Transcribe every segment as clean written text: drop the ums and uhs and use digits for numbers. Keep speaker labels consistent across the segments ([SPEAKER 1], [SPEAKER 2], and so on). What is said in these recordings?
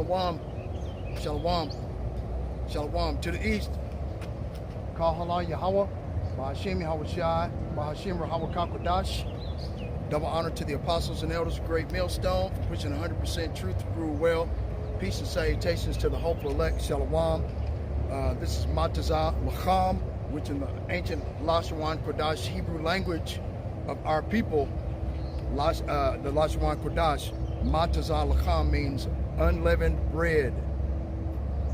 [SPEAKER 1] Shalom, Shalom, Shalom. To the east, Kal Halal Yahweh, Bahashim Yahweh Shai, Bahashim Rahawah Kakwadash. Double honor to the apostles and elders of Great Millstone for pushing 100% truth to rule well. Peace and salutations to the hopeful elect, Shalom. This is Mataza LaChaam, which in the ancient Lashawan Kodash Hebrew language of our people, the Lashawan Kodash, Mataza LaChaam means unleavened bread.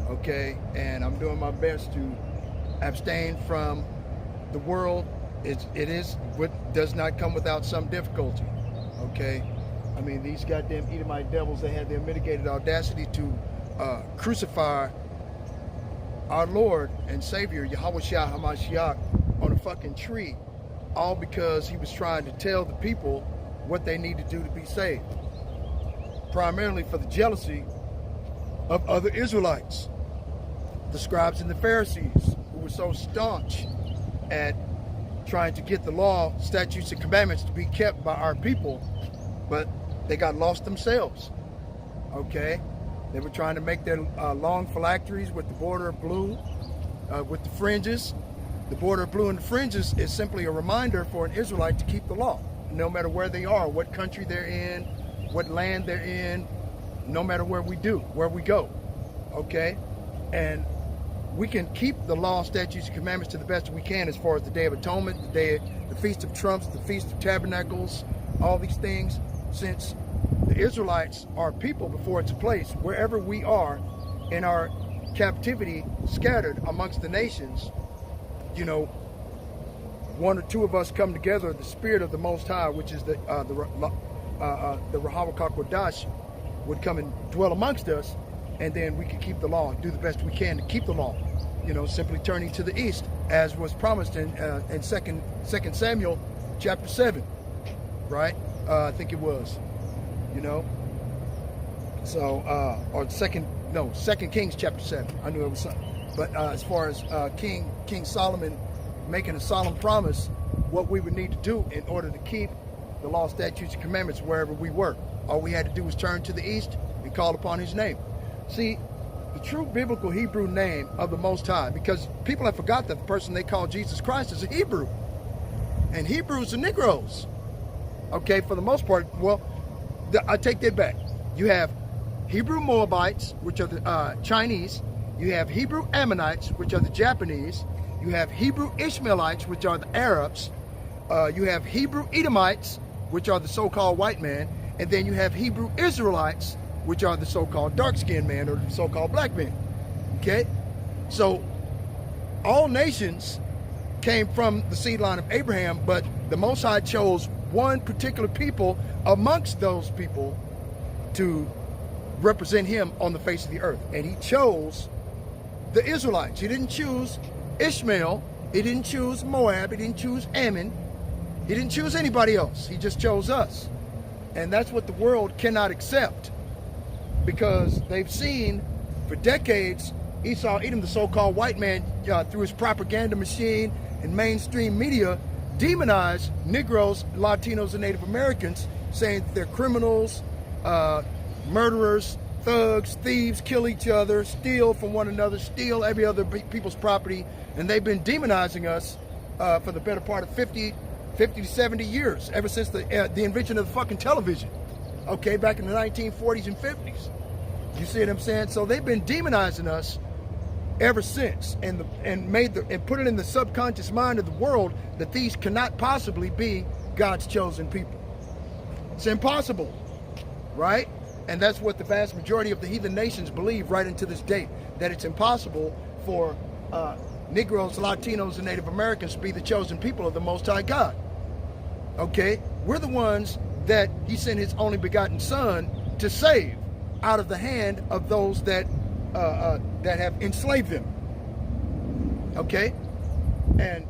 [SPEAKER 1] Okay, and I'm doing my best to abstain from the world. It is what does not come without some difficulty. Okay, I mean, these goddamn Edomite devils, they had the unmitigated audacity to crucify our Lord and Savior Yahweh Shah HaMashiach on a fucking tree, all because he was trying to tell the people what they need to do to be saved, primarily for the jealousy of other Israelites, the scribes and the Pharisees, who were so staunch at trying to get the law, statutes, and commandments to be kept by our people, but they got lost themselves. Okay, they were trying to make their long phylacteries with the border of blue, with the fringes. The border of blue and the fringes is simply a reminder for an Israelite to keep the law, no matter where they are, what country they're in, what land they're in, no matter where we go. Okay, and we can keep the law, statutes, and commandments to the best we can as far as the Day of Atonement, the Feast of Trumps, the Feast of Tabernacles, all these things, since the Israelites are people before it's a place. Wherever we are in our captivity, scattered amongst the nations, you know, one or two of us come together, the Spirit of the Most High, which is the Rahawah Kakwadash, would come and dwell amongst us, and then we can keep the law, do the best we can to keep the law, you know, simply turning to the east, as was promised in 2 Samuel chapter 7, right? I think it was, you know. So, or 2 Kings chapter 7. I knew it was something. But as far as King Solomon making a solemn promise, what we would need to do in order to keep the law, statutes, and commandments wherever we were. All we had to do was turn to the east and call upon his name. See, the true biblical Hebrew name of the Most High, because people have forgot that the person they call Jesus Christ is a Hebrew. And Hebrews are Negroes. Okay, for the most part. Well, I take that back. You have Hebrew Moabites, which are the Chinese. You have Hebrew Ammonites, which are the Japanese. You have Hebrew Ishmaelites, which are the Arabs. You have Hebrew Edomites, which are the so-called white man. And then you have Hebrew Israelites, which are the so-called dark-skinned man or the so-called black man. Okay? So all nations came from the seed line of Abraham, but the Most High chose one particular people amongst those people to represent him on the face of the earth. And he chose the Israelites. He didn't choose Ishmael. He didn't choose Moab. He didn't choose Ammon. He didn't choose anybody else. He just chose us. And that's what the world cannot accept, because they've seen for decades Esau Edom, the so-called white man, through his propaganda machine and mainstream media, demonize Negroes, Latinos, and Native Americans, saying that they're criminals, murderers, thugs, thieves, kill each other, steal from one another, steal every other people's property. And they've been demonizing us for the better part of 50 to 70 years, ever since the invention of the fucking television. Okay, back in the 1940s and 50s. You see what I'm saying? So they've been demonizing us ever since, and put it in the subconscious mind of the world that these cannot possibly be God's chosen people. It's impossible, right? And that's what the vast majority of the heathen nations believe right into this day, that it's impossible for Negroes, Latinos, and Native Americans to be the chosen people of the Most High God. Okay? We're the ones that he sent his only begotten son to save out of the hand of those that have enslaved them. Okay? And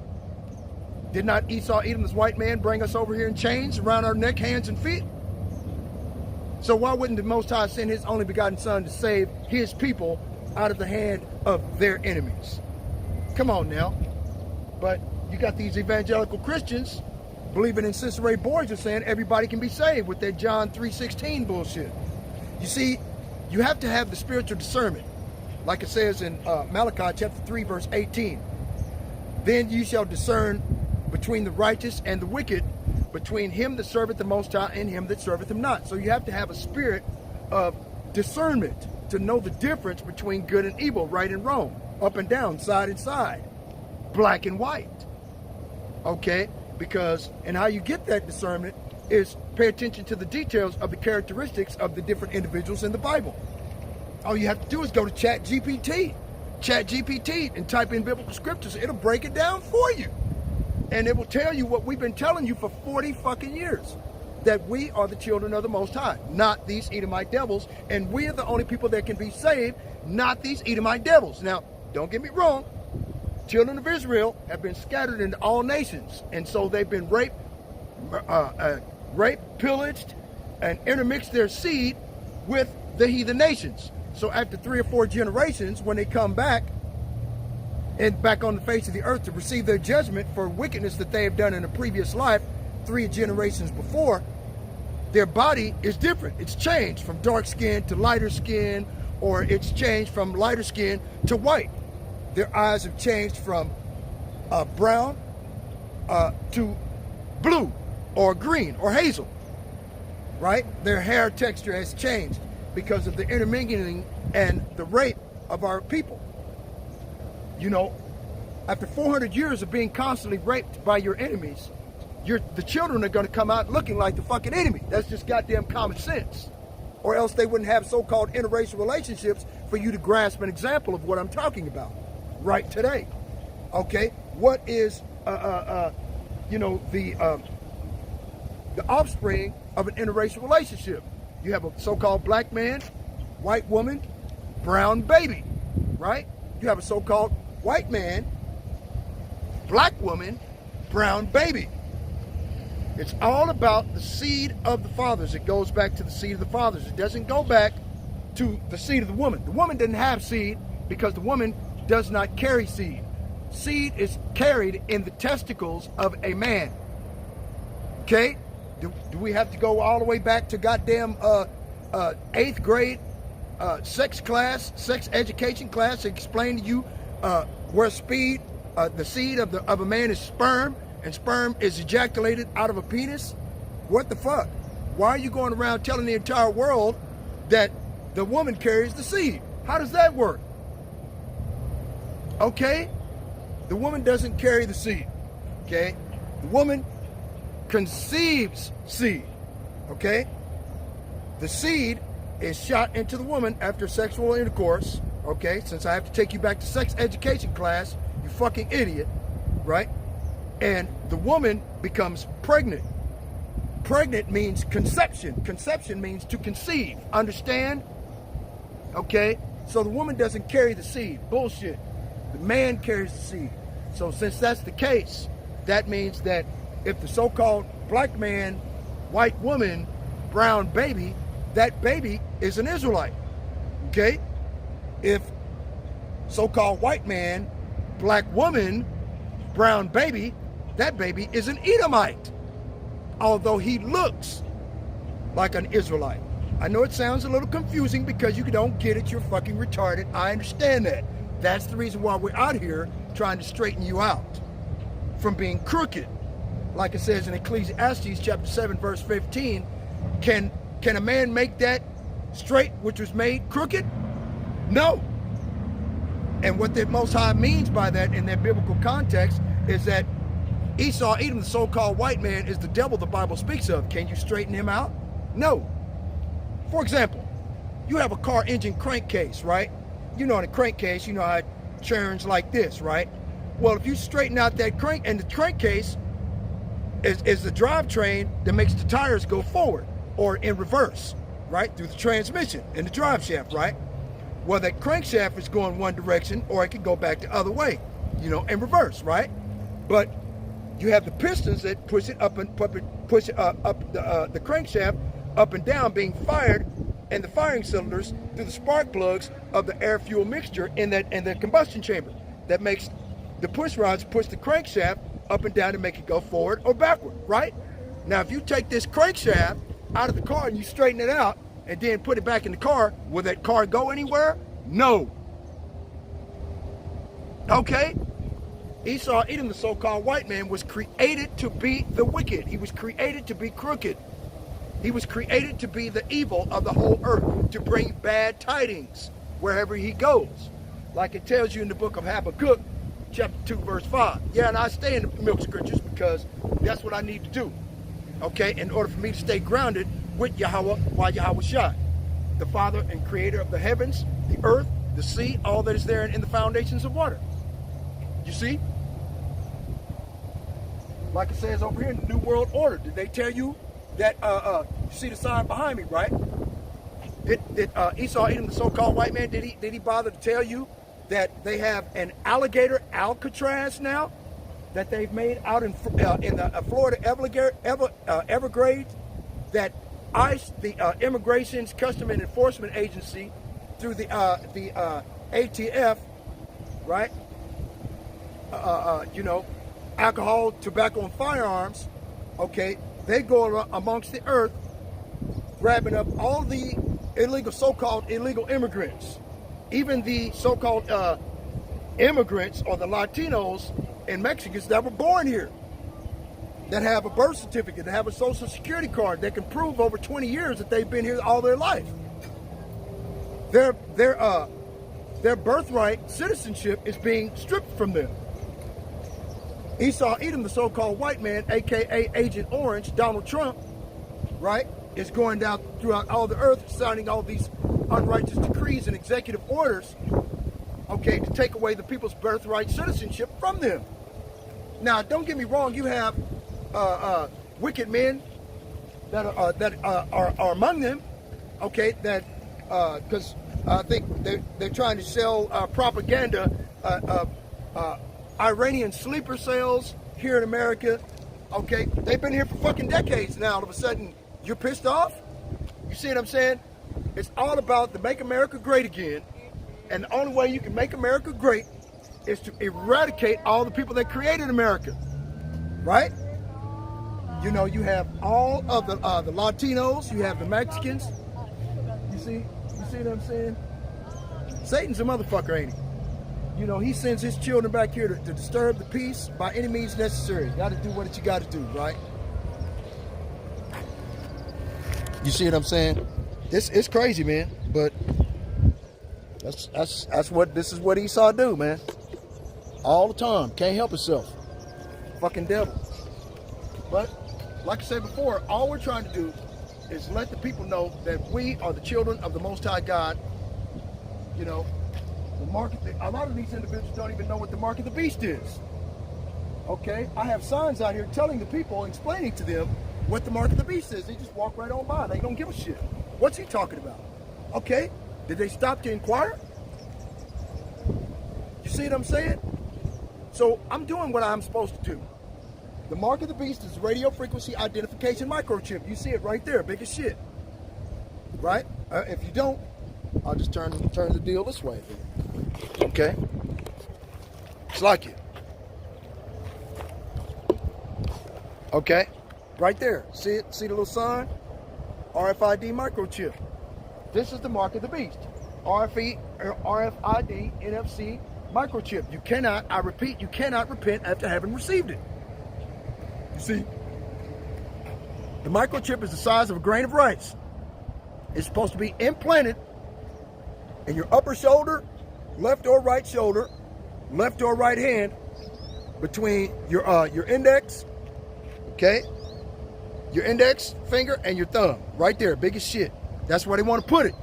[SPEAKER 1] did not Esau Edom, this white man, bring us over here in chains around our neck, hands, and feet? So why wouldn't the Most High send his only begotten son to save his people out of the hand of their enemies? Come on now. But you got these evangelical Christians believing in Cicero Borgia saying everybody can be saved with their John 3:16 bullshit. You see, You have to have the spiritual discernment. Like it says in Malachi chapter 3, verse 18. Then you shall discern between the righteous and the wicked, between him that serveth the Most High and him that serveth him not. So you have to have a spirit of discernment to know the difference between good and evil, right and wrong, up and down, side and side, black and white. Okay? Because, and how you get that discernment is pay attention to the details of the characteristics of the different individuals in the Bible. All you have to do is go to ChatGPT and type in biblical scriptures. It'll break it down for you. And it will tell you what we've been telling you for 40 fucking years. That we are the children of the Most High, not these Edomite devils. And we are the only people that can be saved, not these Edomite devils. Now, don't get me wrong. Children of Israel have been scattered into all nations. And so they've been raped, pillaged, and intermixed their seed with the heathen nations. So after 3 or 4 generations, when they come back, and back on the face of the earth to receive their judgment for wickedness that they have done in a previous life, 3 generations before, their body is different. It's changed from dark skin to lighter skin, or it's changed from lighter skin to white. Their eyes have changed from brown to blue or green or hazel, right? Their hair texture has changed because of the intermingling and the rape of our people. You know, after 400 years of being constantly raped by your enemies, the children are going to come out looking like the fucking enemy. That's just goddamn common sense. Or else they wouldn't have so-called interracial relationships for you to grasp an example of what I'm talking about right today. Okay? What is, you know, the offspring of an interracial relationship? You have a so-called black man, white woman, brown baby, right? You have a so-called white man, black woman, brown baby. It's all about the seed of the fathers. It goes back to the seed of the fathers. It doesn't go back to the seed of the woman. The woman didn't have seed because the woman does not carry seed. Seed is carried in the testicles of a man. Okay? Do we have to go all the way back to goddamn 8th grade sex education class to explain to you where the seed of a man is sperm, and sperm is ejaculated out of a penis? What the fuck? Why are you going around telling the entire world that the woman carries the seed? How does that work? Okay? The woman doesn't carry the seed. Okay? The woman conceives seed. Okay? The seed is shot into the woman after sexual intercourse. Okay? Since I have to take you back to sex education class, you fucking idiot. Right? And the woman becomes pregnant. Pregnant means conception. Conception means to conceive. Understand? Okay? So the woman doesn't carry the seed. Bullshit. The man carries the seed. So since that's the case, that means that if the so-called black man, white woman, brown baby, that baby is an Israelite. Okay? If so-called white man, black woman, brown baby, that baby is an Edomite, although he looks like an Israelite. I know it sounds a little confusing because you don't get it, you're fucking retarded. I understand that. That's the reason why we're out here trying to straighten you out from being crooked. Like it says in Ecclesiastes chapter 7, verse 15, can a man make that straight which was made crooked? No. And what the Most High means by that in their biblical context is that Esau, Edom, the so-called white man, is the devil the Bible speaks of. Can you straighten him out? No. For example, you have a car engine crankcase, right? You know, in a crankcase, you know how it churns like this, right? Well, if you straighten out that crank, and the crankcase is the drivetrain that makes the tires go forward or in reverse, right? Through the transmission and the drive shaft, right? Well, that crankshaft is going one direction, or it can go back the other way, you know, in reverse, right? But you have the pistons that push it up and push it up the crankshaft up and down, being fired, and the firing cylinders through the spark plugs of the air fuel mixture in the combustion chamber that makes the push rods push the crankshaft up and down to make it go forward or backward, right? Now, if you take this crankshaft out of the car and you straighten it out, and then put it back in the car, will that car go anywhere? No. Okay? Esau, Edom, the so-called white man, was created to be the wicked. He was created to be crooked. He was created to be the evil of the whole earth, to bring bad tidings wherever he goes. Like it tells you in the book of Habakkuk, chapter 2, verse 5. Yeah, and I stay in the milk scriptures because that's what I need to do. Okay, in order for me to stay grounded with Yahweh, while Yahweh Shai, the Father and Creator of the heavens, the earth, the sea, all that is there in the foundations of water. You see? Like it says over here in the New World Order, did they tell you that, you see the sign behind me, right? Did Esau, Edom, the so-called white man, did he bother to tell you that they have an alligator Alcatraz now that they've made out in the Florida Everglades, that ICE, the Immigration's Custom and Enforcement Agency, through the ATF, right? You know, alcohol, tobacco, and firearms. Okay, they go amongst the earth, grabbing up all the illegal, so-called illegal immigrants, even the so-called immigrants or the Latinos and Mexicans that were born here, that have a birth certificate, that have a social security card, that can prove over 20 years that they've been here all their life. Their birthright citizenship is being stripped from them. Esau, Edom, the so-called white man, aka Agent Orange, Donald Trump, right, is going down throughout all the earth, signing all these unrighteous decrees and executive orders, okay, to take away the people's birthright citizenship from them. Now, don't get me wrong, you have wicked men that are among them, okay, that because I think they're trying to sell propaganda of Iranian sleeper cells here in America. Okay, they've been here for fucking decades now. All of a sudden, you're pissed off? You see what I'm saying? It's all about the Make America Great Again. And the only way you can make America great is to eradicate all the people that created America. Right? You know, you have all of the Latinos, you have the Mexicans. You see what I'm saying? Satan's a motherfucker, ain't he? You know, he sends his children back here to disturb the peace by any means necessary. Got to do what you got to do, right? You see what I'm saying? It's crazy, man. But this is what Esau do, man. All the time, can't help himself. Fucking devil. But like I said before, all we're trying to do is let the people know that we are the children of the Most High God. You know. A lot of these individuals don't even know what the mark of the beast is. Okay? I have signs out here telling the people, explaining to them what the mark of the beast is. They just walk right on by. They don't give a shit. What's he talking about? Okay? Did they stop to inquire? You see what I'm saying? So I'm doing what I'm supposed to do. The mark of the beast is radio frequency identification microchip. You see it right there, big as shit. Right? If you don't, I'll just turn the deal this way. Okay? It's like it. Okay? Right there. See it? See the little sign? RFID microchip. This is the mark of the beast. RFID, NFC microchip. You cannot, I repeat, you cannot repent after having received it. You see? The microchip is the size of a grain of rice. It's supposed to be implanted in your upper shoulder, left or right shoulder, left or right hand, between your index, okay, your index finger and your thumb, right there, big as shit. That's where they want to put it.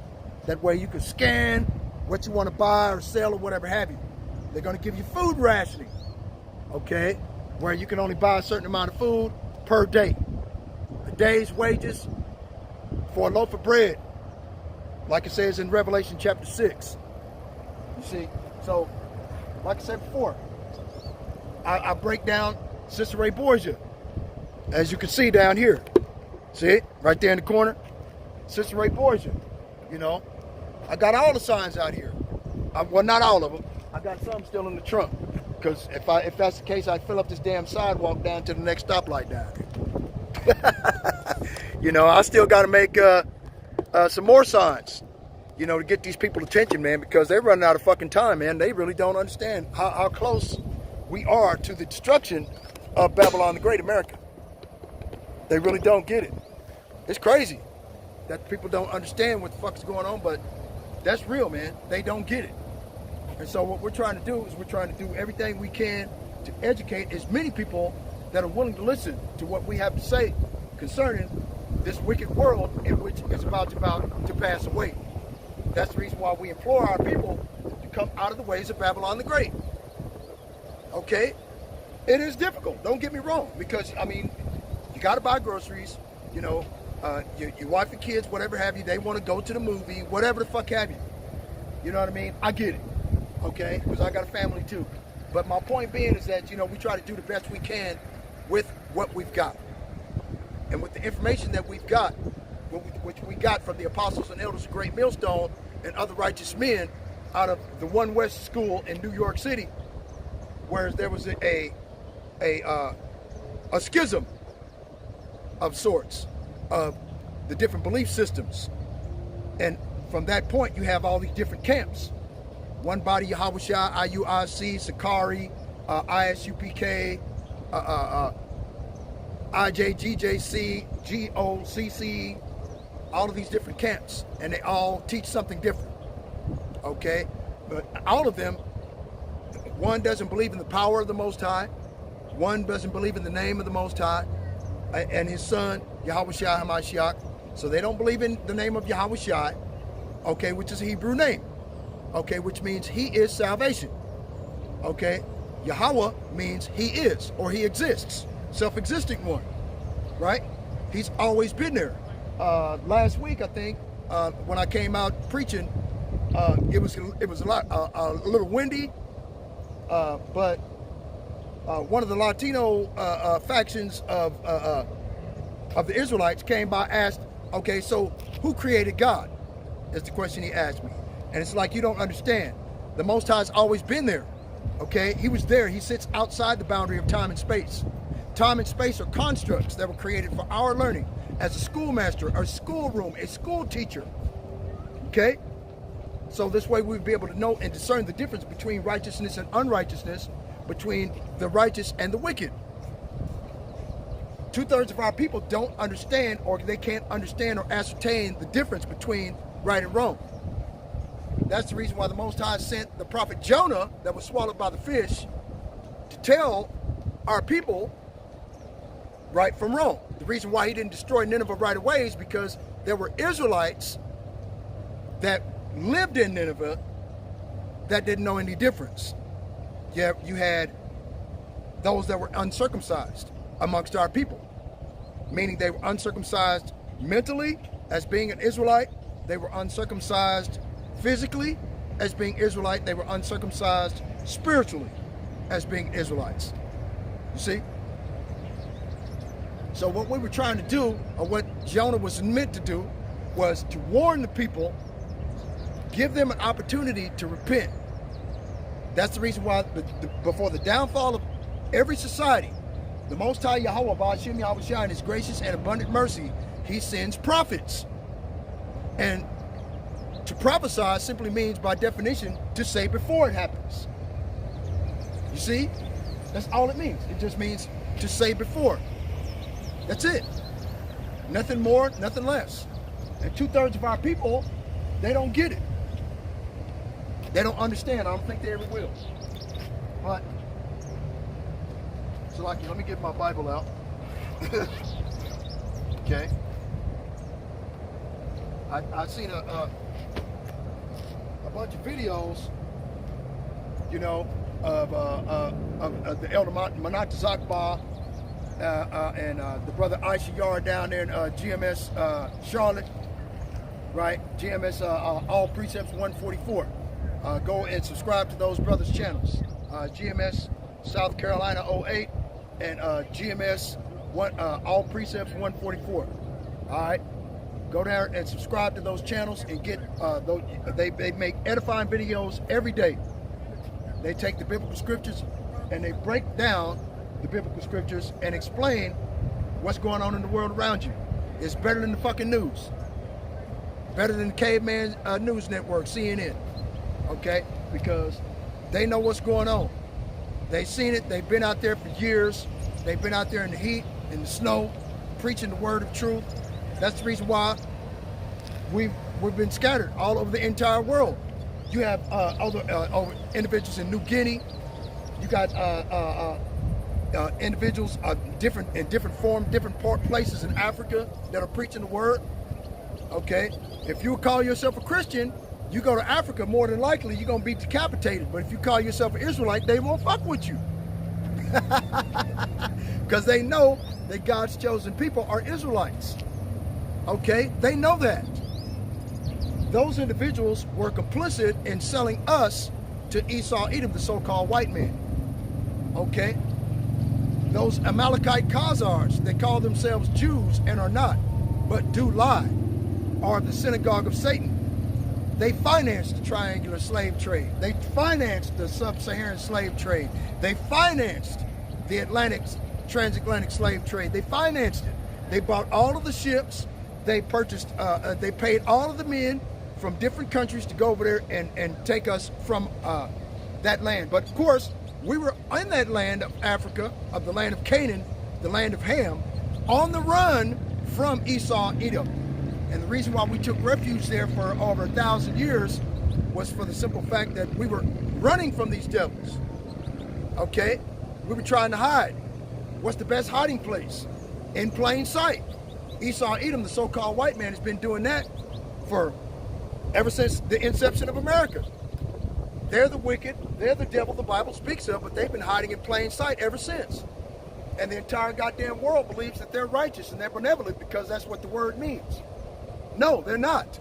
[SPEAKER 1] That way you can scan what you want to buy or sell or whatever have you. They're going to give you food rationing, okay, where you can only buy a certain amount of food per day. A day's wages for a loaf of bread, like it says in Revelation chapter 6. You see, so like I said before, I break down Cicero Borgia, as you can see down here. See it? Right there in the corner? Cicero Borgia. You know, I got all the signs out here. Well, not all of them. I got some still in the trunk. Because if that's the case, I'd fill up this damn sidewalk down to the next stoplight down here. You know, I still got to make some more signs, you know, to get these people attention, man, because they're running out of fucking time, man. They really don't understand how close we are to the destruction of Babylon the Great, America. They really don't get it. It's crazy that people don't understand what the fuck is going on, but that's real, man. They don't get it. And so what we're trying to do is we're trying to do everything we can to educate as many people that are willing to listen to what we have to say concerning this wicked world in which is about to pass away. That's the reason why we implore our people to come out of the ways of Babylon the Great. Okay? It is difficult, don't get me wrong, because, I mean, you got to buy groceries, you know, your wife and kids, whatever have you, they want to go to the movie, whatever the fuck have you. You know what I mean? I get it, okay? Because I got a family too. But my point being is that, you know, we try to do the best we can with what we've got. And with the information that we've got, which we got from the apostles and elders of Great Millstone and other righteous men out of the One West School in New York City, whereas there was a schism of sorts of the different belief systems. And from that point, you have all these different camps. One Body Yahushua, IUIC, Sakari, ISUPK, IJGJC, GOCC, all of these different camps. And they all teach something different. Okay? But all of them, one doesn't believe in the power of the Most High. One doesn't believe in the name of the Most High and his son, Yahushua HaMashiach. So they don't believe in the name of Yahushua, okay, which is a Hebrew name, okay, which means he is salvation, okay. Yahweh means he is, or he exists, self-existing one, right? He's always been there. Last week, I think, when I came out preaching, it was a little windy, but one of the Latino factions of the Israelites came by, asked, okay, so who created God? Is the question he asked me. And it's like, you don't understand. The Most High's always been there, okay? He was there. He sits outside the boundary of time and space. Time and space are constructs that were created for our learning as a schoolmaster, a schoolroom, a school teacher, okay? So this way we'd be able to know and discern the difference between righteousness and unrighteousness, between the righteous and the wicked. 2/3 of our people don't understand, or they can't understand or ascertain the difference between right and wrong. That's the reason why the Most High sent the prophet Jonah, that was swallowed by the fish, to tell our people right from wrong. The reason why he didn't destroy Nineveh right away is because there were Israelites that lived in Nineveh that didn't know any difference. Yeah, you had those that were uncircumcised amongst our people, meaning they were uncircumcised mentally as being an Israelite. They were uncircumcised physically as being Israelite. They were uncircumcised spiritually as being Israelites. You see? So what we were trying to do, or what Jonah was meant to do, was to warn the people, give them an opportunity to repent. That's the reason why before the downfall of every society, the Most High Yahweh, Ba'ashim Yahushua, in his gracious and abundant mercy, he sends prophets. And to prophesy simply means, by definition, to say before it happens. You see? That's all it means. It just means to say before. That's it. Nothing more, nothing less. And 2/3 of our people, they don't get it. They don't understand. I don't think they ever will. But, so like, let me get my Bible out. Okay. I've seen a bunch of videos, you know, of the elder Mataza LaChaam and the brother Aisha Yard down there in GMS Charlotte, right? GMS All Precepts 144. Go and subscribe to those brothers' channels. GMS South Carolina 08 and GMS All Precepts 144. All right. Go there and subscribe to those channels and get those. They make edifying videos every day. They take the biblical scriptures and they break down the biblical scriptures and explain what's going on in the world around you. It's better than the fucking news. better than the caveman news network, CNN, okay? Because they know what's going on. They've seen it. They've been out there for years. They've been out there in the heat, in the snow, preaching the word of truth. That's the reason why we've been scattered all over the entire world. You have other individuals in New Guinea. You got individuals in different form, different places in Africa that are preaching the word. Okay, if you call yourself a Christian, you go to Africa, more than likely you're gonna be decapitated. But if you call yourself an Israelite, they won't fuck with you, because they know that God's chosen people are Israelites. Okay, they know that. Those individuals were complicit in selling us to Esau, Edom, the so-called white man. Okay? Those Amalekite Khazars, they call themselves Jews and are not, but do lie, are the synagogue of Satan. They financed the triangular slave trade. They financed the sub-Saharan slave trade. They financed the transatlantic slave trade. They financed it. They bought all of the ships. They purchased, they paid all of the men from different countries to go over there and take us from that land. But of course, we were in that land of Africa, of the land of Canaan, the land of Ham, on the run from Esau, Edom. And the reason why we took refuge there for over 1,000 years was for the simple fact that we were running from these devils. Okay? We were trying to hide. What's the best hiding place? In plain sight. Esau, Edom, the so-called white man, has been doing that for ever since the inception of America. They're the wicked, they're the devil the Bible speaks of, but they've been hiding in plain sight ever since. And the entire goddamn world believes that they're righteous and they're benevolent because that's what the word means. No, they're not.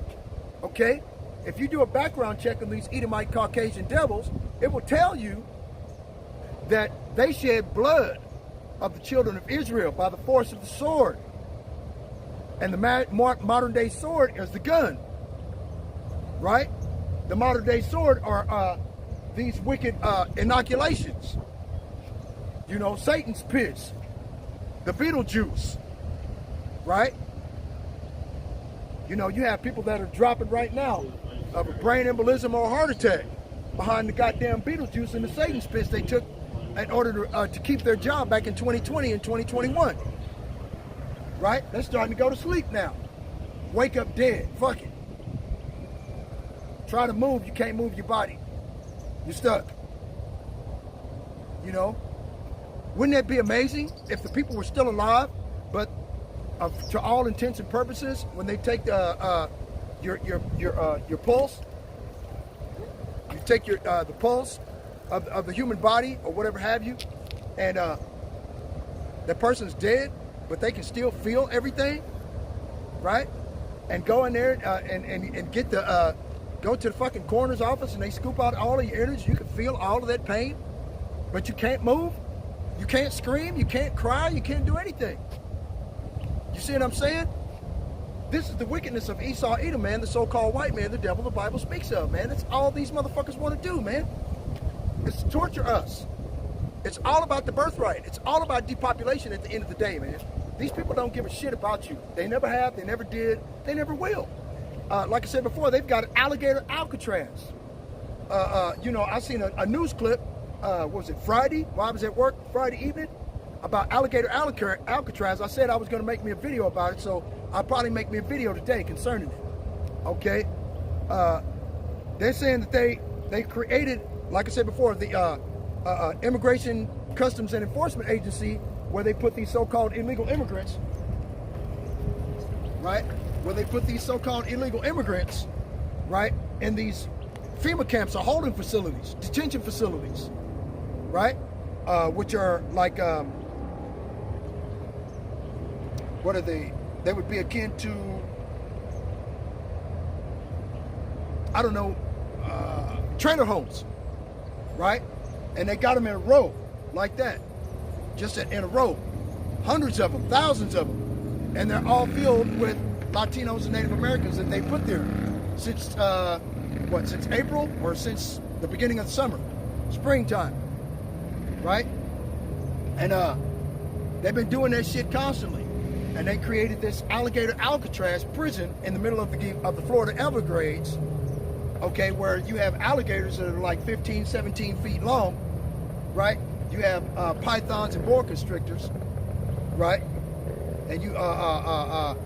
[SPEAKER 1] Okay? If you do a background check on these Edomite Caucasian devils, it will tell you that they shed blood of the children of Israel by the force of the sword. And the modern day sword is the gun. Right? The modern day sword are these wicked inoculations. You know, Satan's piss, the Beetlejuice, right? You know, you have people that are dropping right now of a brain embolism or a heart attack behind the goddamn Beetlejuice and the Satan's piss they took in order to keep their job back in 2020 and 2021. Right? They're starting to go to sleep now. Wake up dead. Fuck it. Try to move, you can't move your body. You're stuck. You know? Wouldn't that be amazing if the people were still alive, but to all intents and purposes, when they take your pulse, you take the pulse of the human body or whatever have you, and that person's dead, but they can still feel everything, right? And go in there and get the go to the fucking coroner's office and they scoop out all of your energy. You can feel all of that pain, but you can't move. You can't scream. You can't cry. You can't do anything. You see what I'm saying? This is the wickedness of Esau, Edom, man, the so-called white man, the devil the Bible speaks of, man. That's all these motherfuckers want to do, man. It's to torture us. It's all about the birthright. It's all about depopulation at the end of the day, man. These people don't give a shit about you. They never have. They never did. They never will. Like I said before, they've got alligator Alcatraz. You know, I seen a news clip, what was it, Friday, while I was at work, Friday evening, about alligator Alcatraz. I said I was going to make me a video about it, so I'll probably make me a video today concerning it. Okay? They're saying that they created, like I said before, the Immigration, Customs, and Enforcement Agency, where they put these so-called illegal immigrants, right? Where they put these so-called illegal immigrants, right, in these FEMA camps or holding facilities, detention facilities, right? Which are like, what are they? They would be akin to, I don't know, trailer homes, right? And they got them in a row like that, just in a row, hundreds of them, thousands of them, and they're all filled with Latinos and Native Americans that they put there since since April or since the beginning of the summer, springtime, right? And they've been doing that shit constantly. and they created this alligator Alcatraz prison in the middle of the Florida Everglades, okay, where you have alligators that are like 15, 17 feet long, right? You have pythons and boa constrictors, right? And you know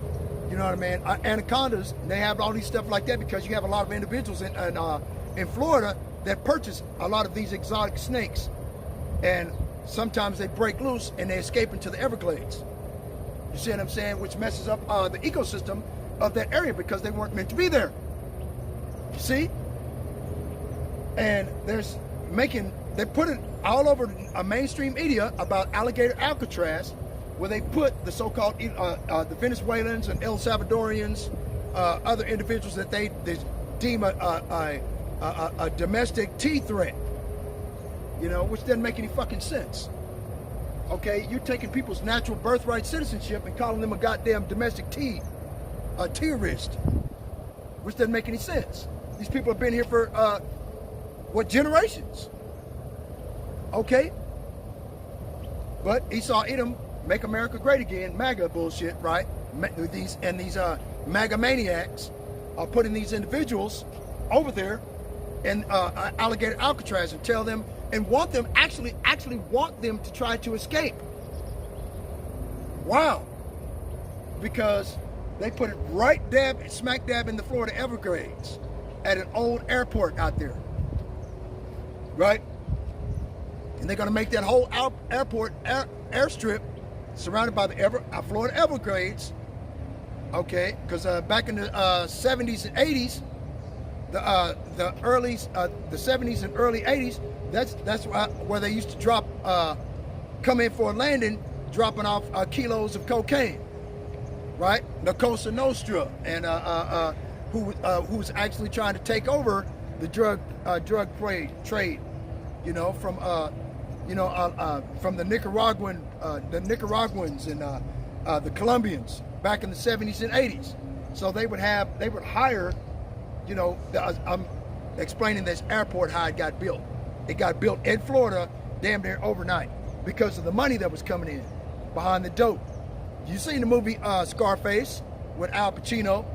[SPEAKER 1] what I mean? Anacondas. They have all these stuff like that because you have a lot of individuals in Florida that purchase a lot of these exotic snakes, and sometimes they break loose and they escape into the Everglades. You see what I'm saying? Which messes up the ecosystem of that area because they weren't meant to be there. You see? And they put it all over mainstream media about alligator Alcatraz, where they put the so-called the Venezuelans and El Salvadorians, other individuals that they deem a domestic tea threat, you know, which doesn't make any fucking sense. Okay, you're taking people's natural birthright citizenship and calling them a goddamn domestic terrorist, which doesn't make any sense. These people have been here for generations? Okay, but Esau Edom, make America great again, MAGA bullshit, right? These MAGA maniacs are putting these individuals over there in alligator Alcatraz and tell them and want them actually want them to try to escape. Wow. Because they put it right smack dab in the Florida Everglades at an old airport out there, right? And they're going to make that whole airport airstrip surrounded by the Florida Everglades, okay? Because back in the 70s and 80s, the 70s and early 80s, that's where they used to come in for a landing, dropping off kilos of cocaine, right? La Cosa Nostra, and who's actually trying to take over the drug trade, you know, from the Nicaraguans and the Colombians back in the 70s and 80s. So they would hire, you know, I'm explaining this airport how it got built. It got built in Florida damn near overnight because of the money that was coming in behind the dope. You seen the movie Scarface with Al Pacino,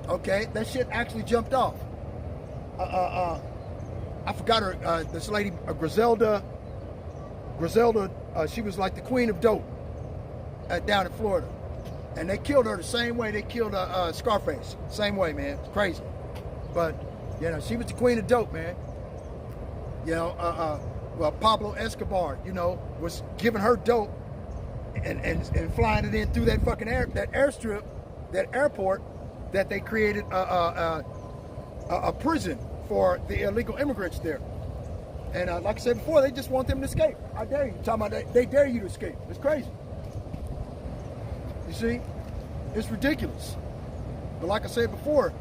[SPEAKER 1] okay? That shit actually jumped off. I forgot her, this lady, Griselda, she was like the queen of dope down in Florida. And they killed her the same way they killed Scarface. Same way, man. It's crazy. But, you know, she was the queen of dope, man. You know, well, Pablo Escobar, you know, was giving her dope and flying it in through that fucking airstrip, that airport that they created a prison for the illegal immigrants there. And like I said before, they just want them to escape. I dare you. Talking about they dare you to escape. It's crazy. You see? It's ridiculous. But like I said before,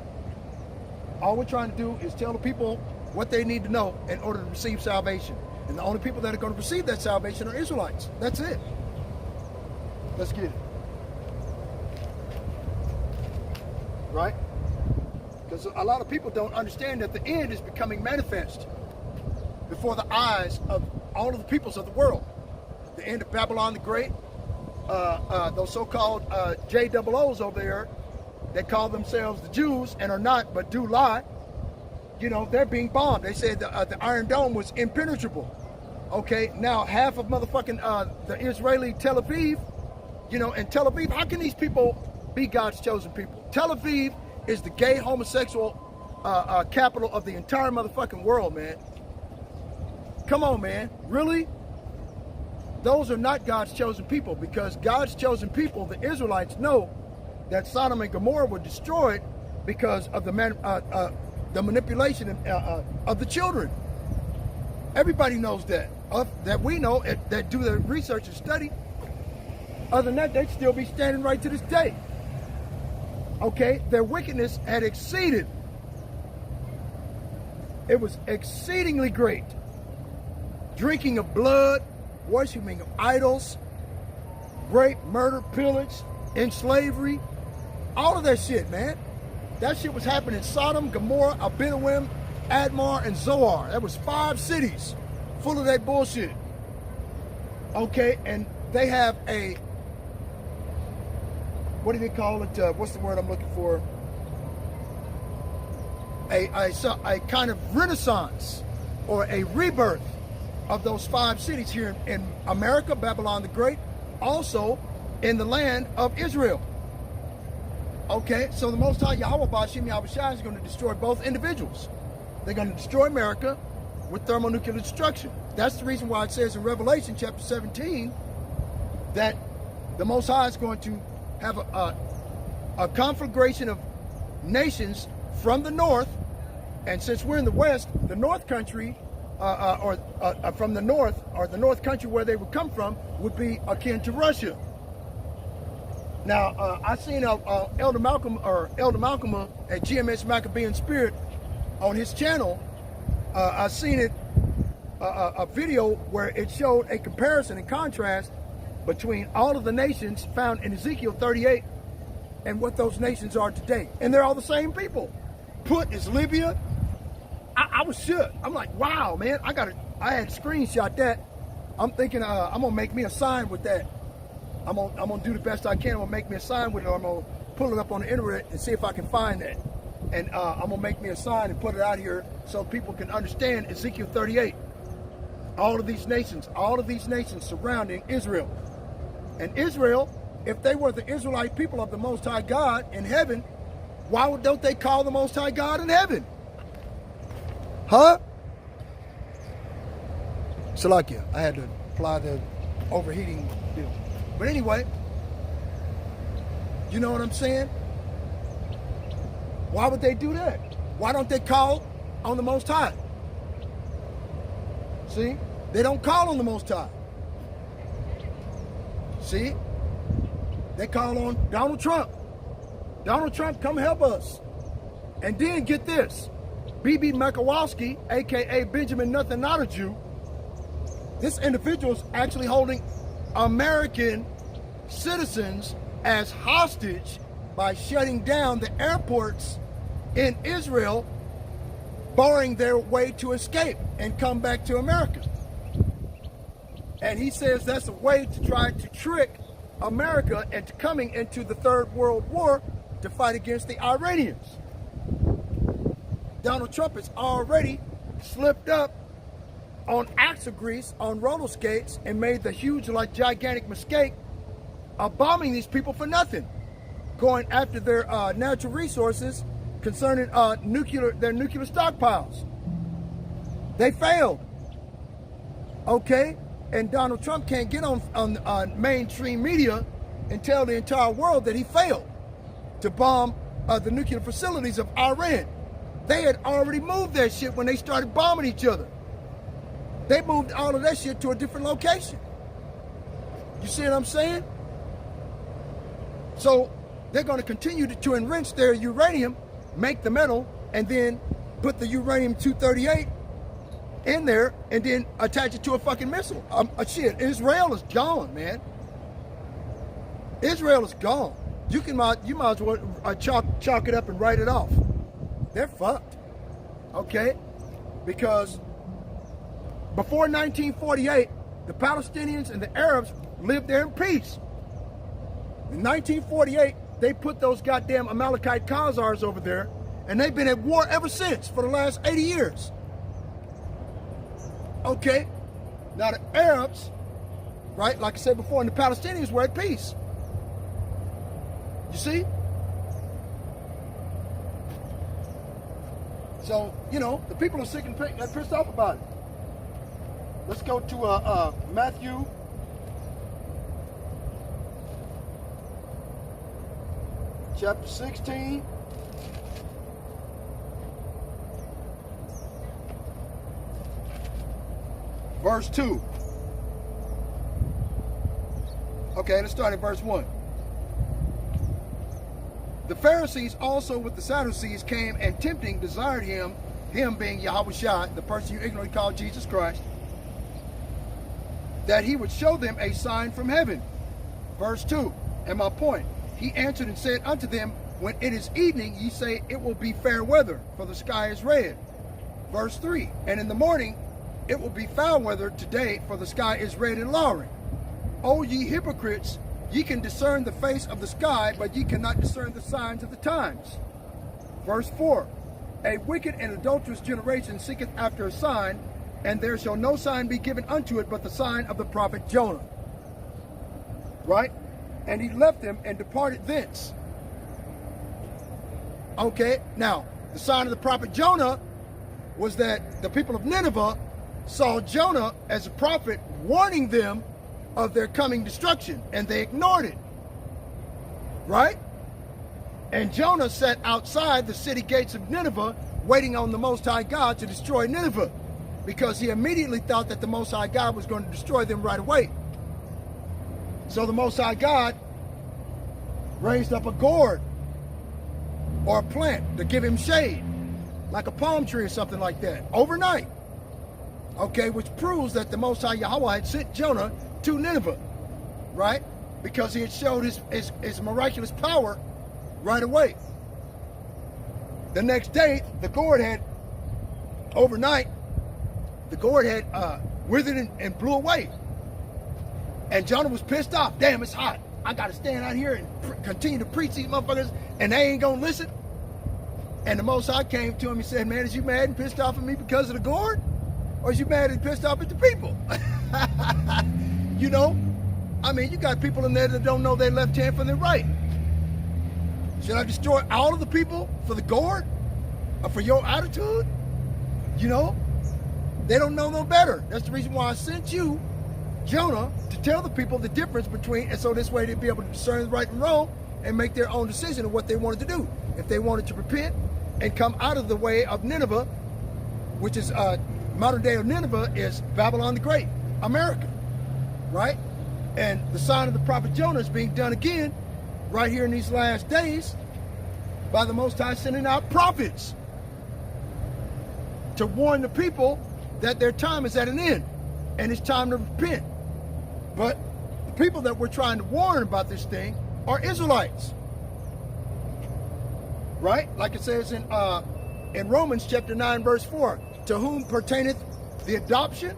[SPEAKER 1] all we're trying to do is tell the people what they need to know in order to receive salvation. And the only people that are going to receive that salvation are Israelites. That's it. Let's get it. Right? Because a lot of people don't understand that the end is becoming manifest before the eyes of all of the peoples of the world. The end of Babylon the Great, those so-called JOOs over there that call themselves the Jews and are not, but do lie, you know, they're being bombed. They said the Iron Dome was impenetrable. Okay, now half of motherfucking the Israeli Tel Aviv, you know, and Tel Aviv, how can these people be God's chosen people? Tel Aviv is the gay homosexual capital of the entire motherfucking world, man. Come on, man. Really? Those are not God's chosen people, because God's chosen people, the Israelites, know that Sodom and Gomorrah were destroyed because of the manipulation of the children. Everybody knows that. That we know, that do the research and study. Other than that, they'd still be standing right to this day. Okay? Their wickedness had exceeded. It was exceedingly great. Drinking of blood, worshiping of idols, rape, murder, pillage, in slavery, all of that shit, man. That shit was happening in Sodom, Gomorrah, Abinim, Admar, and Zoar. That was 5 cities full of that bullshit. Okay, and they have what do they call it? What's the word I'm looking for? A kind of renaissance or a rebirth of those 5 cities here in America, Babylon the Great, also in the land of Israel. Okay, so the Most High Yahweh Bashim Yahushua is going to destroy both individuals. They're going to destroy America with thermonuclear destruction. That's the reason why it says in Revelation chapter 17 that the Most High is going to have a conflagration of nations from the north, and since we're in the west, the north country, from the north, or the north country where they would come from, would be akin to Russia. Now, I seen Elder Malcolm at GMS Maccabean Spirit on his channel. I seen it a video where it showed a comparison and contrast between all of the nations found in Ezekiel 38 and what those nations are today, and they're all the same people. Put is Libya. I was shook. I'm like, wow, man. I had screenshot that. I'm thinking I'm gonna make me a sign with that. I'm gonna do the best I can. I'm gonna make me a sign with it, or I'm gonna pull it up on the internet and see if I can find that. And I'm gonna make me a sign and put it out here so people can understand Ezekiel 38. All of these nations surrounding Israel. And Israel, if they were the Israelite people of the Most High God in heaven, why don't they call the Most High God in heaven? Huh? Salakia, I had to apply the overheating deal. But anyway, you know what I'm saying? Why would they do that? Why don't they call on the Most High? See? They don't call on the Most High. See? They call on Donald Trump. Donald Trump, come help us. And then get this. B.B. Makowski, a.k.a. Benjamin Nothing Not a Jew, this individual is actually holding American citizens as hostage by shutting down the airports in Israel, barring their way to escape and come back to America. And he says that's a way to try to trick America into coming into the Third World War to fight against the Iranians. Donald Trump has already slipped up on axle grease on roller skates and made the huge, gigantic mistake of bombing these people for nothing, going after their natural resources concerning their nuclear stockpiles. They failed. Okay, and Donald Trump can't get on mainstream media and tell the entire world that he failed to bomb the nuclear facilities of Iran. They had already moved that shit when they started bombing each other. They moved all of that shit to a different location. You see what I'm saying? So they're going to continue to enrich their uranium, make the metal, and then put the uranium-238 in there and then attach it to a fucking missile. Shit, Israel is gone, man. Israel is gone. You might as well chalk it up and write it off. They're fucked. Okay? Because before 1948, the Palestinians and the Arabs lived there in peace. In 1948, they put those goddamn Amalekite Khazars over there, and they've been at war ever since for the last 80 years. Okay? Now the Arabs, right, like I said before, and the Palestinians were at peace. You see? So, you know, the people are sick and pissed off about it. Let's go to Matthew chapter 16. Verse 2. Okay, let's start at verse 1. The Pharisees also with the Sadducees came and tempting desired him being Yahushua, the person you ignorantly call Jesus Christ, that he would show them a sign from heaven. Verse 2, and my point, he answered and said unto them, when it is evening, ye say it will be fair weather, for the sky is red. Verse 3, and in the morning it will be foul weather today, for the sky is red and lowering. O ye hypocrites, Ye can discern the face of the sky, but ye cannot discern the signs of the times. Verse 4. A wicked and adulterous generation seeketh after a sign, and there shall no sign be given unto it but the sign of the prophet Jonah. Right? And he left them and departed thence. Okay, now, the sign of the prophet Jonah was that the people of Nineveh saw Jonah as a prophet warning them of their coming destruction, and they ignored it. Right? And Jonah sat outside the city gates of Nineveh, waiting on the Most High God to destroy Nineveh, because he immediately thought that the Most High God was going to destroy them right away. So the Most High God raised up a gourd or a plant to give him shade, like a palm tree or something like that, overnight. Okay, which proves that the Most High Yahweh had sent Jonah to Nineveh, right? Because he had showed his miraculous power right away. The next day, the gourd had, overnight, the gourd had withered and blew away. And Jonah was pissed off. Damn, it's hot. I got to stand out here and continue to preach these motherfuckers, and they ain't going to listen. And the Most High came to him and said, man, is you mad and pissed off at me because of the gourd? Or is you mad and pissed off at the people? You know? I mean, you got people in there that don't know their left hand from their right. Should I destroy all of the people for the gourd? Or for your attitude? You know? They don't know no better. That's the reason why I sent you, Jonah, to tell the people the difference between, and so this way they'd be able to discern right and wrong and make their own decision of what they wanted to do. If they wanted to repent and come out of the way of Nineveh, which is modern day of Nineveh is Babylon the Great, America, right? And the sign of the prophet Jonah is being done again right here in these last days by the Most High sending out prophets to warn the people that their time is at an end and it's time to repent. But the people that we're trying to warn about this thing are Israelites, right? Like it says in Romans chapter 9 verse 4, to whom pertaineth the adoption,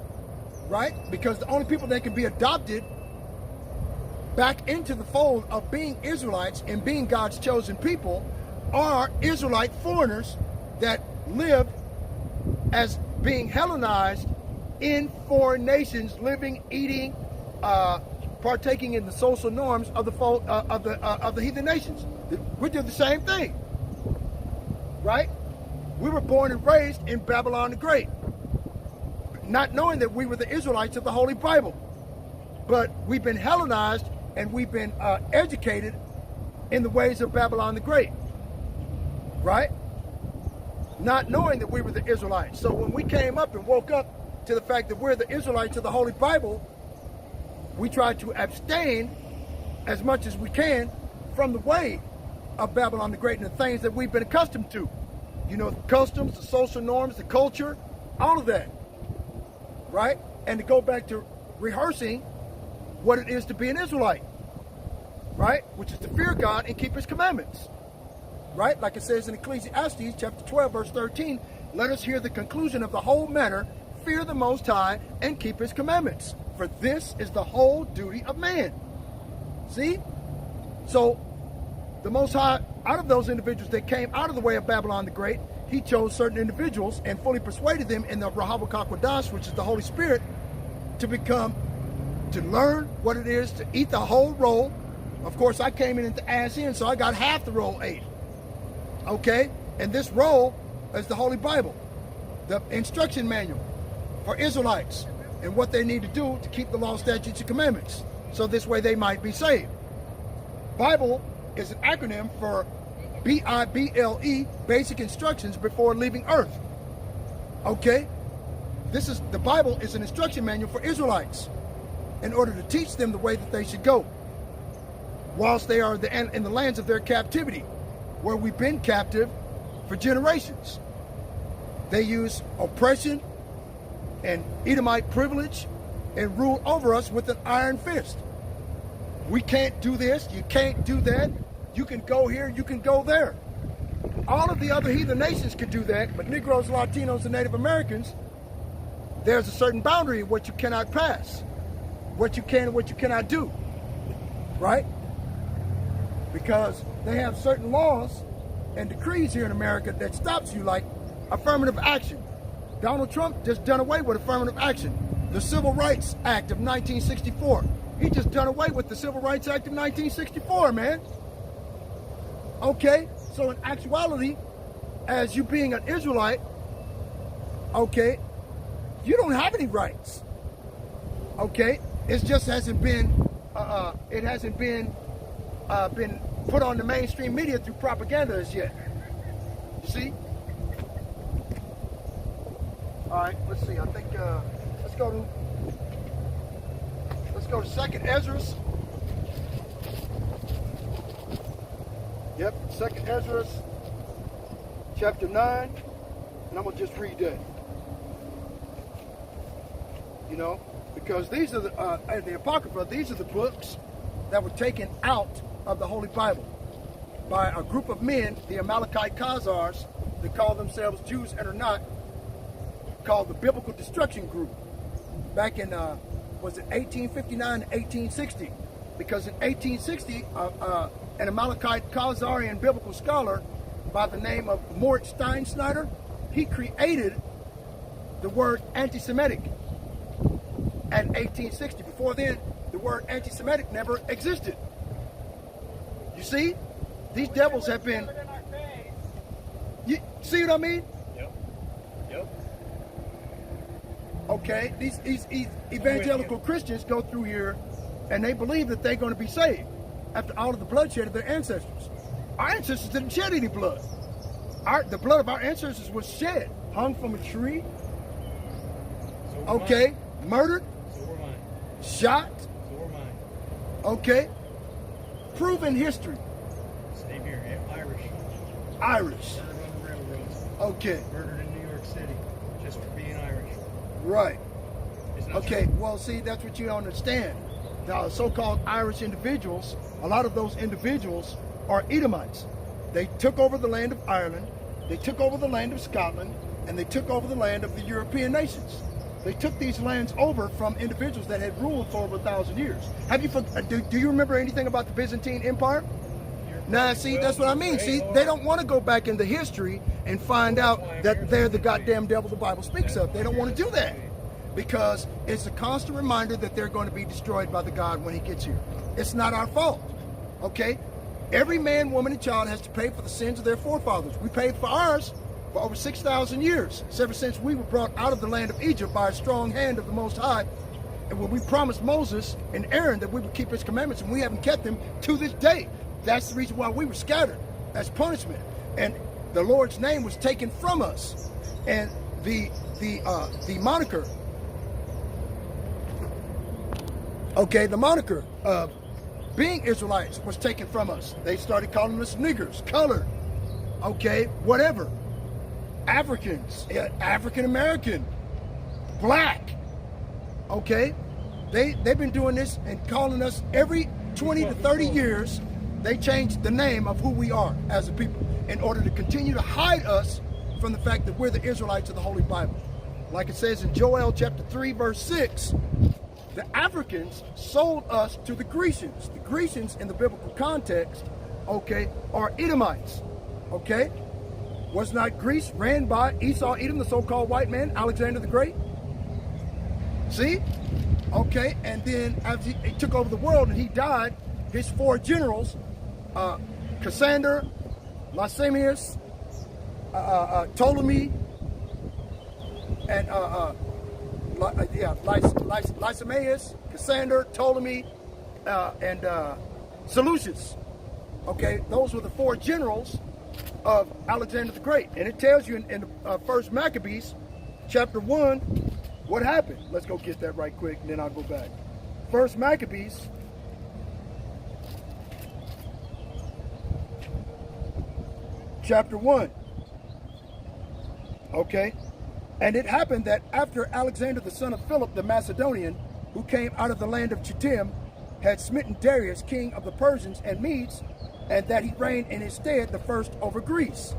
[SPEAKER 1] right? Because the only people that can be adopted back into the fold of being Israelites and being God's chosen people are Israelite foreigners that live as being Hellenized in foreign nations, living, eating, partaking in the social norms of the fold, of the heathen nations. We do the same thing, right? We were born and raised in Babylon the Great, not knowing that we were the Israelites of the Holy Bible. But we've been Hellenized and we've been educated in the ways of Babylon the Great, right? Not knowing that we were the Israelites. So when we came up and woke up to the fact that we're the Israelites of the Holy Bible, we try to abstain as much as we can from the way of Babylon the Great and the things that we've been accustomed to. You know, the customs, the social norms, the culture, all of that, right? And to go back to rehearsing what it is to be an Israelite, right? Which is to fear God and keep his commandments, right? Like it says in Ecclesiastes chapter 12, verse 13, let us hear the conclusion of the whole matter, fear the Most High and keep his commandments, for this is the whole duty of man. See? So the Most High, out of those individuals that came out of the way of Babylon the Great, he chose certain individuals and fully persuaded them in the Rahabah Hakodash, which is the Holy Spirit, to learn what it is to eat the whole roll. Of course, I came in at the ass end, so I got half the roll ate. Okay? And this roll is the Holy Bible, the instruction manual for Israelites and what they need to do to keep the law, statutes, and commandments, so this way they might be saved. Bible is an acronym for B-I-B-L-E, basic instructions before leaving earth. Okay? The Bible is an instruction manual for Israelites in order to teach them the way that they should go whilst they are in the lands of their captivity, where we've been captive for generations. They use oppression and Edomite privilege and rule over us with an iron fist. We can't do this, you can't do that, you can go here, you can go there. All of the other heathen nations can do that, but Negroes, Latinos, and Native Americans, there's a certain boundary of what you cannot pass, what you can and what you cannot do. right? Because they have certain laws and decrees here in America that stops you, like affirmative action. Donald Trump just done away with affirmative action. The Civil Rights Act of 1964. He just done away with the Civil Rights Act of 1964, man. Okay, so in actuality, as you being an Israelite, okay, you don't have any rights. Okay, it just hasn't been, been put on the mainstream media through propaganda as yet. You see? All right, let's see. I think let's go to Second Ezra. Yep, Second Ezra, chapter 9, and I'm gonna just read that. You know, because these are the Apocrypha. These are the books that were taken out of the Holy Bible by a group of men, the Amalekite Khazars, that call themselves Jews and are not, called the Biblical Destruction Group, back in was it 1859 to 1860? Because in 1860, an Amalekite Khazarian biblical scholar by the name of Moritz Steinschneider, he created the word anti-Semitic in 1860. Before then, the word anti-Semitic never existed. You see, these devils have been. You see what I mean?
[SPEAKER 2] Yep.
[SPEAKER 1] Okay, these evangelical Christians go through here, and they believe that they're going to be saved after all of the bloodshed of their ancestors. Our ancestors didn't shed any blood. The blood of our ancestors was shed, hung from a tree. Okay, murdered.
[SPEAKER 2] So were mine.
[SPEAKER 1] Shot.
[SPEAKER 2] So were mine.
[SPEAKER 1] Okay, proven history.
[SPEAKER 2] Same here. Irish.
[SPEAKER 1] Irish.
[SPEAKER 2] Down on the railroads.
[SPEAKER 1] Okay.
[SPEAKER 2] Murdered in New York City just for being Irish.
[SPEAKER 1] Right.
[SPEAKER 2] Isn't that
[SPEAKER 1] Okay,
[SPEAKER 2] true?
[SPEAKER 1] well, see, that's what you don't understand. Now, so-called Irish individuals, a lot of those individuals are Edomites. They took over the land of Ireland, they took over the land of Scotland, and they took over the land of the European nations. They took these lands over from individuals that had ruled for over 1,000 years. Do you remember anything about the Byzantine Empire? Nah, see, that's what I mean. See, they don't want to go back into history and find out that they're the goddamn devil the Bible speaks of. They don't want to do that because it's a constant reminder that they're going to be destroyed by the God when he gets here. It's not our fault, okay? Every man, woman, and child has to pay for the sins of their forefathers. We paid for ours for over 6,000 years, ever since we were brought out of the land of Egypt by a strong hand of the Most High. And when we promised Moses and Aaron that we would keep his commandments, and we haven't kept them to this day. That's the reason why we were scattered as punishment. And the Lord's name was taken from us. And the moniker, okay, the moniker of being Israelites was taken from us. They started calling us niggers, colored, okay, whatever. Africans, African American, black, okay? They've been doing this and calling us every 20 to 30 years. They changed the name of who we are as a people in order to continue to hide us from the fact that we're the Israelites of the Holy Bible. Like it says in Joel chapter 3, verse 6, the Africans sold us to the Grecians. The Grecians in the biblical context, okay, are Edomites, okay? Was not Greece ran by Esau, Edom, the so-called white man, Alexander the Great? See? Okay, and then as he took over the world and he died, his four generals, Cassander, Lysimachus, Ptolemy, and Lysimachus, Cassander, Ptolemy, and Seleucus. Okay, those were the four generals of Alexander the Great. And it tells you in the First Maccabees, chapter 1, what happened. Let's go get that right quick, and then I'll go back. First Maccabees, chapter 1. Okay? And it happened that after Alexander the son of Philip the Macedonian, who came out of the land of Chittim, had smitten Darius, king of the Persians and Medes, and that he reigned in his stead the first over Greece.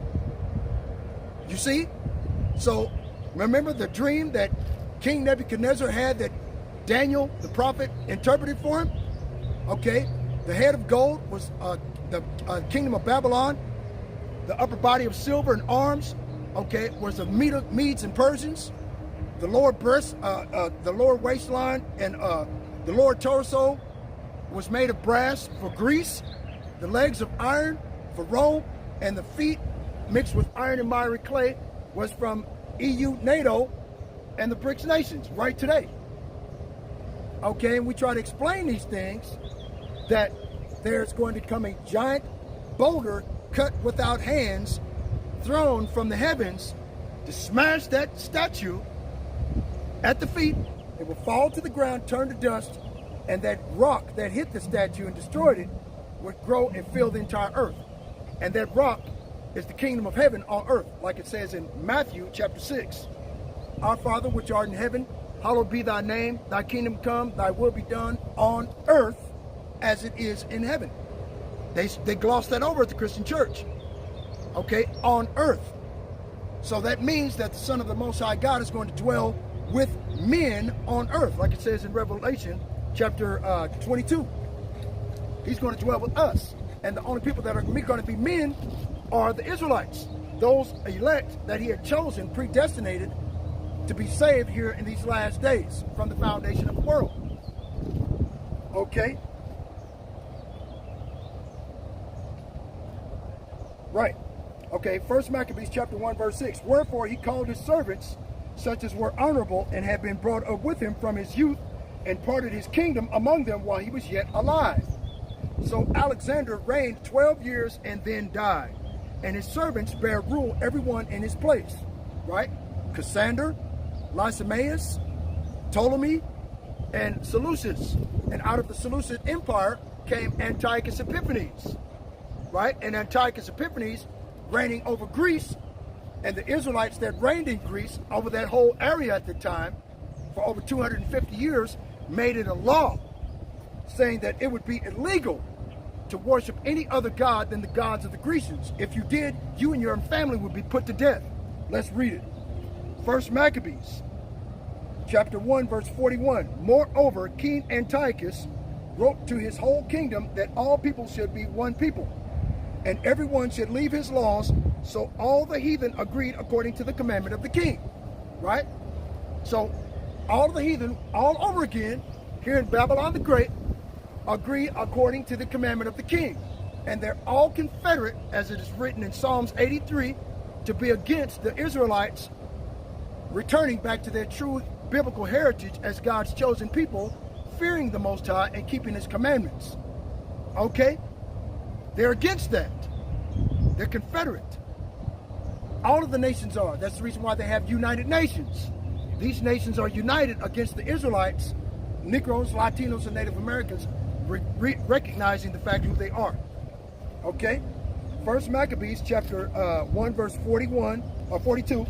[SPEAKER 1] You see? So, remember the dream that King Nebuchadnezzar had that Daniel, the prophet, interpreted for him? Okay? The head of gold was the kingdom of Babylon. The upper body of silver and arms, okay, was the Medes and Persians. The lower breast, the lower waistline, and the lower torso was made of brass for Greece. The legs of iron for Rome, and the feet mixed with iron and miry clay was from EU, NATO, and the BRICS nations right today. Okay, and we try to explain these things, that there's going to come a giant boulder cut without hands, thrown from the heavens to smash that statue at the feet. It will fall to the ground, turn to dust, and that rock that hit the statue and destroyed it would grow and fill the entire earth. And that rock is the kingdom of heaven on earth, like it says in Matthew chapter 6. Our Father which art in heaven, hallowed be thy name, thy kingdom come, thy will be done on earth as it is in heaven. They gloss that over at the Christian church. Okay, on earth. So that means that the Son of the Most High God is going to dwell with men on earth, like it says in Revelation chapter 22. He's going to dwell with us. And the only people that are going to be men are the Israelites, those elect that he had chosen, predestinated to be saved here in these last days from the foundation of the world. Okay? Right. Okay, 1 Maccabees chapter 1 verse 6. Wherefore he called his servants, such as were honorable and had been brought up with him from his youth, and parted his kingdom among them while he was yet alive. So Alexander reigned 12 years and then died. And his servants bare rule everyone in his place. Right? Cassander, Lysimaeus, Ptolemy, and Seleucus. And out of the Seleucid Empire came Antiochus Epiphanes. Right? And Antiochus Epiphanes reigning over Greece, and the Israelites that reigned in Greece over that whole area at the time for over 250 years made it a law saying that it would be illegal to worship any other god than the gods of the Grecians. If you did, you and your family would be put to death. Let's read it. 1 Maccabees chapter 1 verse 41. Moreover, King Antiochus wrote to his whole kingdom that all people should be one people, and everyone should leave his laws. So all the heathen agreed according to the commandment of the king. Right? So all the heathen all over again here in Babylon the Great agree according to the commandment of the king. And they're all confederate, as it is written in Psalms 83, to be against the Israelites returning back to their true biblical heritage as God's chosen people, fearing the Most High and keeping his commandments. Okay? They're against that. They're confederate. All of the nations are. That's the reason why they have United Nations. These nations are united against the Israelites, Negroes, Latinos, and Native Americans, recognizing the fact who they are. Okay? 1 Maccabees chapter 1 verse 41 or 42.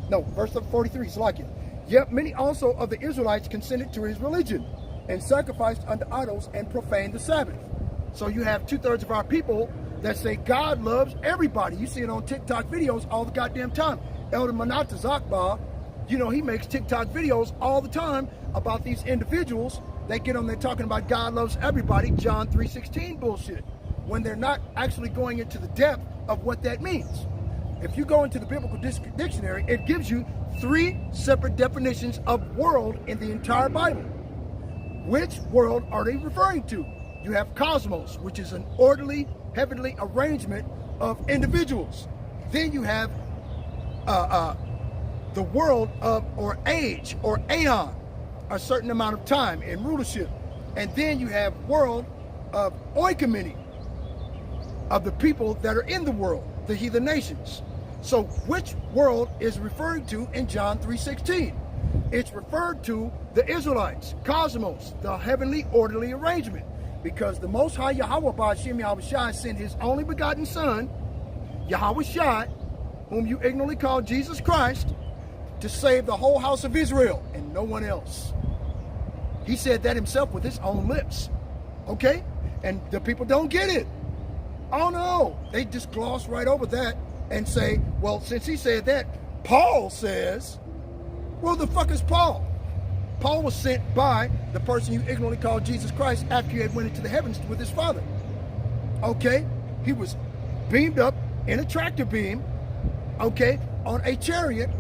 [SPEAKER 1] No, verse 43. Salakia. Yet many also of the Israelites consented to his religion and sacrificed unto idols and profaned the Sabbath. So you have 2/3 of our people that say God loves everybody. You see it on TikTok videos all the goddamn time. Elder Mataza LaChaam, you know, he makes TikTok videos all the time about these individuals. They get on there talking about God loves everybody, John 3:16 bullshit, when they're not actually going into the depth of what that means. If you go into the biblical dictionary, it gives you 3 separate definitions of world in the entire Bible. Which world are they referring to? You have cosmos, which is an orderly, heavenly arrangement of individuals. Then you have the world of, or age, or aeon, a certain amount of time in rulership. And then you have world of oikoumene, of the people that are in the world, the heathen nations. So which world is referring to in John 3:16? It's referred to the Israelites, cosmos, the heavenly orderly arrangement. Because the Most High Yahweh Ba'ashem Yahweh Shai sent his only begotten Son, Yahweh Shai, whom you ignorantly call Jesus Christ, to save the whole house of Israel and no one else. He said that himself with his own lips. Okay? And the people don't get it. Oh no, they just gloss right over that and say, well, since he said that, Paul says, well, the fuck is Paul? Paul was sent by the person you ignorantly called Jesus Christ after he had went into the heavens with his Father. Okay? He was beamed up in a tractor beam, okay, on a chariot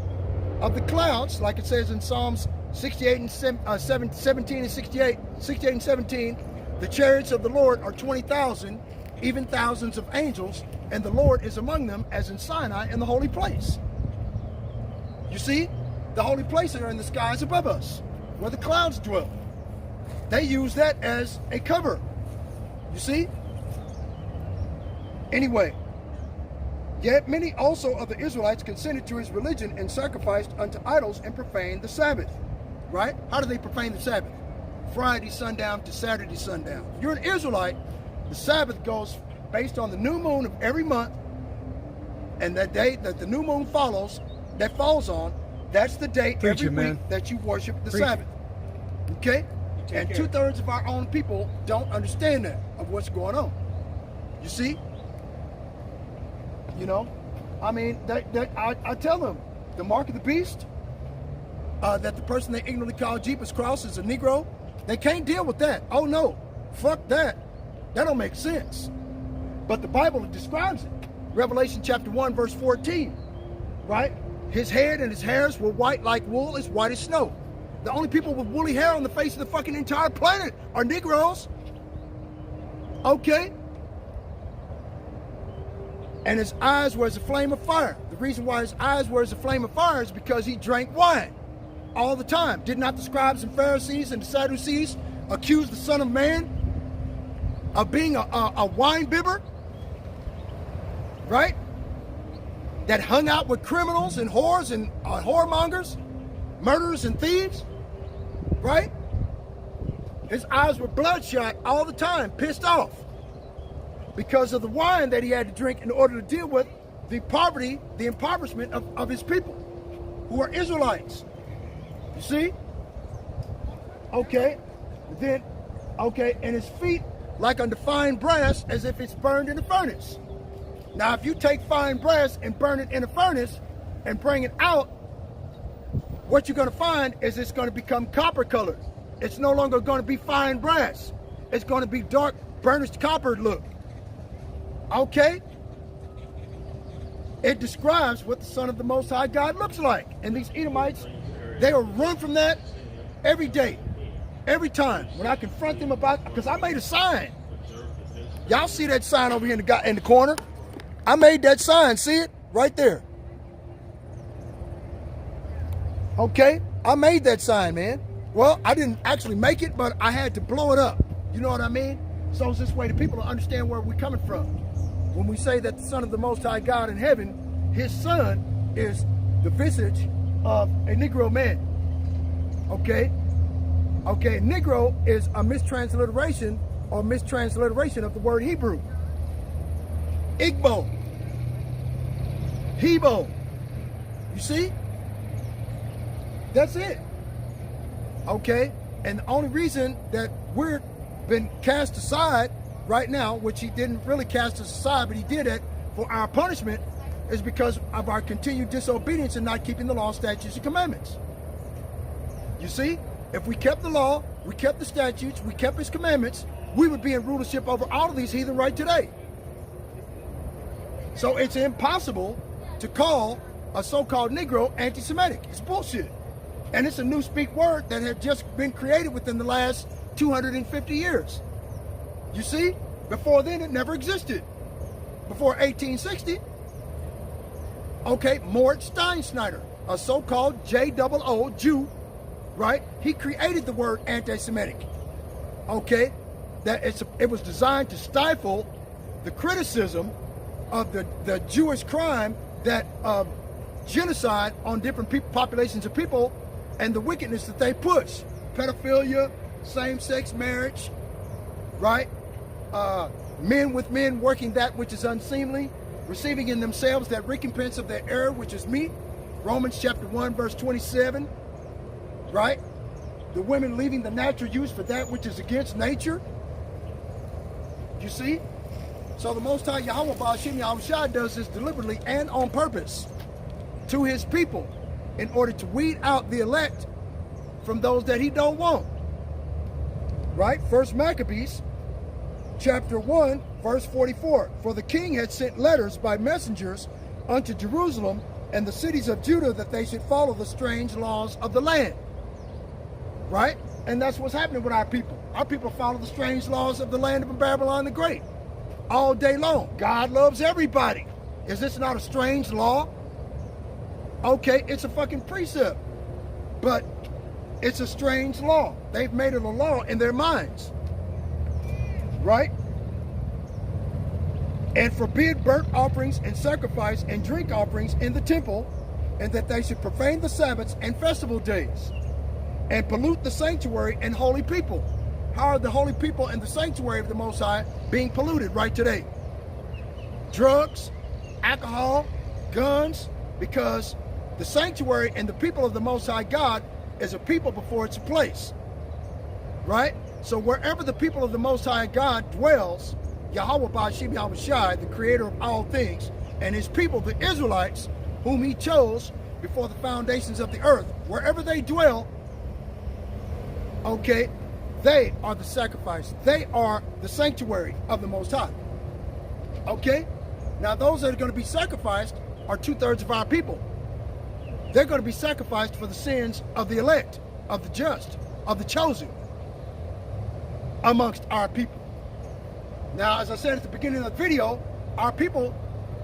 [SPEAKER 1] of the clouds, like it says in Psalms 68 and 17 and 68 and 17. The chariots of the Lord are 20,000, even thousands of angels, and the Lord is among them, as in Sinai in the holy place. You see, the holy places are in the skies above us, where the clouds dwell. They use that as a cover. You see? Anyway, yet many also of the Israelites consented to his religion and sacrificed unto idols and profaned the Sabbath. Right? How do they profane the Sabbath? Friday sundown to Saturday sundown. If you're an Israelite, the Sabbath goes based on the new moon of every month, and that day that the new moon falls on, that's the day every week that you worship the Sabbath. Okay? And 2/3 of our own people don't understand that, of what's going on. You see? You know? I mean, I tell them, the mark of the beast, that the person they ignorantly call Jeepers Cross is a Negro, they can't deal with that. Oh no, fuck that. That don't make sense. But the Bible describes it. Revelation chapter 1, verse 14, right? His head and his hairs were white like wool, as white as snow. The only people with woolly hair on the face of the fucking entire planet are Negroes. Okay? And his eyes were as a flame of fire. The reason why his eyes were as a flame of fire is because he drank wine all the time. Did not the scribes and Pharisees and the Sadducees accuse the Son of Man of being a wine bibber? Right? That hung out with criminals and whores and whoremongers, murderers and thieves? Right? His eyes were bloodshot all the time, pissed off, because of the wine that he had to drink in order to deal with the poverty, the impoverishment of his people, who are Israelites. You see? Okay. Then, okay, and his feet like unto fine brass, as if it's burned in a furnace. Now, if you take fine brass and burn it in a furnace and bring it out, what you're going to find is it's going to become copper colored. It's no longer going to be fine brass. It's going to be dark, burnished copper look. Okay? It describes what the Son of the Most High God looks like. And these Edomites, they will run from that every day, every time. When I confront them about, because I made a sign. Y'all see that sign over here in the corner? I made that sign, see it? Right there. Okay? I made that sign, man. Well, I didn't actually make it, but I had to blow it up. You know what I mean? So it's this way the people will understand where we're coming from. When we say that the Son of the Most High God in heaven, his son is the visage of a Negro man. Okay? Okay, Negro is a mistransliteration of the word Hebrew. Igbo. Hebo. You see? That's it. Okay? And the only reason that we're been cast aside right now, which he didn't really cast us aside, but he did it for our punishment, is because of our continued disobedience and not keeping the law, statutes, and commandments. You see? If we kept the law, we kept the statutes, we kept his commandments, we would be in rulership over all of these heathen right today. So it's impossible to call a so-called Negro anti-Semitic. It's bullshit. And it's a new speak word that had just been created within the last 250 years. You see? Before then, it never existed. Before 1860, okay, Mort Steinschneider, a so-called J-O-O Jew, right? He created the word anti-Semitic. Okay? It was designed to stifle the criticism of the Jewish crime that genocide on different populations of people and the wickedness that they push. Pedophilia, same-sex marriage, right? Men with men working that which is unseemly, receiving in themselves that recompense of their error, which is meat. Romans chapter 1, verse 27, right? The women leaving the natural use for that which is against nature. You see? So the Most High Yahweh Ba'ashim Yahushua does this deliberately and on purpose to his people in order to weed out the elect from those that he don't want. Right? First Maccabees, chapter 1, verse 44. For the king had sent letters by messengers unto Jerusalem and the cities of Judah that they should follow the strange laws of the land. Right? And that's what's happening with our people. Our people follow the strange laws of the land of Babylon the Great all day long. God loves everybody. Is this not a strange law? Okay, it's a fucking precept, but it's a strange law. They've made it a law in their minds, right? And forbid burnt offerings and sacrifice and drink offerings in the temple, and that they should profane the Sabbaths and festival days, and pollute the sanctuary and holy people. How are the holy people and the sanctuary of the Most High being polluted right today? Drugs, alcohol, guns, because the sanctuary and the people of the Most High God is a people before it's a place, right? So wherever the people of the Most High God dwells, Yahweh Ba'ashim Yahweh Shai, the creator of all things, and his people, the Israelites, whom he chose before the foundations of the earth, wherever they dwell, okay, they are the sacrifice. They are the sanctuary of the Most High. Okay? Now those that are going to be sacrificed are 2/3 of our people. They're going to be sacrificed for the sins of the elect, of the just, of the chosen amongst our people. Now, as I said at the beginning of the video, our people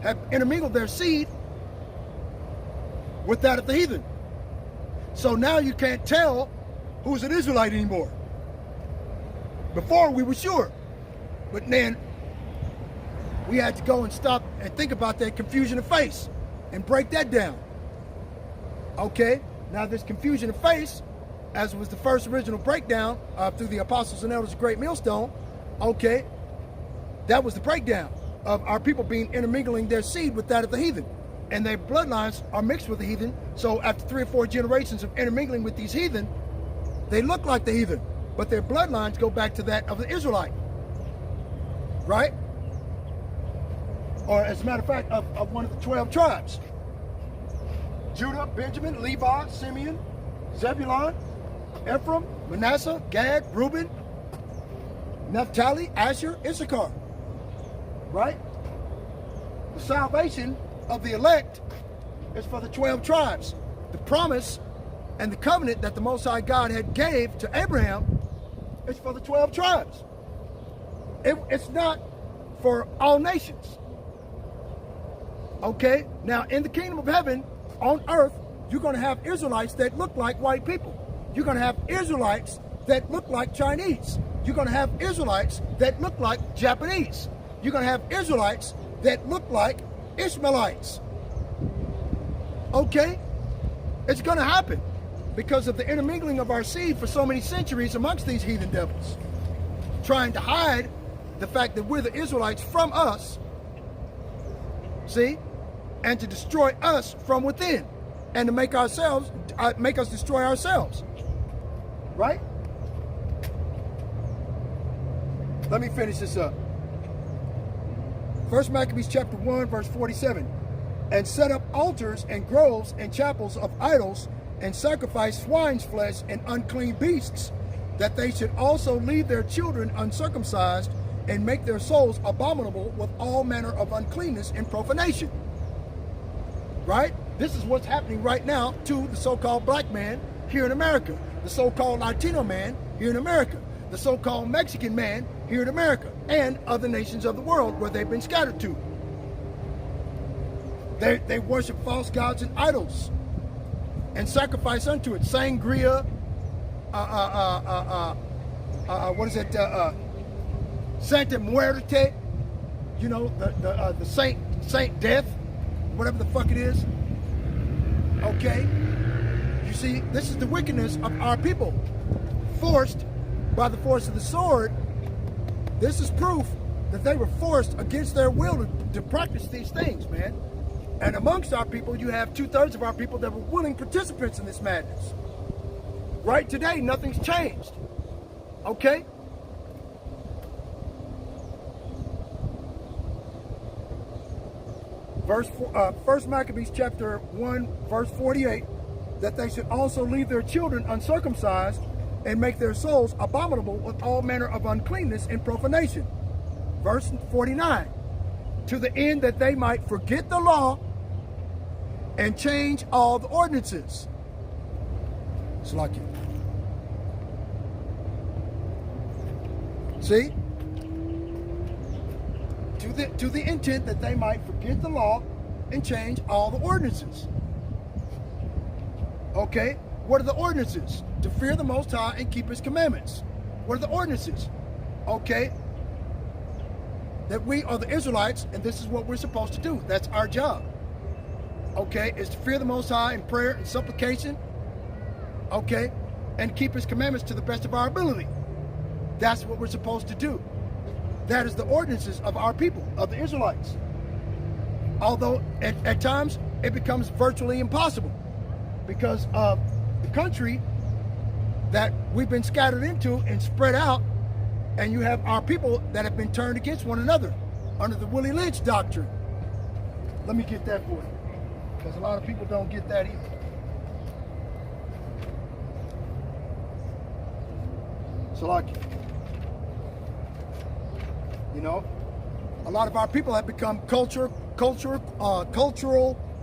[SPEAKER 1] have intermingled their seed with that of the heathen. So now you can't tell who's an Israelite anymore. Before we were sure, but then we had to go and stop and think about that confusion of face and break that down. Okay, now this confusion of face, as was the first original breakdown through the apostles and elders of Great Millstone, okay, that was the breakdown of our people being intermingling their seed with that of the heathen. And their bloodlines are mixed with the heathen, so after 3 or 4 generations of intermingling with these heathen, they look like the heathen, but their bloodlines go back to that of the Israelite, right? Or as a matter of fact, of one of the 12 tribes. Judah, Benjamin, Levi, Simeon, Zebulun, Ephraim, Manasseh, Gad, Reuben, Naphtali, Asher, Issachar, right? The salvation of the elect is for the 12 tribes. The promise and the covenant that the Most High God had gave to Abraham is for the 12 tribes. It's not for all nations. Okay? Now, in the kingdom of heaven, on earth, you're going to have Israelites that look like white people. You're going to have Israelites that look like Chinese. You're going to have Israelites that look like Japanese. You're going to have Israelites that look like Ishmaelites. Okay? It's going to happen because of the intermingling of our seed for so many centuries amongst these heathen devils, trying to hide the fact that we're the Israelites from us, see, and to destroy us from within, and to make us destroy ourselves, right? Let me finish this up. First Maccabees chapter 1, verse 47. And set up altars and groves and chapels of idols, and sacrifice swine's flesh and unclean beasts, that they should also leave their children uncircumcised, and make their souls abominable with all manner of uncleanness and profanation. Right? This is what's happening right now to the so-called black man here in America, the so-called Latino man here in America, the so-called Mexican man here in America, and other nations of the world where they've been scattered to. They worship false gods and idols and sacrifice unto it. Sangria, what is it? Santa Muerte, you know, the Saint Death, whatever the fuck it is. Okay? You see, this is the wickedness of our people. Forced by the force of the sword. This is proof that they were forced against their will to practice these things, man. And amongst our people, you have 2/3 of our people that were willing participants in this madness. Right today, nothing's changed. Okay? First Maccabees chapter 1, verse 48. that they should also leave their children uncircumcised and make their souls abominable with all manner of uncleanness and profanation. Verse 49, to the end that they might forget the law and change all the ordinances. It's like it. See? To the intent that they might forget the law and change all the ordinances. Okay? What are the ordinances? To fear the Most High and keep His commandments. What are the ordinances? Okay? That we are the Israelites, and this is what we're supposed to do. That's our job. Okay? Is to fear the Most High in prayer and supplication. Okay? And keep His commandments to the best of our ability. That's what we're supposed to do. That is the ordinances of our people, of the Israelites. Although at times it becomes virtually impossible because of the country that we've been scattered into and spread out, and you have our people that have been turned against one another under the Willie Lynch doctrine. Let me get that for you, because a lot of people don't get that either. So like, you know, a lot of our people have become cultural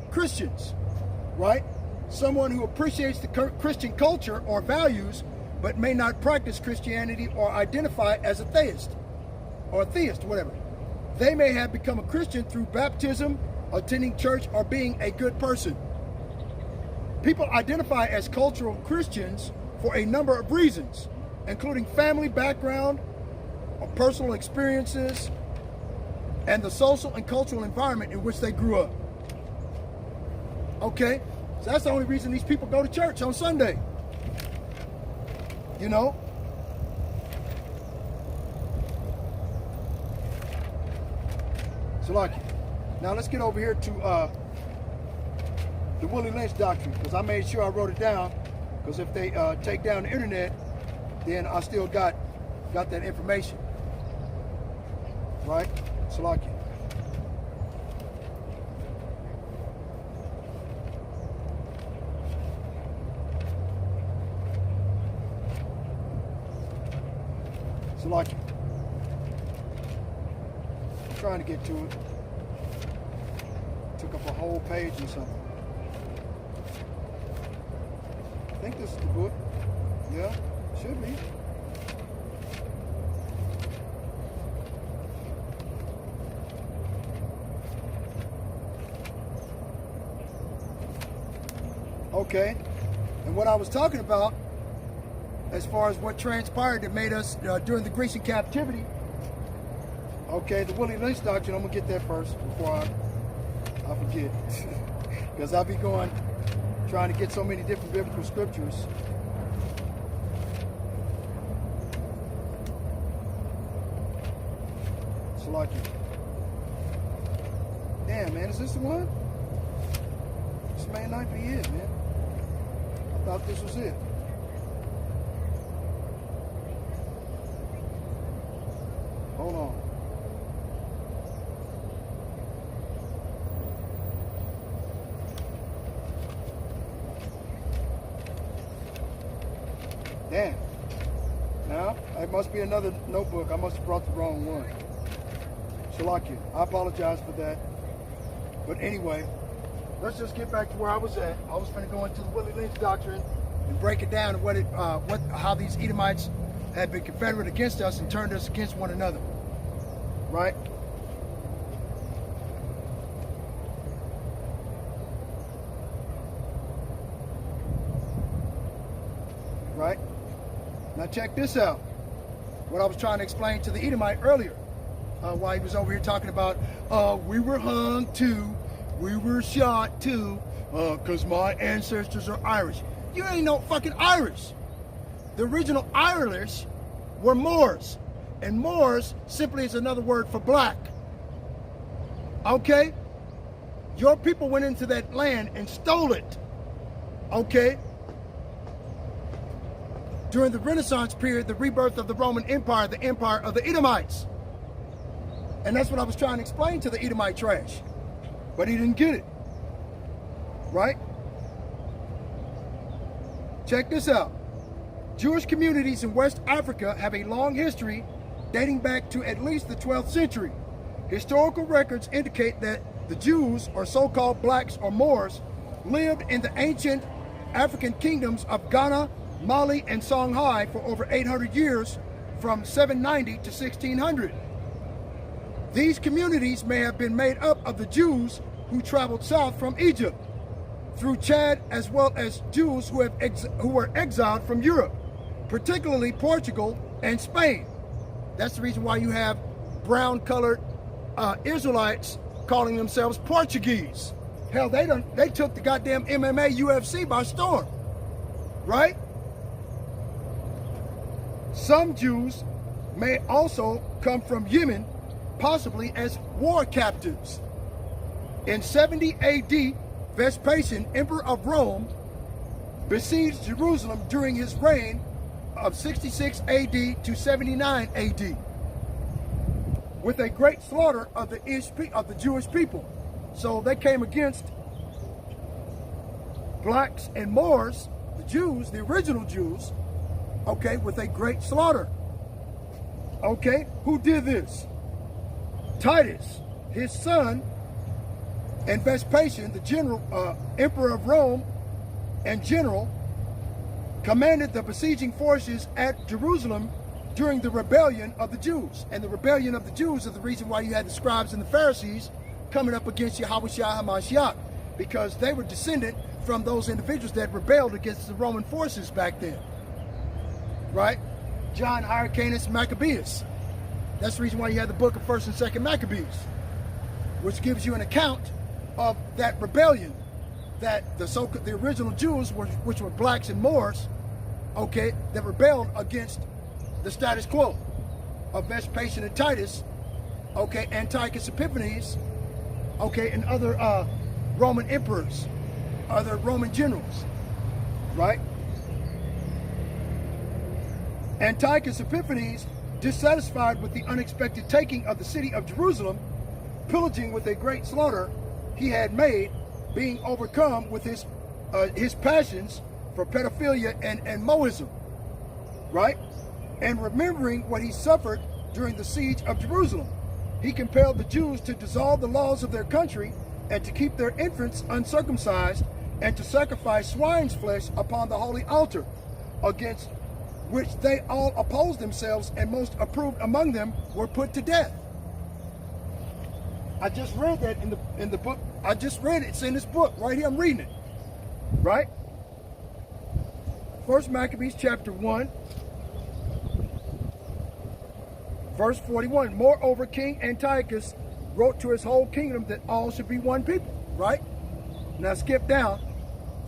[SPEAKER 1] Christians, right? Someone who appreciates the Christian culture or values, but may not practice Christianity or identify as a theist or a theist, whatever. They may have become a Christian through baptism, attending church, or being a good person. People identify as cultural Christians for a number of reasons, including family background, or personal experiences, and the social and cultural environment in which they grew up. Okay? So that's the only reason these people go to church on Sunday. You know? So like, now let's get over here to the Willie Lynch doctrine, because I made sure I wrote it down, because if they take down the internet, then I still got that information. Right? Salaki. Salaki. I'm trying to get to it. Took up a whole page or something. I think this is the book. Yeah, should be. Okay, and what I was talking about as far as what transpired that made us during the Grecian captivity, okay, the Willie Lynch doctrine, I'm going to get that first before I forget, because I'll be trying to get so many different biblical scriptures. So like, damn man, is this the one? This may not be it, man. I thought this was it. Hold on. Damn. Now, it must be another notebook. I must have brought the wrong one. Shalakia. I apologize for that. But anyway, let's just get back to where I was at. I was going to go into the Willie Lynch doctrine and break it down and how these Edomites had been confederate against us and turned us against one another. Right? Right? Now check this out. What I was trying to explain to the Edomite earlier, while he was over here talking about, we were hung too, we were shot too, because my ancestors are Irish. You ain't no fucking Irish. The original Irish were Moors, and Moors simply is another word for black. Okay? Your people went into that land and stole it. Okay? During the Renaissance period, the rebirth of the Roman Empire, the empire of the Edomites. And that's what I was trying to explain to the Edomite trash. 'But he didn't get it. Right? Check this out. Jewish communities in West Africa have a long history dating back to at least the 12th century. Historical records indicate that the Jews, or so-called blacks or Moors, lived in the ancient African kingdoms of Ghana, Mali, and Songhai for over 800 years, from 790 to 1600. These communities may have been made up of the Jews who traveled south from Egypt through Chad, as well as Jews who were exiled from Europe, particularly Portugal and Spain. That's the reason why you have brown-colored Israelites calling themselves Portuguese. Hell, they took the goddamn MMA UFC by storm, right? Some Jews may also come from Yemen, possibly as war captives. In 70 AD, Vespasian, emperor of Rome, besieged Jerusalem during his reign of 66 AD to 79 AD, with a great slaughter of the Jewish people. So they came against blacks and Moors, the Jews, the original Jews, okay, with a great slaughter. Okay, who did this? Titus, his son, and Vespasian, the general, emperor of Rome and general, commanded the besieging forces at Jerusalem during the rebellion of the Jews. And the rebellion of the Jews is the reason why you had the scribes and the Pharisees coming up against Yahushua HaMashiach, because they were descended from those individuals that rebelled against the Roman forces back then, right? John, Hyrcanus, Maccabeus. That's the reason why you had the book of 1st and 2nd Maccabees, which gives you an account of that rebellion that the original Jews, which were blacks and Moors, okay, that rebelled against the status quo of Vespasian and Titus, okay, Antiochus Epiphanes, okay, and other Roman emperors, other Roman generals, right? Antiochus Epiphanes, dissatisfied with the unexpected taking of the city of Jerusalem, pillaging with a great slaughter he had made, being overcome with his passions for pedophilia and Mohism, right? And remembering what he suffered during the siege of Jerusalem, he compelled the Jews to dissolve the laws of their country and to keep their infants uncircumcised and to sacrifice swine's flesh upon the holy altar, against which they all opposed themselves, and most approved among them were put to death. I just read that in the book. I just read it. It's in this book right here. I'm reading it. Right? 1 Maccabees chapter 1, verse 41. Moreover, King Antiochus wrote to his whole kingdom that all should be one people. Right? Now skip down.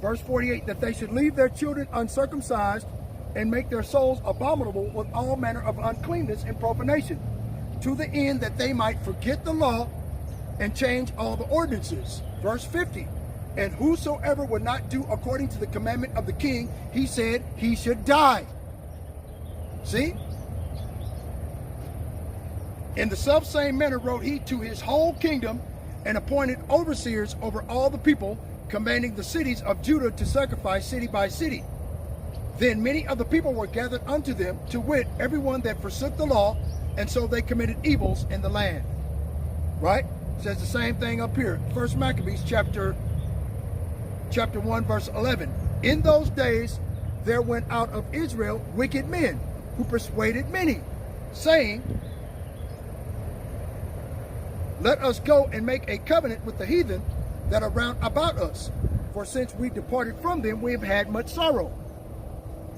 [SPEAKER 1] Verse 48. That they should leave their children uncircumcised and make their souls abominable with all manner of uncleanness and profanation, to the end that they might forget the law and change all the ordinances. Verse 50. And whosoever would not do according to the commandment of the king, he said he should die. See? In the selfsame manner wrote he to his whole kingdom, and appointed overseers over all the people, commanding the cities of Judah to sacrifice city by city. Then many of the people were gathered unto them, to wit, everyone that forsook the law, and so they committed evils in the land. Right? Says the same thing up here. 1 Maccabees chapter 1, verse 11. In those days there went out of Israel wicked men, who persuaded many, saying, let us go and make a covenant with the heathen that are round about us. For since we departed from them, we have had much sorrow.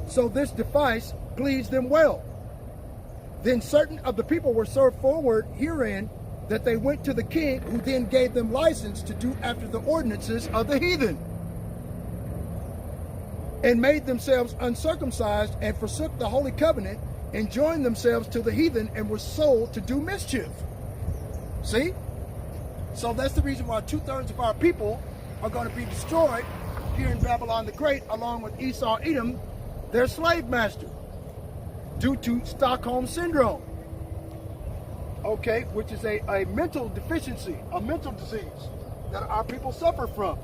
[SPEAKER 1] So this device pleased them well. Then certain of the people were served forward herein, that they went to the king, who then gave them license to do after the ordinances of the heathen, and made themselves uncircumcised, and forsook the holy covenant, and joined themselves to the heathen, and were sold to do mischief. See? So that's the reason why 2/3 of our people are going to be destroyed here in Babylon the Great, along with Esau Edom, their slave master, due to Stockholm Syndrome. Okay, which is a mental deficiency, a mental disease that our people suffer from.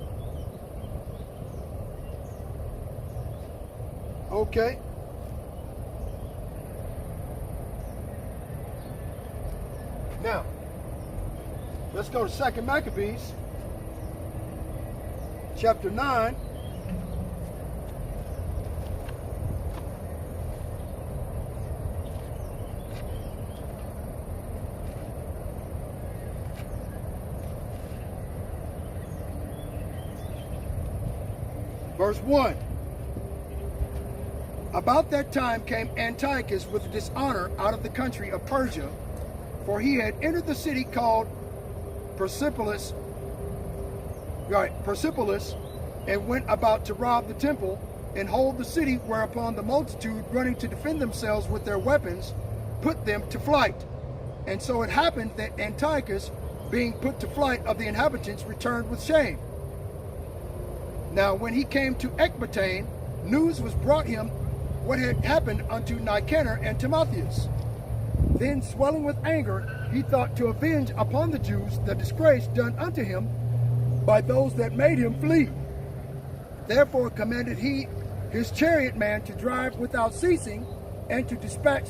[SPEAKER 1] Okay. Now, let's go to 2 Maccabees, chapter 9. Verse 1. About that time came Antiochus with dishonor out of the country of Persia, for he had entered the city called Persepolis, and went about to rob the temple and hold the city, whereupon the multitude, running to defend themselves with their weapons, put them to flight. And so it happened that Antiochus, being put to flight of the inhabitants, returned with shame. Now when he came to Ecbatane, news was brought him what had happened unto Nicanor and Timotheus. Then swelling with anger, he thought to avenge upon the Jews the disgrace done unto him by those that made him flee. Therefore commanded he his chariot man to drive without ceasing, and to dispatch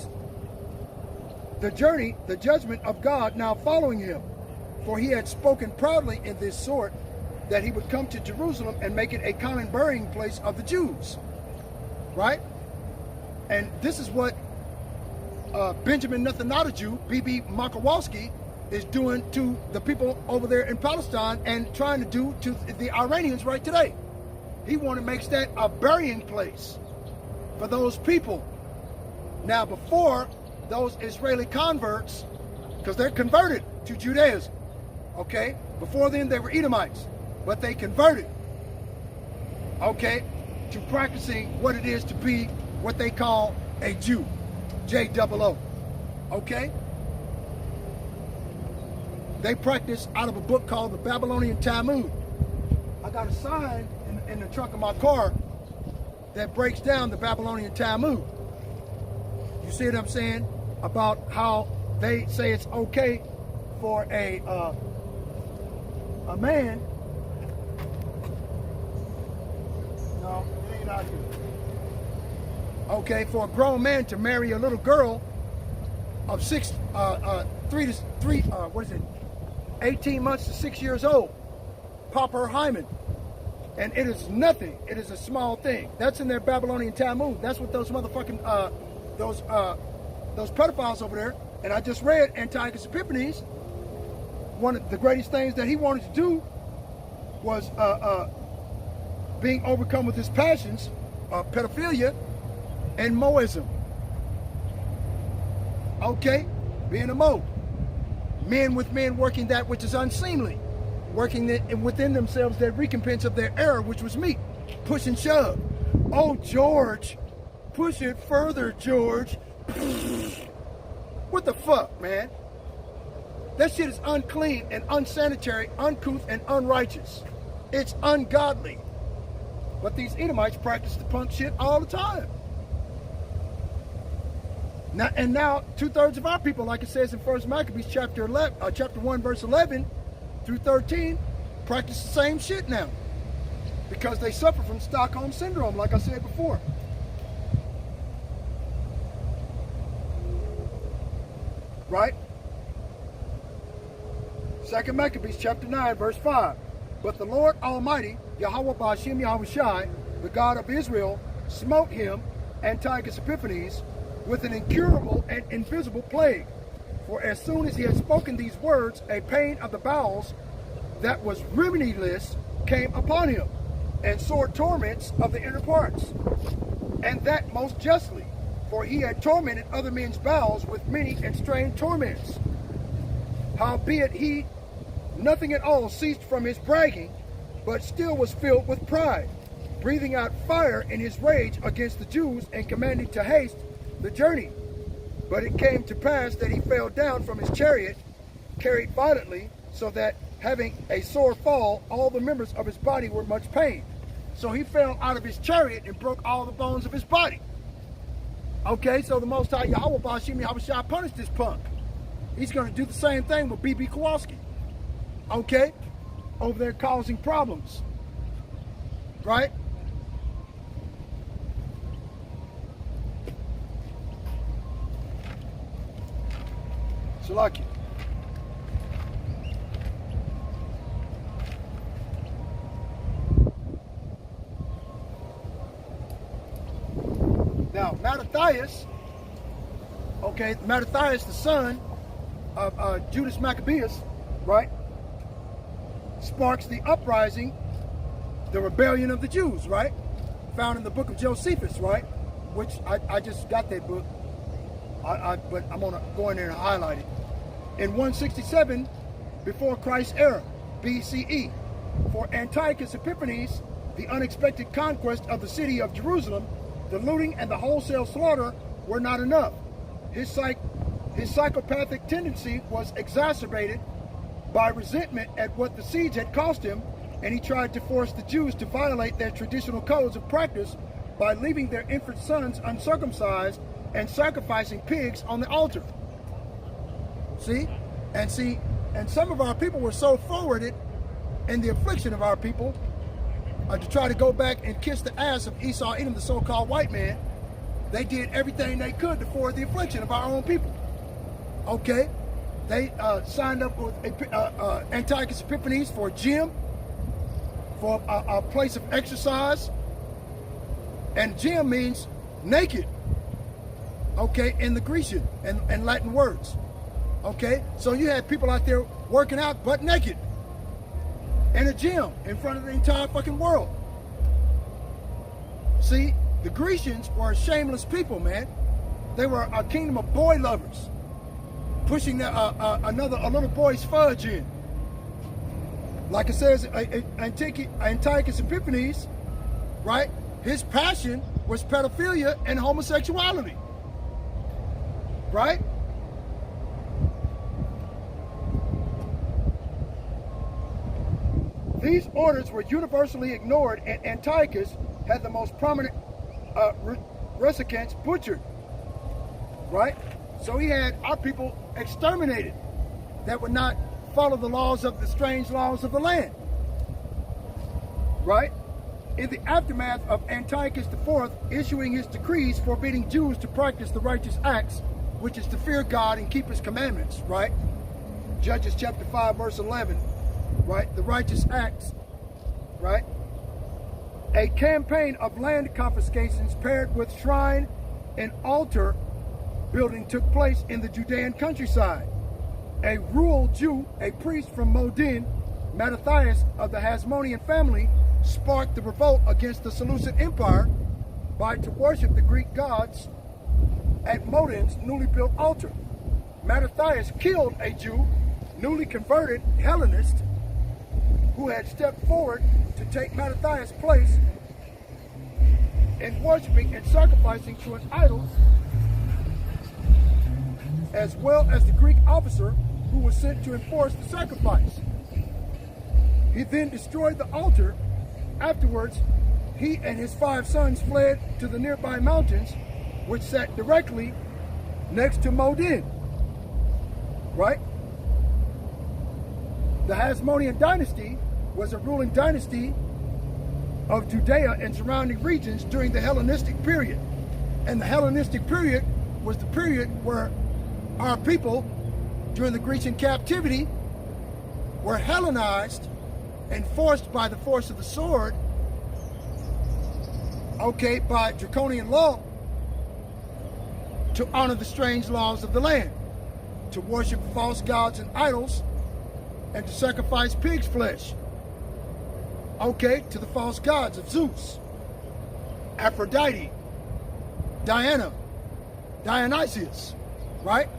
[SPEAKER 1] the journey, the judgment of God now following him. For he had spoken proudly in this sort, that he would come to Jerusalem and make it a common burying place of the Jews. Right? And this is what Benjamin, nothing not a Jew, B.B. Makowalski, is doing to the people over there in Palestine and trying to do to the Iranians right today. He wanted to make that a burying place for those people. Now, before those Israeli converts, because they're converted to Judaism, okay? Before then, they were Edomites, but they converted, okay, to practicing what it is to be what they call a Jew, J-O-O, okay? They practice out of a book called the Babylonian Talmud. I got a sign in the trunk of my car that breaks down the Babylonian Talmud. You see what I'm saying? About how they say it's okay for a man. No, it ain't out here. Okay, for a grown man to marry a little girl of 18 months to 6 years old, pop her hymen, and it is nothing. It is a small thing. That's in their Babylonian Talmud. That's what those motherfucking those pedophiles over there. And I just read Antiochus Epiphanes. One of the greatest things that he wanted to do was being overcome with his passions, pedophilia and Moism. Okay, being a Mo. Men with men working that which is unseemly, working within themselves that recompense of their error, which was meat. Push and shove. Oh, George, push it further, George. What the fuck, man? That shit is unclean and unsanitary, uncouth and unrighteous. It's ungodly. But these Edomites practice the punk shit all the time. Now 2/3 of our people, like it says in 1 Maccabees chapter 1, verse 11 through 13, practice the same shit now, because they suffer from Stockholm syndrome, like I said before. Right? 2 Maccabees chapter 9, verse 5. But the Lord Almighty, Yahweh Ba'ashem Yahushai, the God of Israel, smote him, Antiochus Epiphanes, with an incurable and invisible plague. For as soon as he had spoken these words, a pain of the bowels that was remediless came upon him, and sore torments of the inner parts, and that most justly, for he had tormented other men's bowels with many and strange torments. Howbeit he nothing at all ceased from his bragging, but still was filled with pride, breathing out fire in his rage against the Jews, and commanding to haste the journey. But it came to pass that he fell down from his chariot, carried violently, so that having a sore fall, all the members of his body were much pained. So he fell out of his chariot and broke all the bones of his body. Okay, so the Most High Yahweh Ba'ashem Yahushua punished this punk. He's going to do the same thing with B.B. Kowalski. Okay, over there causing problems. Right? Salakia. Now, Mattathias, okay, Mattathias, the son of Judas Maccabeus, right, sparks the uprising, the rebellion of the Jews, right, found in the book of Josephus, right, which I just got that book, but I'm going to go in there and highlight it. In 167 before Christ's era, BCE, for Antiochus Epiphanes, the unexpected conquest of the city of Jerusalem, the looting and the wholesale slaughter were not enough. His psychopathic tendency was exacerbated by resentment at what the siege had cost him, and he tried to force the Jews to violate their traditional codes of practice by leaving their infant sons uncircumcised and sacrificing pigs on the altar. See, and some of our people were so forwarded in the affliction of our people to try to go back and kiss the ass of Esau Edom, the so-called white man. They did everything they could to forward the affliction of our own people. Okay, they signed up with Antiochus Epiphanes for a gym, for a place of exercise, and gym means naked. Okay, in the Grecian and Latin words. Okay, so you had people out there working out butt naked in a gym in front of the entire fucking world. See, the Grecians were a shameless people, man. They were a kingdom of boy lovers, pushing a little boy's fudge in. Like it says, Antiochus Epiphanes, right? His passion was pedophilia and homosexuality, right? These orders were universally ignored, and Antiochus had the most prominent recusants butchered, right? So he had our people exterminated that would not follow the laws of the strange laws of the land, right? In the aftermath of Antiochus IV issuing his decrees forbidding Jews to practice the righteous acts, which is to fear God and keep his commandments, right? Judges chapter 5, verse 11. Right, the righteous acts, right? A campaign of land confiscations paired with shrine and altar building took place in the Judean countryside. A rural Jew, a priest from Modin, Mattathias of the Hasmonean family, sparked the revolt against the Seleucid Empire to worship the Greek gods at Modin's newly built altar. Mattathias killed a Jew, newly converted Hellenist, who had stepped forward to take Mattathias' place in worshiping and sacrificing to an idol, as well as the Greek officer who was sent to enforce the sacrifice. He then destroyed the altar. Afterwards, he and his 5 sons fled to the nearby mountains, which sat directly next to Modin, right? The Hasmonean dynasty was a ruling dynasty of Judea and surrounding regions during the Hellenistic period. And the Hellenistic period was the period where our people, during the Grecian captivity, were Hellenized and forced by the force of the sword, okay, by draconian law, to honor the strange laws of the land, to worship false gods and idols, and to sacrifice pig's flesh, okay, to the false gods of Zeus, Aphrodite, Diana, Dionysius, right?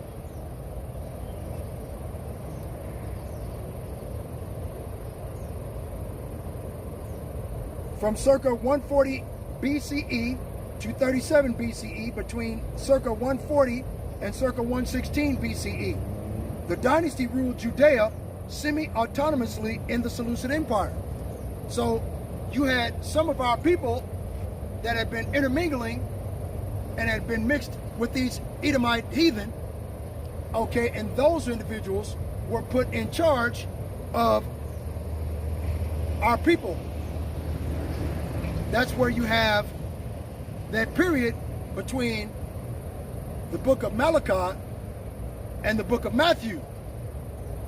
[SPEAKER 1] From circa 140 BCE to 37 BCE, between circa 140 and circa 116 BCE, the dynasty ruled Judea semi-autonomously in the Seleucid Empire. So you had some of our people that had been intermingling and had been mixed with these Edomite heathen, okay, and those individuals were put in charge of our people. That's where you have that period between the book of Malachi and the book of Matthew.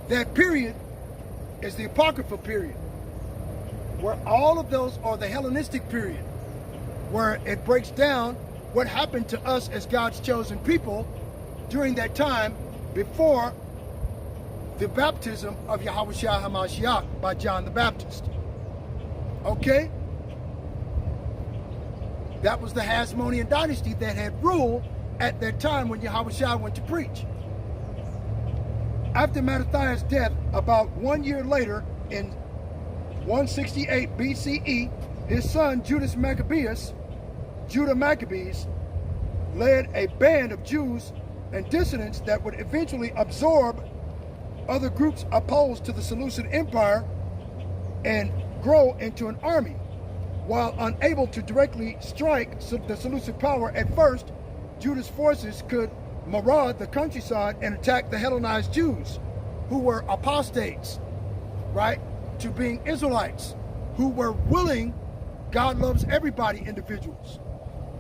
[SPEAKER 1] That period is the Apocryphal period, where all of those are the Hellenistic period, where it breaks down what happened to us as God's chosen people during that time before the baptism of Yahushua HaMashiach by John the Baptist. Okay? That was the Hasmonean dynasty that had ruled at that time when Yahushua went to preach. After Mattathias' death, about 1 year later, in 168 BCE, his son Judah Maccabees, led a band of Jews and dissidents that would eventually absorb other groups opposed to the Seleucid Empire and grow into an army. While unable to directly strike the Seleucid power at first, Judah's forces could maraud the countryside and attack the Hellenized Jews, who were apostates, right, to being Israelites, who were willing, God loves everybody, individuals.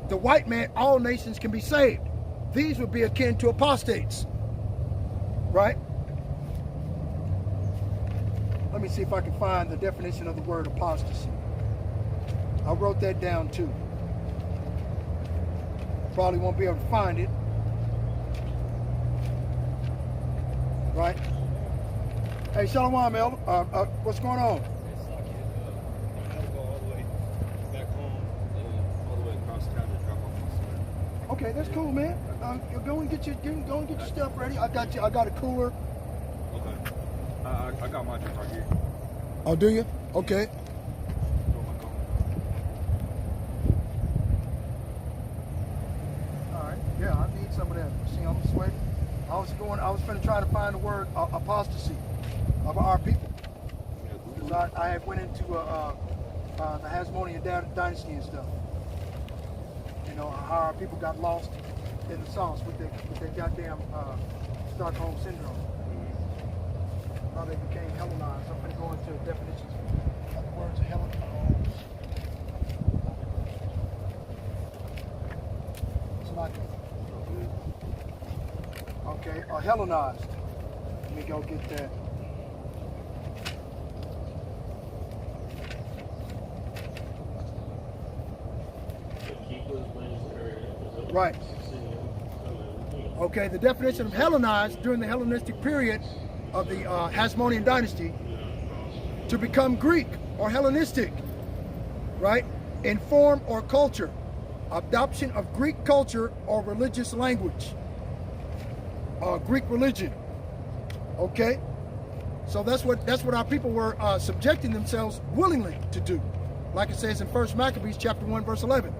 [SPEAKER 1] The white man, all nations can be saved. These would be akin to apostates, right? Let me see if I can find the definition of the word apostasy. I wrote that down too. Probably won't be able to find it. Right? Hey, Shalom, Elder. What's going on?
[SPEAKER 2] I had to go all the way back home, all the way across town to drop off my son.
[SPEAKER 1] Okay, that's cool, man. Go and get your stuff ready. I got a cooler.
[SPEAKER 2] Okay. I got my drink right here.
[SPEAKER 1] Oh, do you? Okay. All right. Yeah, I need some of that. See, I'm sweating. I was finna try to find the word apostasy of our people. Because I had went into the Hasmonean dynasty and stuff. You know, how our people got lost in the sauce with their goddamn Stockholm syndrome. How they became Hellenized. I'm gonna go into definitions of the words of Hellenized. It's like, okay, Hellenized. Let me go get that. Right. Okay, the definition of Hellenized during the Hellenistic period of the Hasmonean dynasty, to become Greek or Hellenistic, right? In form or culture, adoption of Greek culture or religious language, Greek religion. Okay, so that's what our people were subjecting themselves willingly to do, like it says in 1 Maccabees chapter 1 verse 11.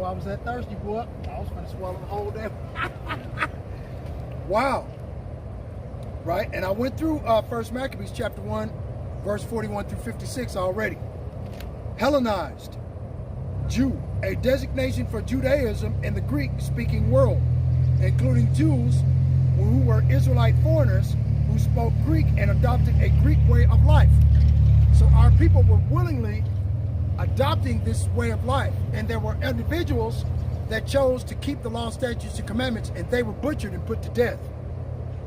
[SPEAKER 1] I was that thirsty, boy. I was going to swallow the whole damn. Wow. Right? And I went through 1 Maccabees chapter 1, verse 41 through 56 already. Hellenized, Jew, a designation for Judaism in the Greek-speaking world, including Jews who were Israelite foreigners who spoke Greek and adopted a Greek way of life. So our people were willingly adopting this way of life, and there were individuals that chose to keep the law, statutes, and commandments, and they were butchered and put to death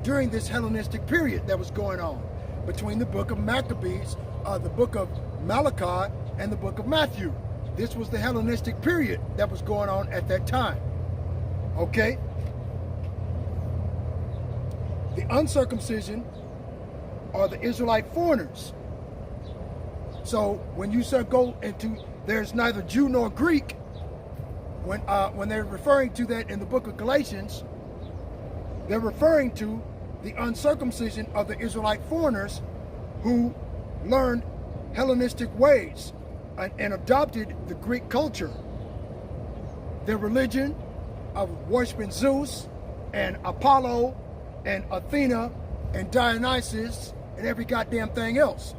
[SPEAKER 1] during this Hellenistic period that was going on between the book of Maccabees, the book of Malachi, and the book of Matthew. This was the Hellenistic period that was going on at that time. Okay? The uncircumcision are the Israelite foreigners. So when you go into there's neither Jew nor Greek, when they're referring to that in the book of Galatians, they're referring to the uncircumcision of the Israelite foreigners who learned Hellenistic ways and adopted the Greek culture. Their religion of worshiping Zeus and Apollo and Athena and Dionysus and every goddamn thing else,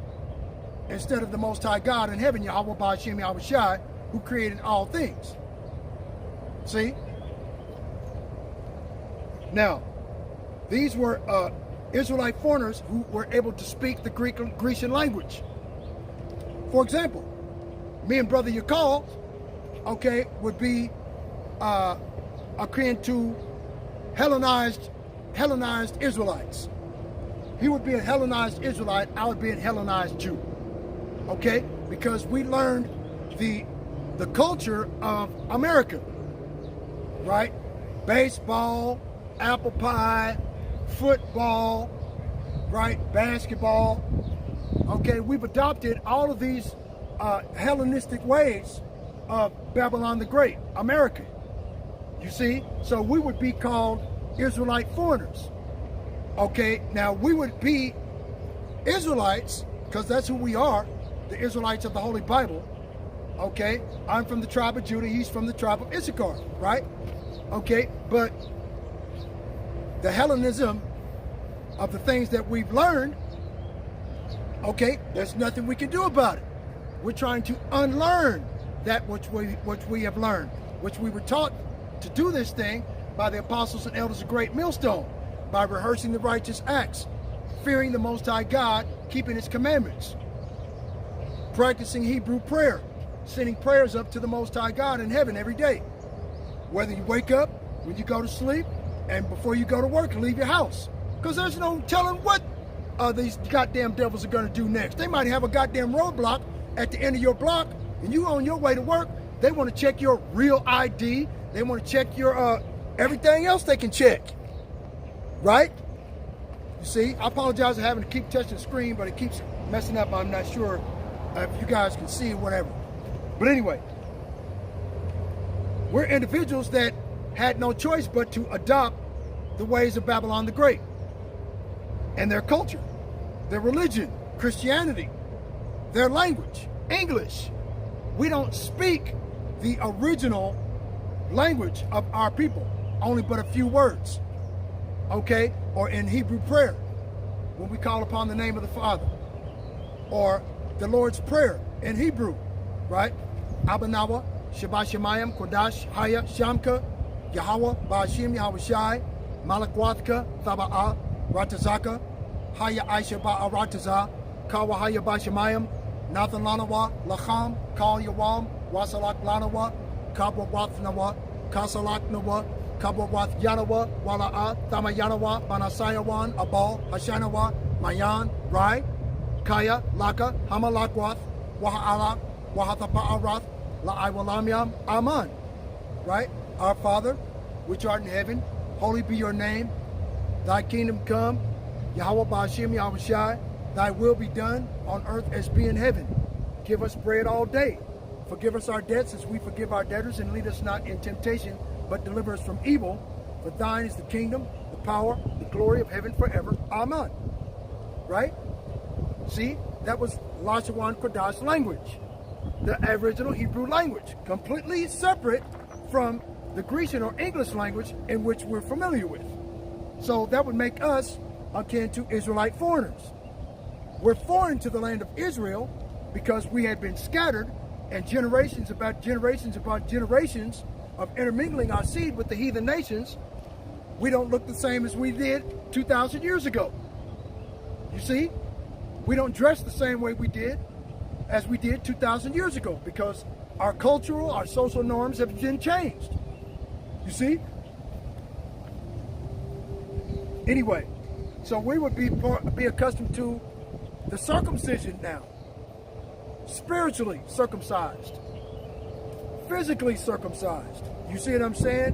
[SPEAKER 1] instead of the Most High God in heaven, Yahweh Ba'ashem Yahweh Shai, who created all things. See? Now, these were Israelite foreigners who were able to speak the Grecian language. For example, me and Brother Yakal, okay, would be akin to Hellenized Israelites. He would be a Hellenized Israelite. I would be a Hellenized Jew. Okay, because we learned the culture of America, right? Baseball, apple pie, football, right? Basketball. Okay, we've adopted all of these Hellenistic ways of Babylon the Great, America. You see? So we would be called Israelite foreigners. Okay, now we would be Israelites, because that's who we are, the Israelites of the Holy Bible. Okay, I'm from the tribe of Judah, he's from the tribe of Issachar, right? Okay, but the Hellenism of the things that we've learned, okay, there's nothing we can do about it. We're trying to unlearn that which we have learned, which we were taught to do this thing by the apostles and elders of Great Millstone, by rehearsing the righteous acts, fearing the Most High God, keeping His commandments, practicing Hebrew prayer, sending prayers up to the Most High God in heaven every day. Whether you wake up, when you go to sleep, and before you go to work and leave your house. Because there's no telling what these goddamn devils are going to do next. They might have a goddamn roadblock at the end of your block, and you on your way to work. They want to check your real ID. They want to check your everything else they can check. Right? You see, I apologize for having to keep touching the screen, but it keeps messing up. I'm not sure if you guys can see or whatever. But anyway, we're individuals that had no choice but to adopt the ways of Babylon the Great and their culture, their religion, Christianity, their language, English. We don't speak the original language of our people, only but a few words, okay? Or in Hebrew prayer, when we call upon the name of the Father, or the Lord's Prayer in Hebrew, right? Abanawa, Shabbat Shemayim, Kodash, Haya, Shamka, Yahweh, Ba'ashim, Yahweh Shai, Malakwathka, Thaba'a, Ratazaka, Haya Aisha Ba'arataza, Kawa Haya Ba'shemayim, Nathan Lanawa, Lacham, Kal Yawam, Wasalak Lanawa, Kabwa Wathnawa, Kasalak Nawa, Kabwa Wath Yanawa, Wala'a, Thamayanawa, Banasayawan, Abal, Hashanawa, Mayan, Rai, Kaya, Laka, Hamalakwath, Waha'ala, Wahathapa'arath, La'aiwalamyam, Aman. Right? Our Father, which art in heaven, holy be your name. Thy kingdom come, Yahweh Ba'ashim Yahweh Shai. Thy will be done on earth as be in heaven. Give us bread all day. Forgive us our debts as we forgive our debtors, and lead us not in temptation, but deliver us from evil. For thine is the kingdom, the power, the glory of heaven forever. Amen. Right? See, that was Lashawan Kodash language, the original Hebrew language, completely separate from the Grecian or English language in which we're familiar with. So that would make us akin to Israelite foreigners. We're foreign to the land of Israel because we had been scattered, and generations upon generations of intermingling our seed with the heathen nations. We don't look the same as we did 2,000 years ago. You see? We don't dress the same way we did as we did 2,000 years ago because our cultural, our social norms have been changed. You see? Anyway, so we would be accustomed to the circumcision now. Spiritually circumcised. Physically circumcised. You see what I'm saying?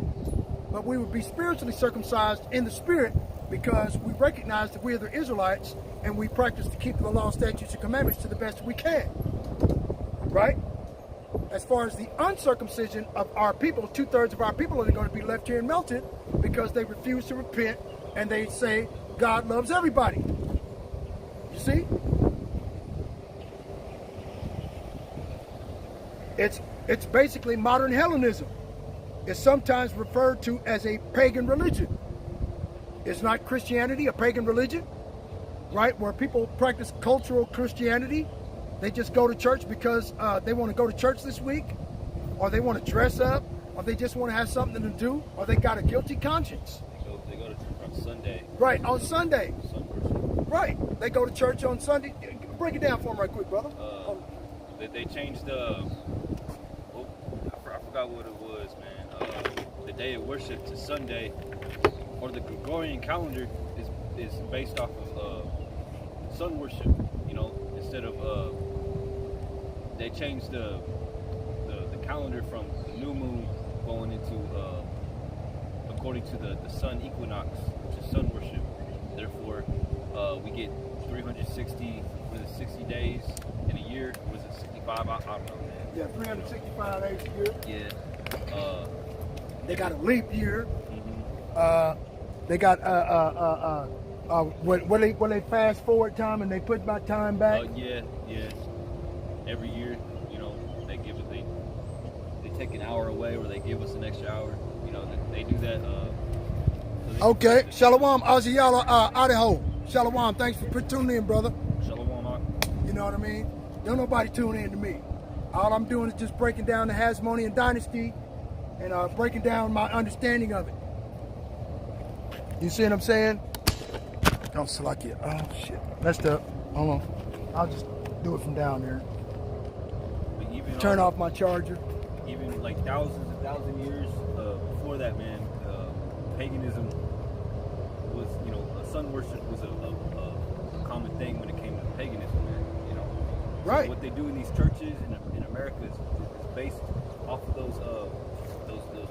[SPEAKER 1] But we would be spiritually circumcised in the spirit because we recognize that we are the Israelites and we practice to keep the law, statutes, and commandments to the best we can. Right? As far as the uncircumcision of our people, 2/3 of our people are going to be left here and melted because they refuse to repent and they say God loves everybody. You see? It's basically modern Hellenism. It's sometimes referred to as a pagan religion. Is not Christianity a pagan religion? Right? Where people practice cultural Christianity. They just go to church because they want to go to church this week, or they want to dress up, or they just want to have something to do, or they got a guilty conscience.
[SPEAKER 2] They go to church on Sunday.
[SPEAKER 1] Right, on Sunday. Right, they go to church on Sunday. Break it down for them right quick, brother.
[SPEAKER 2] They changed the... I forgot what it was, man. The day of worship to Sunday, or the Gregorian calendar is based off of sun worship. You know, instead of they changed the calendar from the new moon going into according to the sun equinox, which is sun worship. Therefore, we get 360 days in a year. Was it 65? I don't know, man.
[SPEAKER 1] Yeah, 365 days a year.
[SPEAKER 2] Yeah.
[SPEAKER 1] They got a leap year.
[SPEAKER 2] Mhm.
[SPEAKER 1] They got when they fast forward time and they put my time back.
[SPEAKER 2] Yeah. Every year, you know, they give it. They take an hour away, or they give us an extra hour. You know, they do that.
[SPEAKER 1] Okay, Shalom, Aziyala, Idaho. Shalom, thanks for tuning in, brother.
[SPEAKER 2] Shalom.
[SPEAKER 1] You know what I mean? Don't nobody tune in to me. All I'm doing is just breaking down the Hasmonean dynasty and breaking down my understanding of it. You see what I'm saying? Don't select it. Oh, shit. Messed up. Hold on. I'll just do it from down there. Turn off my charger.
[SPEAKER 2] Even like thousands years before that, man, paganism was, you know, sun worship was a common thing when it came to paganism, man. You know,
[SPEAKER 1] right?
[SPEAKER 2] So what they do in these churches in America is based off of those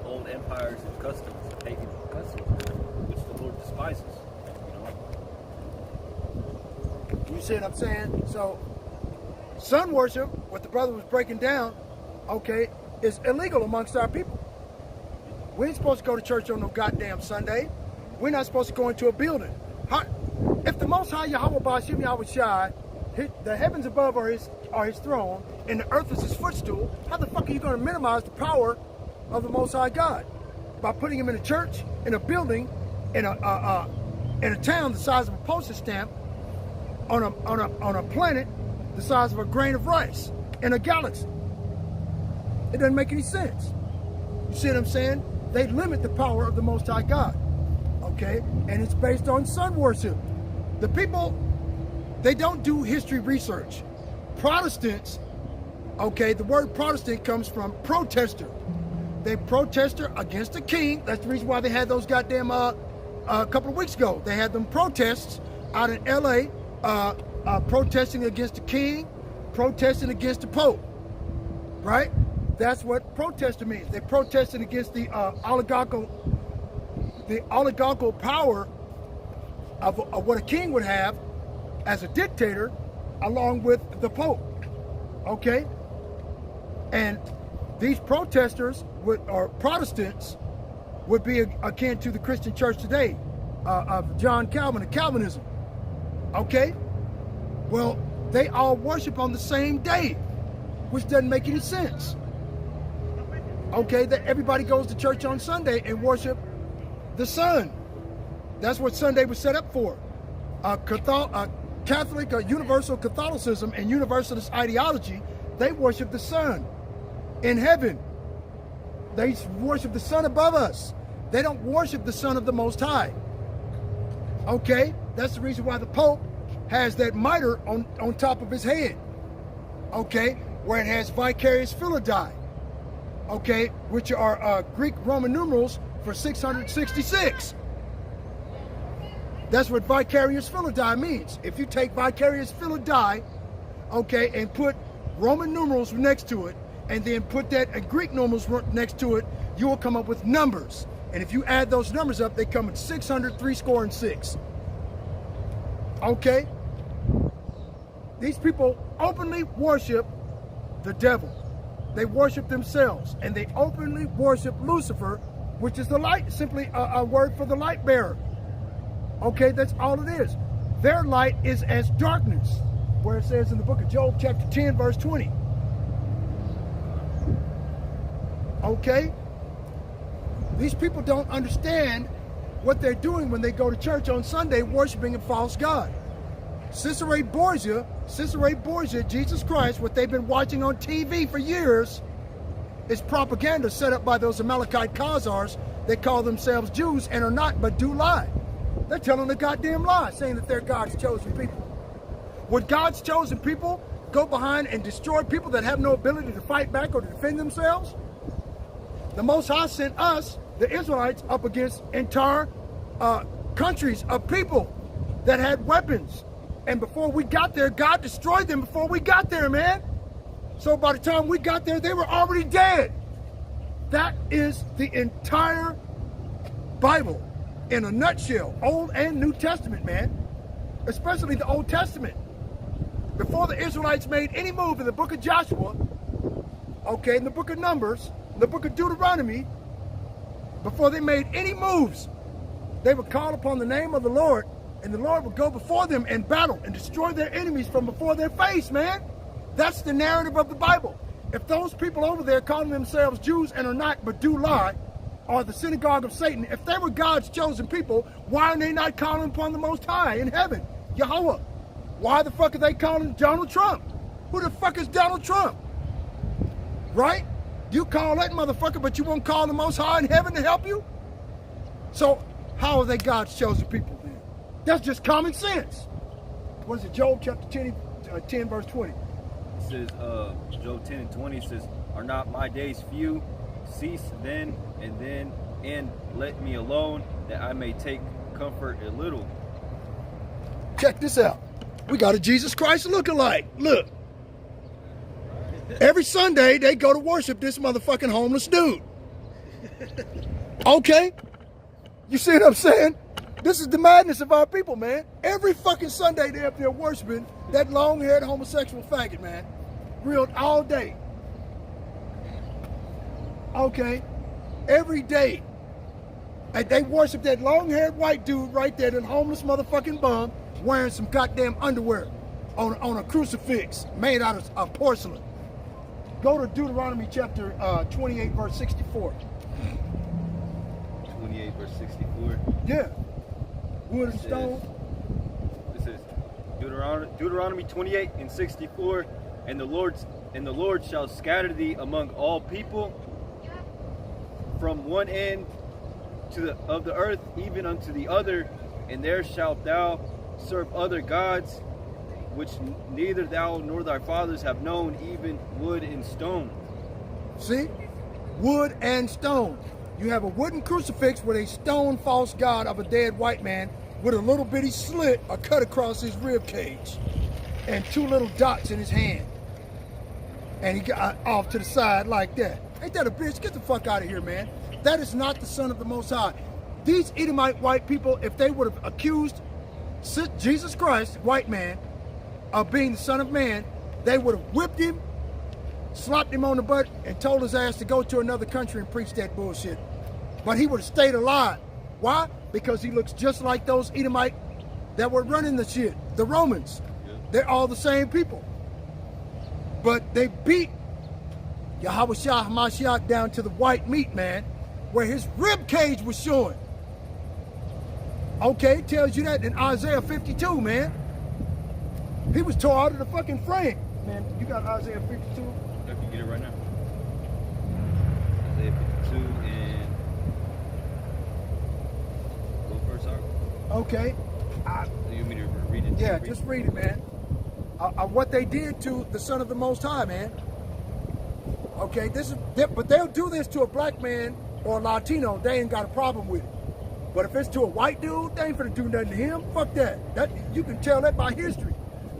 [SPEAKER 2] old empires and customs, pagan customs, which the Lord despises.
[SPEAKER 1] You see what I'm saying? So, sun worship, what the brother was breaking down, okay, is illegal amongst our people. We ain't supposed to go to church on no goddamn Sunday. We're not supposed to go into a building. If the Most High Yahweh Ba'ashem Yahweh Shai, the heavens above are his throne, and the earth is his footstool, how the fuck are you going to minimize the power of the Most High God? By putting him in a church, in a building, in a town the size of a postage stamp, on a planet the size of a grain of rice, in a galaxy. It doesn't make any sense. You see what I'm saying? They limit the power of the Most High God. Okay? And it's based on sun worship. The people, they don't do history research. Protestants, okay, the word Protestant comes from protester. They protester against the king. That's the reason why they had those goddamn, a couple of weeks ago, they had them protests out in LA, protesting against the king, protesting against the Pope, right? That's what protester means. They protested against the oligarchical power of what a king would have as a dictator, along with the Pope. Okay, and these protesters or Protestants would be akin to the Christian church today, of John Calvin and Calvinism. Okay, well, they all worship on the same day, which doesn't make any sense. Okay, that everybody goes to church on Sunday and worship the sun. That's what Sunday was set up for. Catholic, universal Catholicism and universalist ideology, they worship the sun in heaven. They worship the sun above us. They don't worship the Son of the Most High. Okay, that's the reason why the Pope has that mitre on top of his head. Okay, where it has vicarious filidae. Okay, which are Greek Roman numerals for 666. That's what vicarious filidae means. If you take vicarious filidae, okay, and put Roman numerals next to it, and then put that Greek numerals next to it, you will come up with numbers. And if you add those numbers up, they come at 666. Okay? These people openly worship the devil. They worship themselves, and they openly worship Lucifer, which is the light, simply a word for the light bearer. Okay, that's all it is. Their light is as darkness, where it says in the book of Job, chapter 10, verse 20. Okay? These people don't understand what they're doing when they go to church on Sunday worshiping a false god. Cesare Borgia, Jesus Christ, what they've been watching on TV for years, is propaganda set up by those Amalekite Khazars that call themselves Jews and are not, but do lie. They're telling a goddamn lie, saying that they're God's chosen people. Would God's chosen people go behind and destroy people that have no ability to fight back or to defend themselves? The Most High sent us, the Israelites, up against entire countries of people that had weapons. And before we got there, God destroyed them before we got there, man. So by the time we got there, they were already dead. That is the entire Bible in a nutshell, Old and New Testament, man. Especially the Old Testament. Before the Israelites made any move in the book of Joshua, okay, in the book of Numbers, in the book of Deuteronomy, before they made any moves, they would call upon the name of the Lord, and the Lord would go before them and battle and destroy their enemies from before their face, man. That's the narrative of the Bible. If those people over there calling themselves Jews and are not, but do lie, are the synagogue of Satan, if they were God's chosen people, why are they not calling upon the Most High in heaven, Yahweh? Why the fuck are they calling Donald Trump? Who the fuck is Donald Trump? Right? You call that motherfucker, but you won't call the Most High in heaven to help you? So how are they God's chosen people then? That's just common sense. What is it, Job chapter 10 verse 20?
[SPEAKER 2] It says, Job 10 and 20 says, are not my days few? Cease then, and let me alone, that I may take comfort a little.
[SPEAKER 1] Check this out. We got a Jesus Christ lookalike. Look. Every Sunday, they go to worship this motherfucking homeless dude. Okay? You see what I'm saying? This is the madness of our people, man. Every fucking Sunday, they're up there worshiping that long-haired homosexual faggot, man. Real all day. Okay? Every day. And they worship that long-haired white dude right there, that homeless motherfucking bum, wearing some goddamn underwear on a crucifix made out of porcelain. Go to Deuteronomy chapter 28, verse 64.
[SPEAKER 2] 28 verse 64.
[SPEAKER 1] Yeah. Wood and stone.
[SPEAKER 2] This is Deuteronomy 28 and 64. And the Lord shall scatter thee among all people, from one end of the earth even unto the other, and there shalt thou serve other gods, which neither thou nor thy fathers have known, even wood and stone.
[SPEAKER 1] See? Wood and stone. You have a wooden crucifix with a stone false god of a dead white man with a little bitty slit or cut across his rib cage and two little dots in his hand. And he got off to the side like that. Ain't that a bitch? Get the fuck out of here, man. That is not the Son of the Most High. These Edomite white people, if they would have accused Jesus Christ, white man, of being the Son of Man, they would have whipped him, slapped him on the butt, and told his ass to go to another country and preach that bullshit. But he would have stayed alive. Why? Because he looks just like those Edomite that were running the shit, the Romans. Yeah. They're all the same people. But they beat Yahweh Shah Hamashiach down to the white meat, man, where his rib cage was showing. Okay, it tells you that in Isaiah 52, man. He was tore out of the fucking frame. Man, you got Isaiah 52?
[SPEAKER 2] I can get it right now. Isaiah 52 and go first,
[SPEAKER 1] okay.
[SPEAKER 2] Do you want me to read it?
[SPEAKER 1] Yeah, just read it, man. What they did to the Son of the Most High, man. Okay, but they'll do this to a black man or a Latino. They ain't got a problem with it. But if it's to a white dude, they ain't finna do nothing to him. Fuck that. You can tell that by history.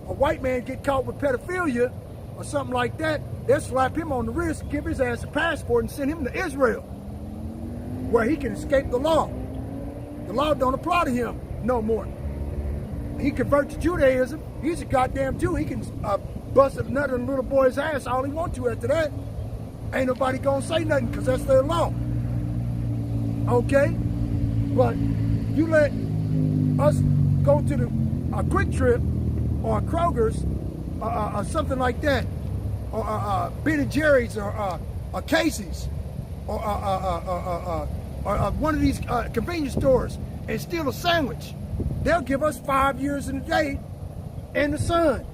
[SPEAKER 1] A white man get caught with pedophilia or something like that, they'll slap him on the wrist, give his ass a passport, and send him to Israel, where he can escape the law. The law don't apply to him no more. He convert to Judaism. He's a goddamn Jew. He can bust another little boy's ass all he wants to after that. Ain't nobody gonna say nothing because that's their law. Okay? But you let us go to a Quick Trip or a Kroger's or something like that, or Ben & Jerry's or Casey's or one of these convenience stores and steal a sandwich. They'll give us 5 years in a day in the sun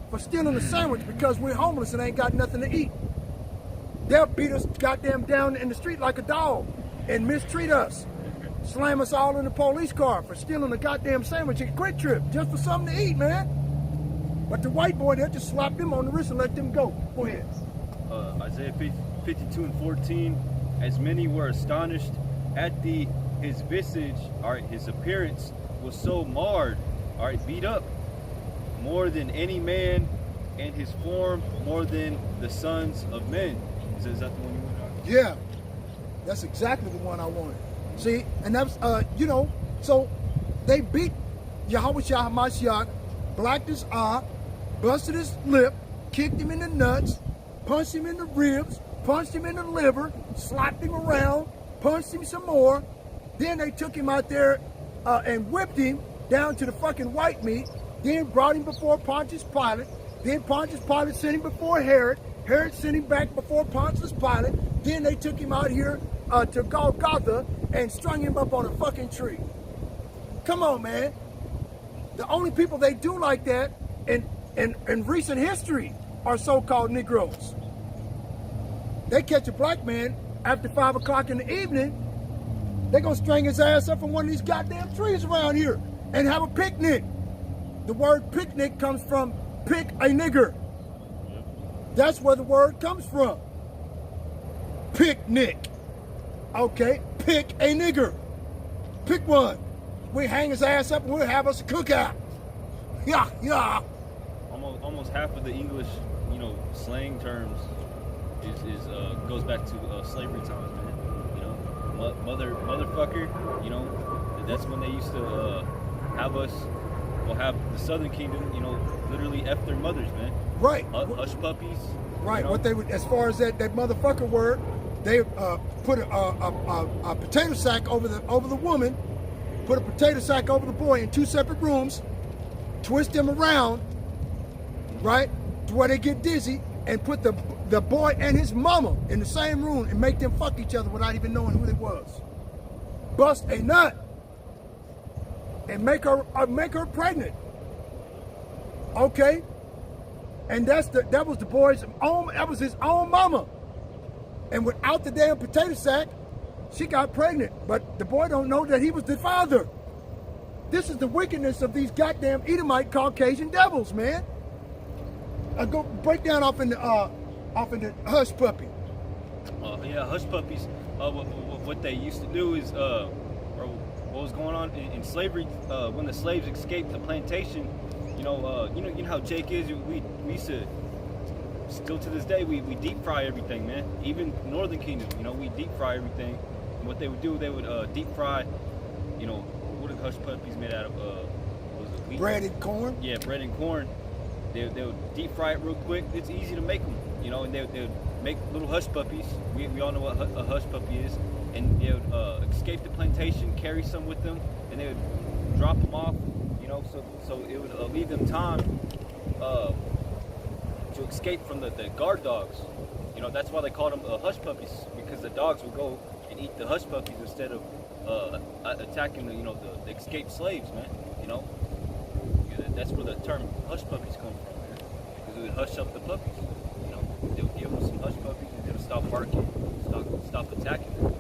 [SPEAKER 1] for stealing a sandwich because we're homeless and ain't got nothing to eat. They'll beat us goddamn down in the street like a dog and mistreat us. Slam us all in the police car for stealing a goddamn sandwich at Quick Trip just for something to eat, man. But the white boy, they'll just slap them on the wrist and let them go. Go ahead.
[SPEAKER 2] Isaiah 52 and 14. as many were astonished at his visage, all right, his appearance was so marred, all right, beat up, more than any man, and his form more than the sons of men. Is that the one you wanted?
[SPEAKER 1] Yeah, that's exactly the one I wanted. See, and that's, so they beat Yahweh Shah Hamashiach, blacked his eye, busted his lip, kicked him in the nuts, punched him in the ribs, punched him in the liver, slapped him around, punched him some more. Then they took him out there and whipped him down to the fucking white meat. Then brought him before Pontius Pilate. Then Pontius Pilate sent him before Herod. Herod sent him back before Pontius Pilate. Then they took him out here to Golgotha and strung him up on a fucking tree. Come on, man. The only people they do like that in recent history are so-called Negroes. They catch a black man after 5 o'clock in the evening, they're gonna string his ass up on one of these goddamn trees around here and have a picnic. The word picnic comes from pick a nigger. That's where the word comes from. Picnic. Okay, pick a nigger. Pick one. We hang his ass up and we'll have us a cookout. Yeah, yeah.
[SPEAKER 2] Almost half of the English, slang terms is goes back to slavery times, man. Motherfucker. That's when they used to have us. Well, have the Southern Kingdom, literally F their mothers, man.
[SPEAKER 1] Right.
[SPEAKER 2] Hush puppies.
[SPEAKER 1] Right. What they would, as far as that motherfucker word, they put a potato sack over the woman, put a potato sack over the boy in 2 separate rooms, twist them around, right, to where they get dizzy, and put the boy and his mama in the same room and make them fuck each other without even knowing who they was. Bust a nut and make her pregnant. Okay? And that was the boy's own, that was his own mama. And without the damn potato sack, she got pregnant. But the boy don't know that he was the father. This is the wickedness of these goddamn Edomite Caucasian devils, man. I go break down off in the hush puppy.
[SPEAKER 2] Yeah, hush puppies. What they used to do is, or what was going on in slavery when the slaves escaped the plantation. You know how Jake is. We used to, still to this day, we deep fry everything, man. Even Northern Kingdom, we deep fry everything. And what they would do, they would deep fry. What are hush puppies made out of? Was it wheat?
[SPEAKER 1] Bread and corn.
[SPEAKER 2] Yeah, bread and corn. They would deep fry it real quick. It's easy to make them, and they would make little hush puppies. We all know what a hush puppy is. And they would escape the plantation, carry some with them, and they would drop them off, so it would leave them time to escape from the guard dogs. That's why they called them hush puppies, because the dogs would go and eat the hush puppies instead of attacking the escaped slaves, man. That's where the term hush puppies come from, man. Because it would hush up the puppies. They would give them some hush puppies and they would stop barking, stop attacking them.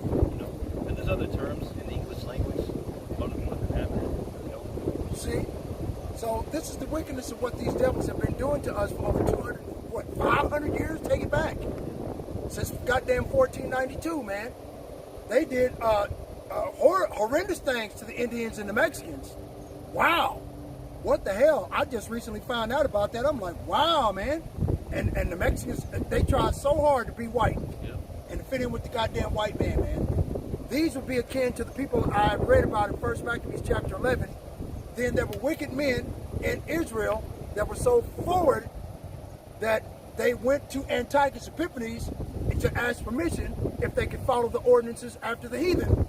[SPEAKER 2] And there's other terms in the English language. Other than that, man.
[SPEAKER 1] See? So this is the wickedness of what these devils have been doing to us for over 500 years? Take it back. Since goddamn 1492, man. They did horrendous things to the Indians and the Mexicans. Wow. What the hell? I just recently found out about that. I'm like, wow, man. And the Mexicans, they tried so hard to be white.
[SPEAKER 2] Yeah.
[SPEAKER 1] And to fit in with the goddamn white man. These would be akin to the people I read about in 1 Maccabees chapter 11. Then there were wicked men in Israel that were so forward that they went to Antiochus Epiphanes to ask permission if they could follow the ordinances after the heathen,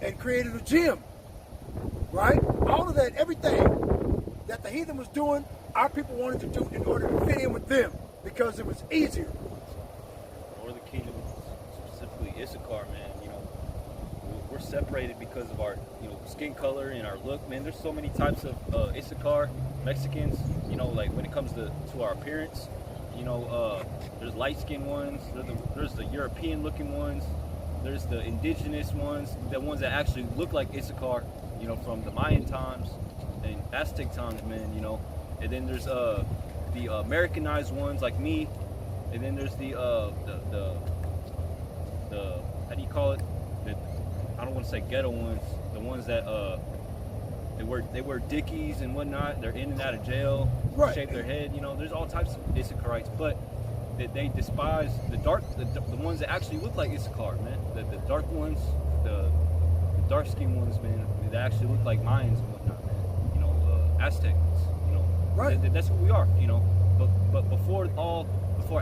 [SPEAKER 1] and created a gym. Right? All of that, everything that the heathen was doing, our people wanted to do in order to fit in with them because it was easier.
[SPEAKER 2] Northern Kingdom, specifically Issachar, man. We're separated because of our skin color and our look, man. There's so many types of Issachar Mexicans. Like when it comes to our appearance, there's light-skinned ones. There's the European-looking ones. There's the indigenous ones, the ones that actually look like Issachar, from the Mayan times and Aztec times, man. And then there's the Americanized ones like me, and then there's the how do you call it? I don't want to say ghetto ones, the ones that they wear dickies and whatnot. They're in and out of jail,
[SPEAKER 1] Right.
[SPEAKER 2] shave their head. You know, there's all types of Issacharites, but they despise the ones that actually look like Issachar, man. The dark ones, the dark skinned ones, man. That actually look like Mayans and whatnot, man. You know, Aztecs. You know,
[SPEAKER 1] Right.
[SPEAKER 2] That's who we are. You know, but before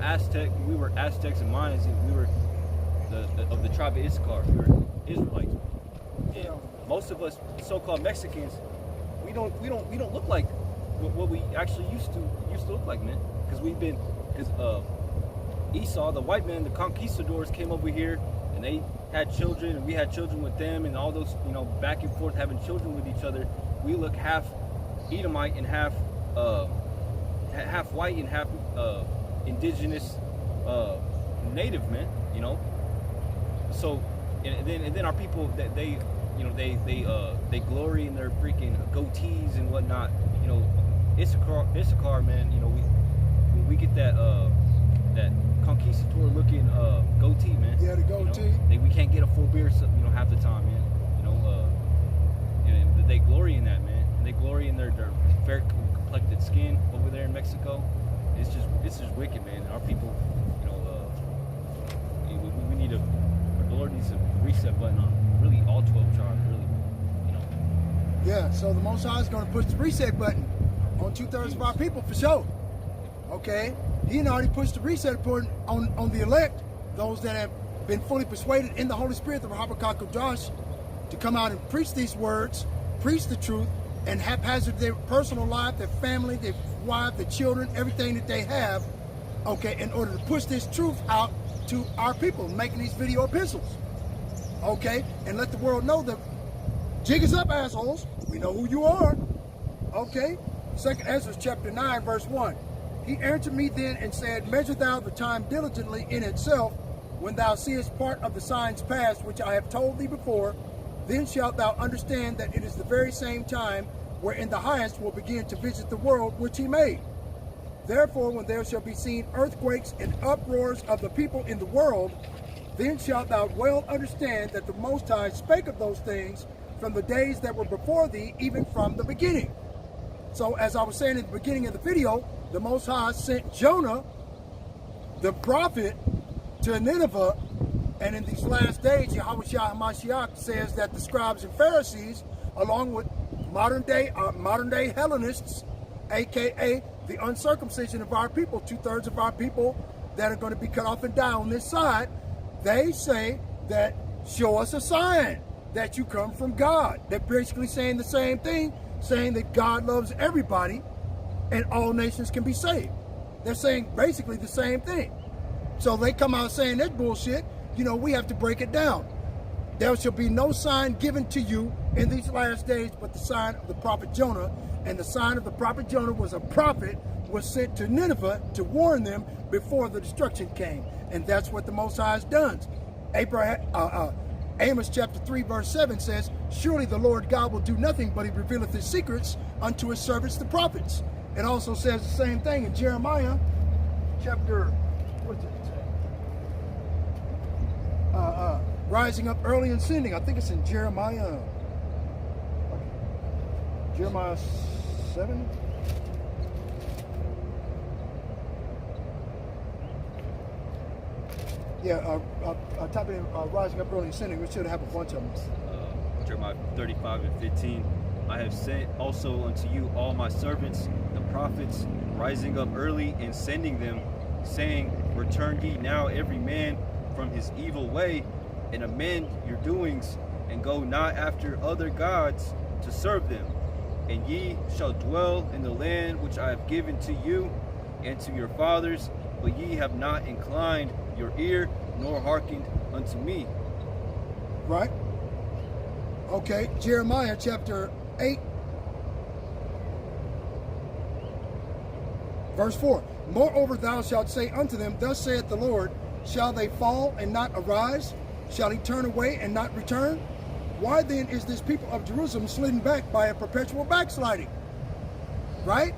[SPEAKER 2] Aztec, we were Aztecs and Mayans, and we were of the tribe of Issachar. We were Israelites. And most of us, so-called Mexicans, we don't look like what we actually used to look like, man. Because Esau, the white man, the conquistadors came over here and they had children, and we had children with them, and all those, you know, back and forth having children with each other. We look half Edomite and half white and half indigenous native, man. You know. So, and then our people, that they glory in their freaking goatees and whatnot. You know, Issachar, man. You know, when we get that conquistador looking goatee, man.
[SPEAKER 1] Yeah, the goatee.
[SPEAKER 2] You know, we can't get a full beard, you know, half the time, man. You know, and they glory in that, man. And they glory in their fair complected skin over there in Mexico. It's just wicked, man. And our people, you know, we need the Lord needs a reset button on really all 12 tribes, really, you know.
[SPEAKER 1] Yeah, so the Most High is going to push the reset button on 2/3 of our people for sure. Okay? He already pushed the reset button on the elect, those that have been fully persuaded in the Holy Spirit, the Rahabakak Josh, to come out and preach these words, preach the truth, and haphazard their personal life, their family, their wife, their children, everything that they have, okay, in order to push this truth out to our people, making these video epistles, okay, and let the world know that jig is up, assholes. We know who you are, okay. 2nd Ezra chapter 9 verse 1. He answered me then and said, measure thou the time diligently in itself, when thou seest part of the signs past, which I have told thee before, then shalt thou understand that it is the very same time wherein the highest will begin to visit the world which he made. Therefore, when there shall be seen earthquakes and uproars of the people in the world, then shalt thou well understand that the Most High spake of those things from the days that were before thee, even from the beginning. So, as I was saying at the beginning of the video, the Most High sent Jonah, the prophet, to Nineveh, and in these last days, Yahweh Shah HaMashiach says that the scribes and Pharisees, along with modern day Hellenists, aka the uncircumcision of our people, 2/3 of our people that are going to be cut off and die on this side, they say that show us a sign that you come from God. They're basically saying the same thing, saying that God loves everybody and all nations can be saved. They're saying basically the same thing. So they come out saying that bullshit. You know, we have to break it down. There shall be no sign given to you in these last days but the sign of the prophet Jonah. And the sign of the prophet Jonah was a prophet was sent to Nineveh to warn them before the destruction came. And that's what the Most High has done. Amos chapter 3 verse 7 says, surely the Lord God will do nothing but he revealeth his secrets unto his servants the prophets. It also says the same thing in Jeremiah chapter, what's it say? Rising up early and sending. I think it's in Jeremiah 7. Yeah, I'll type it in, rising up early and sending. We should have a bunch of them.
[SPEAKER 2] Jeremiah 35 and 15. I have sent also unto you all my servants, the prophets, rising up early and sending them, saying, return ye now every man from his evil way, and amend your doings, and go not after other gods to serve them. And ye shall dwell in the land which I have given to you and to your fathers, but ye have not inclined your ear, nor hearkened unto me.
[SPEAKER 1] Right? Okay, Jeremiah chapter 8, verse 4. Moreover, thou shalt say unto them, thus saith the Lord, shall they fall and not arise? Shall he turn away and not return? Why then is this people of Jerusalem slidden back by a perpetual backsliding? Right?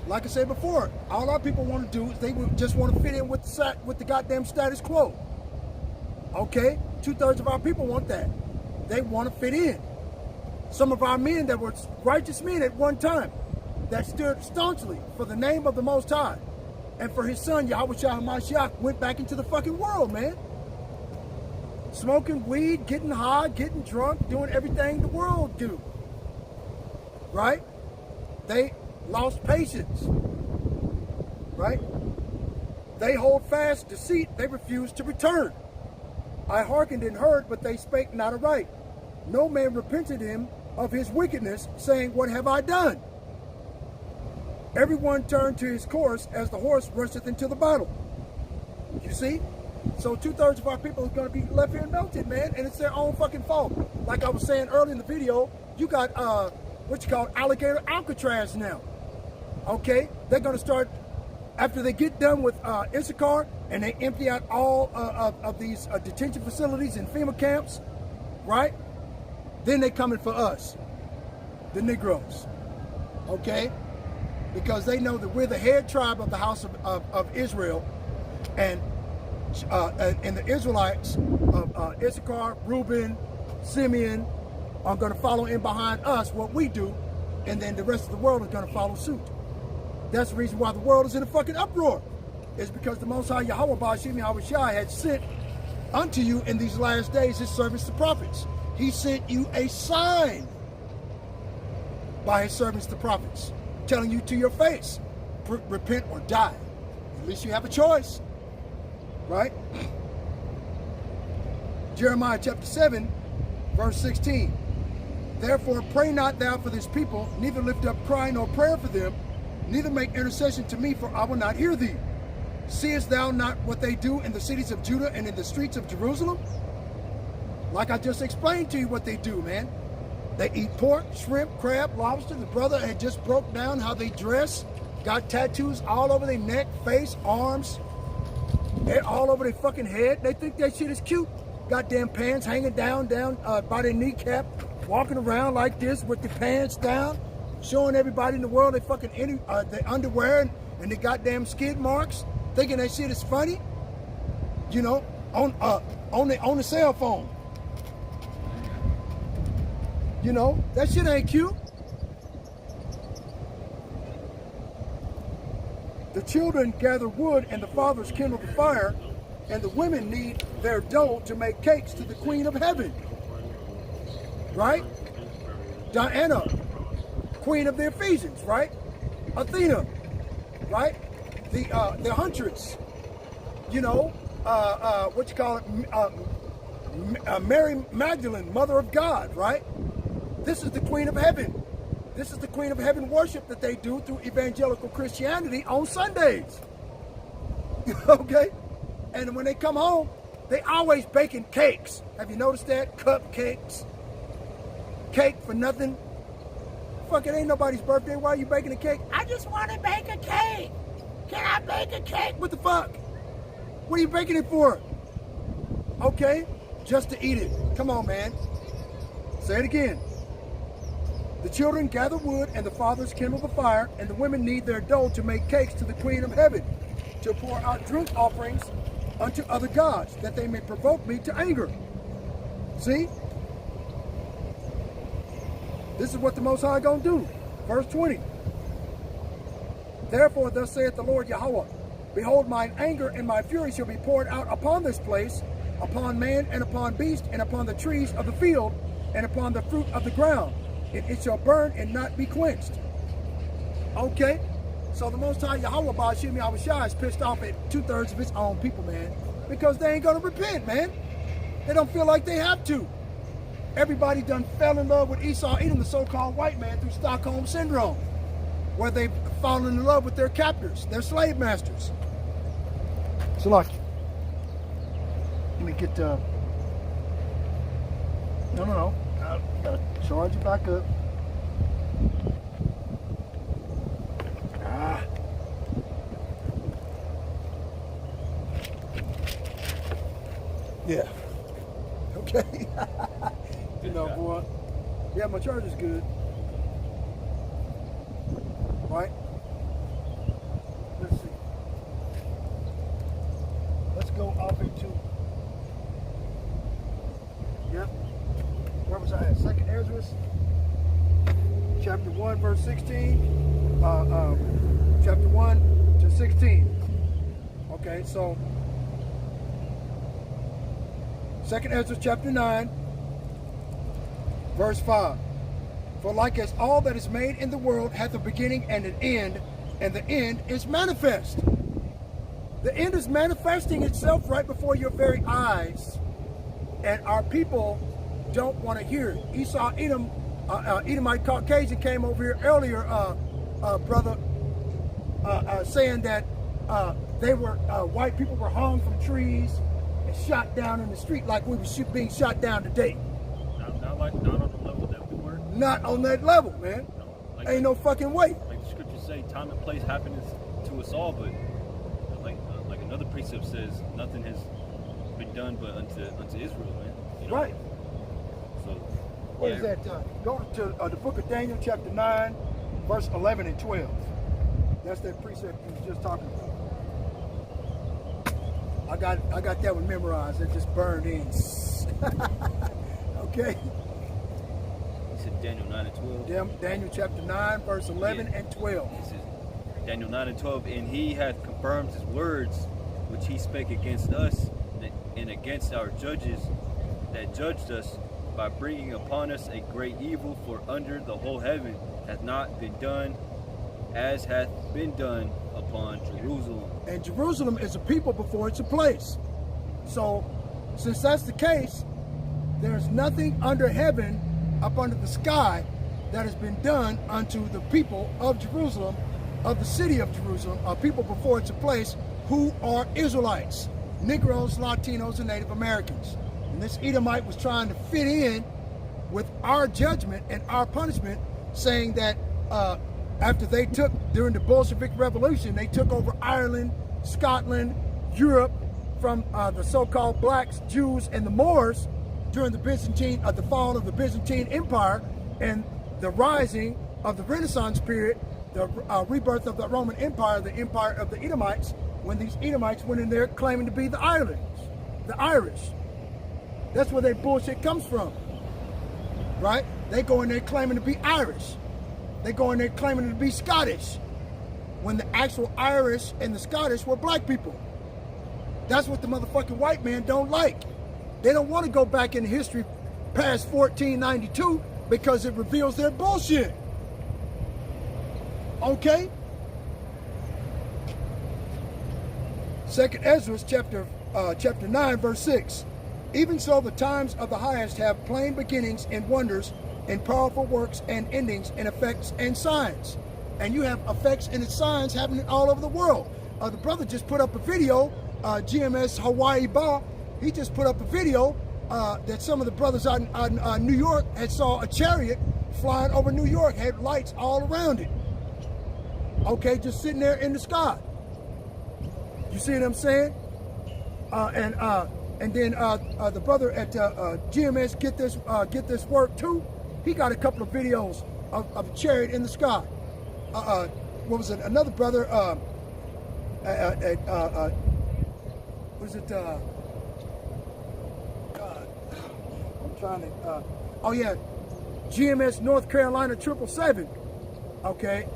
[SPEAKER 1] Like I said before, all our people want to do is they just want to fit in with the goddamn status quo. Okay? 2/3 of our people want that. They want to fit in. Some of our men that were righteous men at one time, that stood staunchly for the name of the Most High and for his son, Yahweh Shah HaMashiach, went back into the fucking world, man. Smoking weed, getting high, getting drunk, doing everything the world do. Right? They lost patience. Right? They hold fast deceit, they refuse to return. I hearkened and heard, but they spake not aright. No man repented him of his wickedness, saying, what have I done? Everyone turned to his course as the horse rusheth into the battle. You see? So 2/3 of our people are going to be left here melted, man, and it's their own fucking fault. Like I was saying earlier in the video, you got what you call alligator Alcatraz now. Okay? They're going to start, after they get done with Issachar and they empty out all of these detention facilities and FEMA camps, right? Then they coming for us, the Negroes. Okay? Because they know that we're the head tribe of the house of Israel, and the Israelites of Issachar, Reuben, Simeon are going to follow in behind us what we do, and then the rest of the world is going to follow suit. That's the reason why the world is in a fucking uproar. It's because the Most High Yahweh Ba'ashim Yahweh Shai had sent unto you in these last days his servants the prophets. He sent you a sign by his servants the prophets, telling you to your face, repent or die. At least you have a choice, right? Jeremiah chapter 7, verse 16. Therefore pray not thou for this people, neither lift up cry nor prayer for them, neither make intercession to me, for I will not hear thee. Seest thou not what they do in the cities of Judah and in the streets of Jerusalem? Like I just explained to you what they do, man. They eat pork, shrimp, crab, lobster. The brother had just broke down how they dress. Got tattoos all over their neck, face, arms, all over their fucking head. They think that shit is cute. Goddamn pants hanging down by their kneecap, walking around like this with the pants down, showing everybody in the world they fucking their underwear and the goddamn skid marks, thinking that shit is funny. You know, on the cell phone. You know, that shit ain't cute. The children gather wood and the fathers kindle the fire, and the women knead their dough to make cakes to the Queen of Heaven. Right? Diana, Queen of the Ephesians, right? Athena, right? The huntress, you know, what you call it, Mary Magdalene, Mother of God, right? This is the Queen of Heaven. This is the Queen of Heaven worship that they do through evangelical Christianity on Sundays. Okay? And when they come home, they always baking cakes. Have you noticed that? Cupcakes. Cake for nothing. Fuck, it ain't nobody's birthday. Why are you baking a cake? I just want to bake a cake. Can I bake a cake? What the fuck? What are you baking it for? Okay? Just to eat it. Come on, man. Say it again. The children gather wood, and the fathers kindle the fire, and the women knead their dough to make cakes to the Queen of Heaven, to pour out drink offerings unto other gods, that they may provoke me to anger. See? This is what the Most High gonna do. Verse 20. Therefore, thus saith the Lord Yahweh, behold, mine anger and my fury shall be poured out upon this place, upon man and upon beast, and upon the trees of the field, and upon the fruit of the ground. And it shall burn and not be quenched. Okay? So the Most High Yahweh Ba'ashim Yahweh Shai is pissed off at 2/3 of his own people, man. Because they ain't gonna repent, man. They don't feel like they have to. Everybody done fell in love with Esau Edom, the so-called white man, through Stockholm Syndrome, where they've fallen in love with their captors, their slave masters. So like, let me get, no. Gotta charge it back up. Yeah. Okay. You know, boy. Yeah, my charge is good. Right? Let's see. Let's go up into Exodus, chapter 1, verse 16. Chapter 1 to 16. Okay, so 2nd Ezra chapter 9, verse 5. For like as all that is made in the world hath a beginning and an end, and the end is manifest. The end is manifesting itself right before your very eyes, and our people don't want to hear it. Esau, Edomite Caucasian came over here earlier, brother, saying that they were white people were hung from trees and shot down in the street like we were being shot down today.
[SPEAKER 2] Not on the level that we were.
[SPEAKER 1] Not on that level, man.
[SPEAKER 2] No, like,
[SPEAKER 1] ain't no fucking way.
[SPEAKER 2] Like the scriptures say, time and place happens to us all, but like another precept says, nothing has been done but unto Israel, man. You know?
[SPEAKER 1] Right.
[SPEAKER 2] So
[SPEAKER 1] What is that? Go to the book of Daniel, chapter 9, verse 11 and 12. That's that precept you was just talking about. I got that one memorized. It just burned in. Okay.
[SPEAKER 2] You said Daniel 9 and 12?
[SPEAKER 1] Daniel chapter 9, verse 11 and 12.
[SPEAKER 2] It says, Daniel 9 and 12, and he hath confirmed his words, which he spake against us and against our judges that judged us, by bringing upon us a great evil, for under the whole heaven hath not been done as hath been done upon Jerusalem.
[SPEAKER 1] And Jerusalem is a people before it's a place. So, since that's the case, there's nothing under heaven, up under the sky, that has been done unto the people of Jerusalem, of the city of Jerusalem, a people before it's a place, who are Israelites, Negroes, Latinos, and Native Americans. And this Edomite was trying to fit in with our judgment and our punishment, saying that after they took, during the Bolshevik Revolution, they took over Ireland, Scotland, Europe, from the so-called blacks, Jews, and the Moors during the the fall of the Byzantine Empire and the rising of the Renaissance period, the rebirth of the Roman Empire, the empire of the Edomites, when these Edomites went in there claiming to be the Irish. That's where their bullshit comes from, right? They go in there claiming to be Irish. They go in there claiming to be Scottish, when the actual Irish and the Scottish were black people. That's what the motherfucking white man don't like. They don't want to go back in history past 1492 because it reveals their bullshit. Okay? 2nd Ezra chapter 9, verse 6. Even so, the times of the highest have plain beginnings and wonders and powerful works and endings and effects and signs. And you have effects and signs happening all over the world. The brother just put up a video, GMS Hawaii Bar. He just put up a video that some of the brothers out in New York had saw a chariot flying over New York, had lights all around it. Okay, just sitting there in the sky. You see what I'm saying? And then the brother at GMS get this work too. He got a couple of videos of a chariot in the sky. What was it? Another brother was it? I'm trying to. Oh yeah, GMS North Carolina 777. Okay,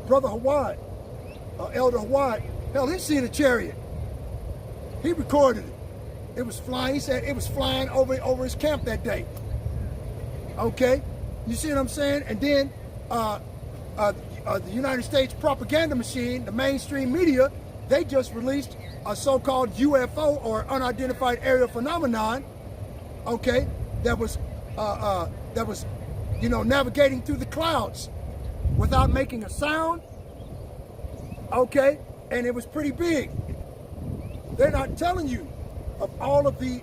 [SPEAKER 1] brother Hawaii, Elder Hawaii. Hell, he seen a chariot. He recorded it. It was flying. He said it was flying over his camp that day. Okay, you see what I'm saying? And then the United States propaganda machine, the mainstream media, they just released a so-called UFO or unidentified aerial phenomenon. Okay, that was navigating through the clouds without making a sound. Okay, and it was pretty big. They're not telling you of all of the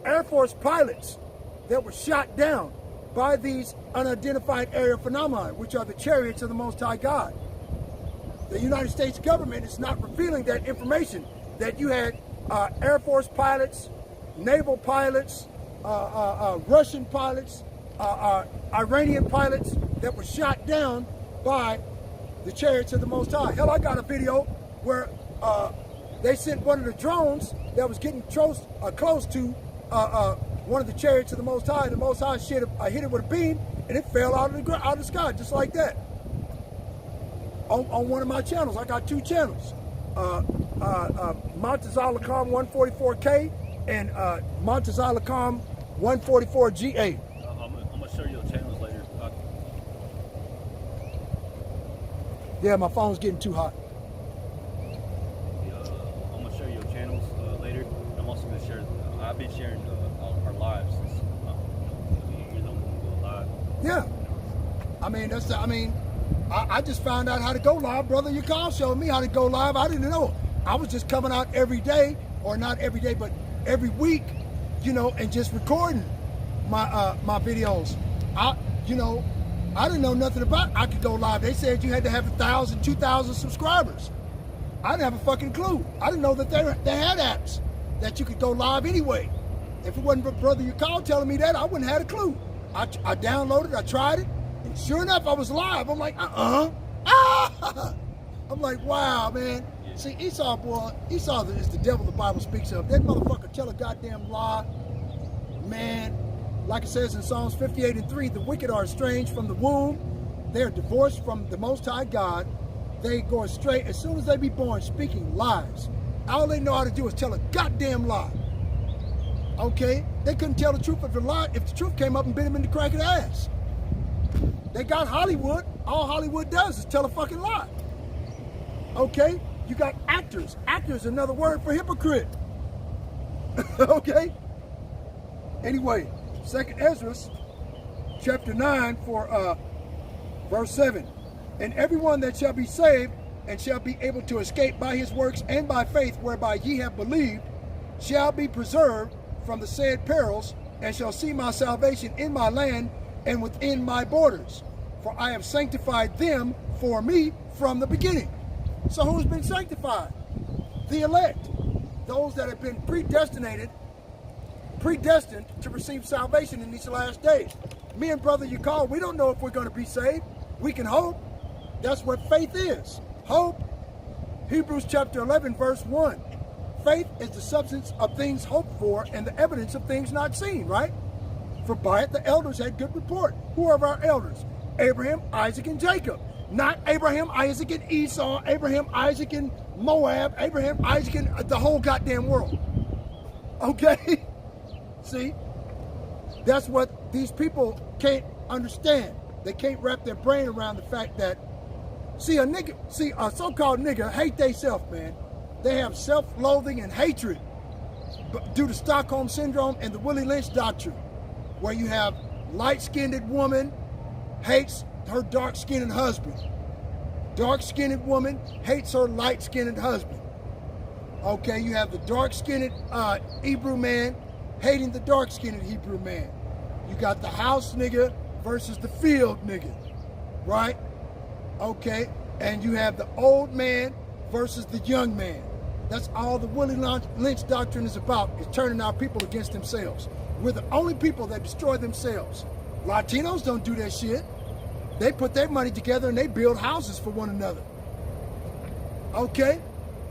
[SPEAKER 1] Air Force pilots that were shot down by these unidentified aerial phenomena, which are the chariots of the Most High God. The United States government is not revealing that information, that you had Air Force pilots, naval pilots, Russian pilots, Iranian pilots that were shot down by the chariots of the Most High. Hell, I got a video where they sent one of the drones that was getting close to one of the chariots of the Most High. The Most High hit it with a beam, and it fell out of the sky just like that. On one of my channels, I got 2 channels, Mataza LaChaam 144K and Mataza LaChaam 144GA.
[SPEAKER 2] I'm gonna show you your channels later.
[SPEAKER 1] Yeah, my phone's getting too hot.
[SPEAKER 2] I'm gonna show you your channels later. I'm also gonna share. I've been sharing our lives since you're the one who go live.
[SPEAKER 1] Yeah, I just found out how to go live. Brother Yakal showed me how to go live. I didn't know. I was just coming out every day, or not every day, but every week, and just recording my videos. I didn't know nothing about I could go live. They said you had to have 1,000, 2,000 subscribers. I didn't have a fucking clue. I didn't know that they had apps that you could go live anyway. If it wasn't for Brother Yakal telling me that, I wouldn't have had a clue. I downloaded, I tried it, and sure enough, I was live. I'm like, I'm like, wow, man. See, Esau is the devil the Bible speaks of. That motherfucker tell a goddamn lie, man. Like it says in Psalms 58:3, the wicked are estranged from the womb. They are divorced from the Most High God. They go astray as soon as they be born, speaking lies. All they know how to do is tell a goddamn lie. Okay? They couldn't tell the truth if the truth came up and bit them in the crack of the ass. They got Hollywood. All Hollywood does is tell a fucking lie. Okay? You got actors. Actors is another word for hypocrite. Okay? Anyway, 2nd Ezra, chapter 9, for verse 7. And everyone that shall be saved and shall be able to escape by his works and by faith whereby ye have believed shall be preserved from the said perils, and shall see my salvation in my land and within my borders. For I have sanctified them for me from the beginning. So who's been sanctified? The elect. Those that have been predestined to receive salvation in these last days. Me and Brother Yakal, we don't know if we're going to be saved. We can hope. That's what faith is. Hope. Hebrews chapter 11, verse 1. Faith is the substance of things hoped for and the evidence of things not seen, right? For by it the elders had good report. Who are our elders? Abraham, Isaac, and Jacob. Not Abraham, Isaac, and Esau, Abraham, Isaac, and Moab, Abraham, Isaac, and the whole goddamn world. Okay? See? That's what these people can't understand. They can't wrap their brain around the fact that, a so-called nigga hate theyself, man. They have self-loathing and hatred due to Stockholm Syndrome and the Willie Lynch doctrine, where you have light-skinned woman hates her dark-skinned husband. Dark-skinned woman hates her light-skinned husband. Okay, you have the dark-skinned Hebrew man hating the dark-skinned Hebrew man. You got the house nigga versus the field nigga, right? Okay, and you have the old man versus the young man. That's all the Willie Lynch doctrine is about, is turning our people against themselves. We're the only people that destroy themselves. Latinos don't do that shit. They put their money together and they build houses for one another. Okay?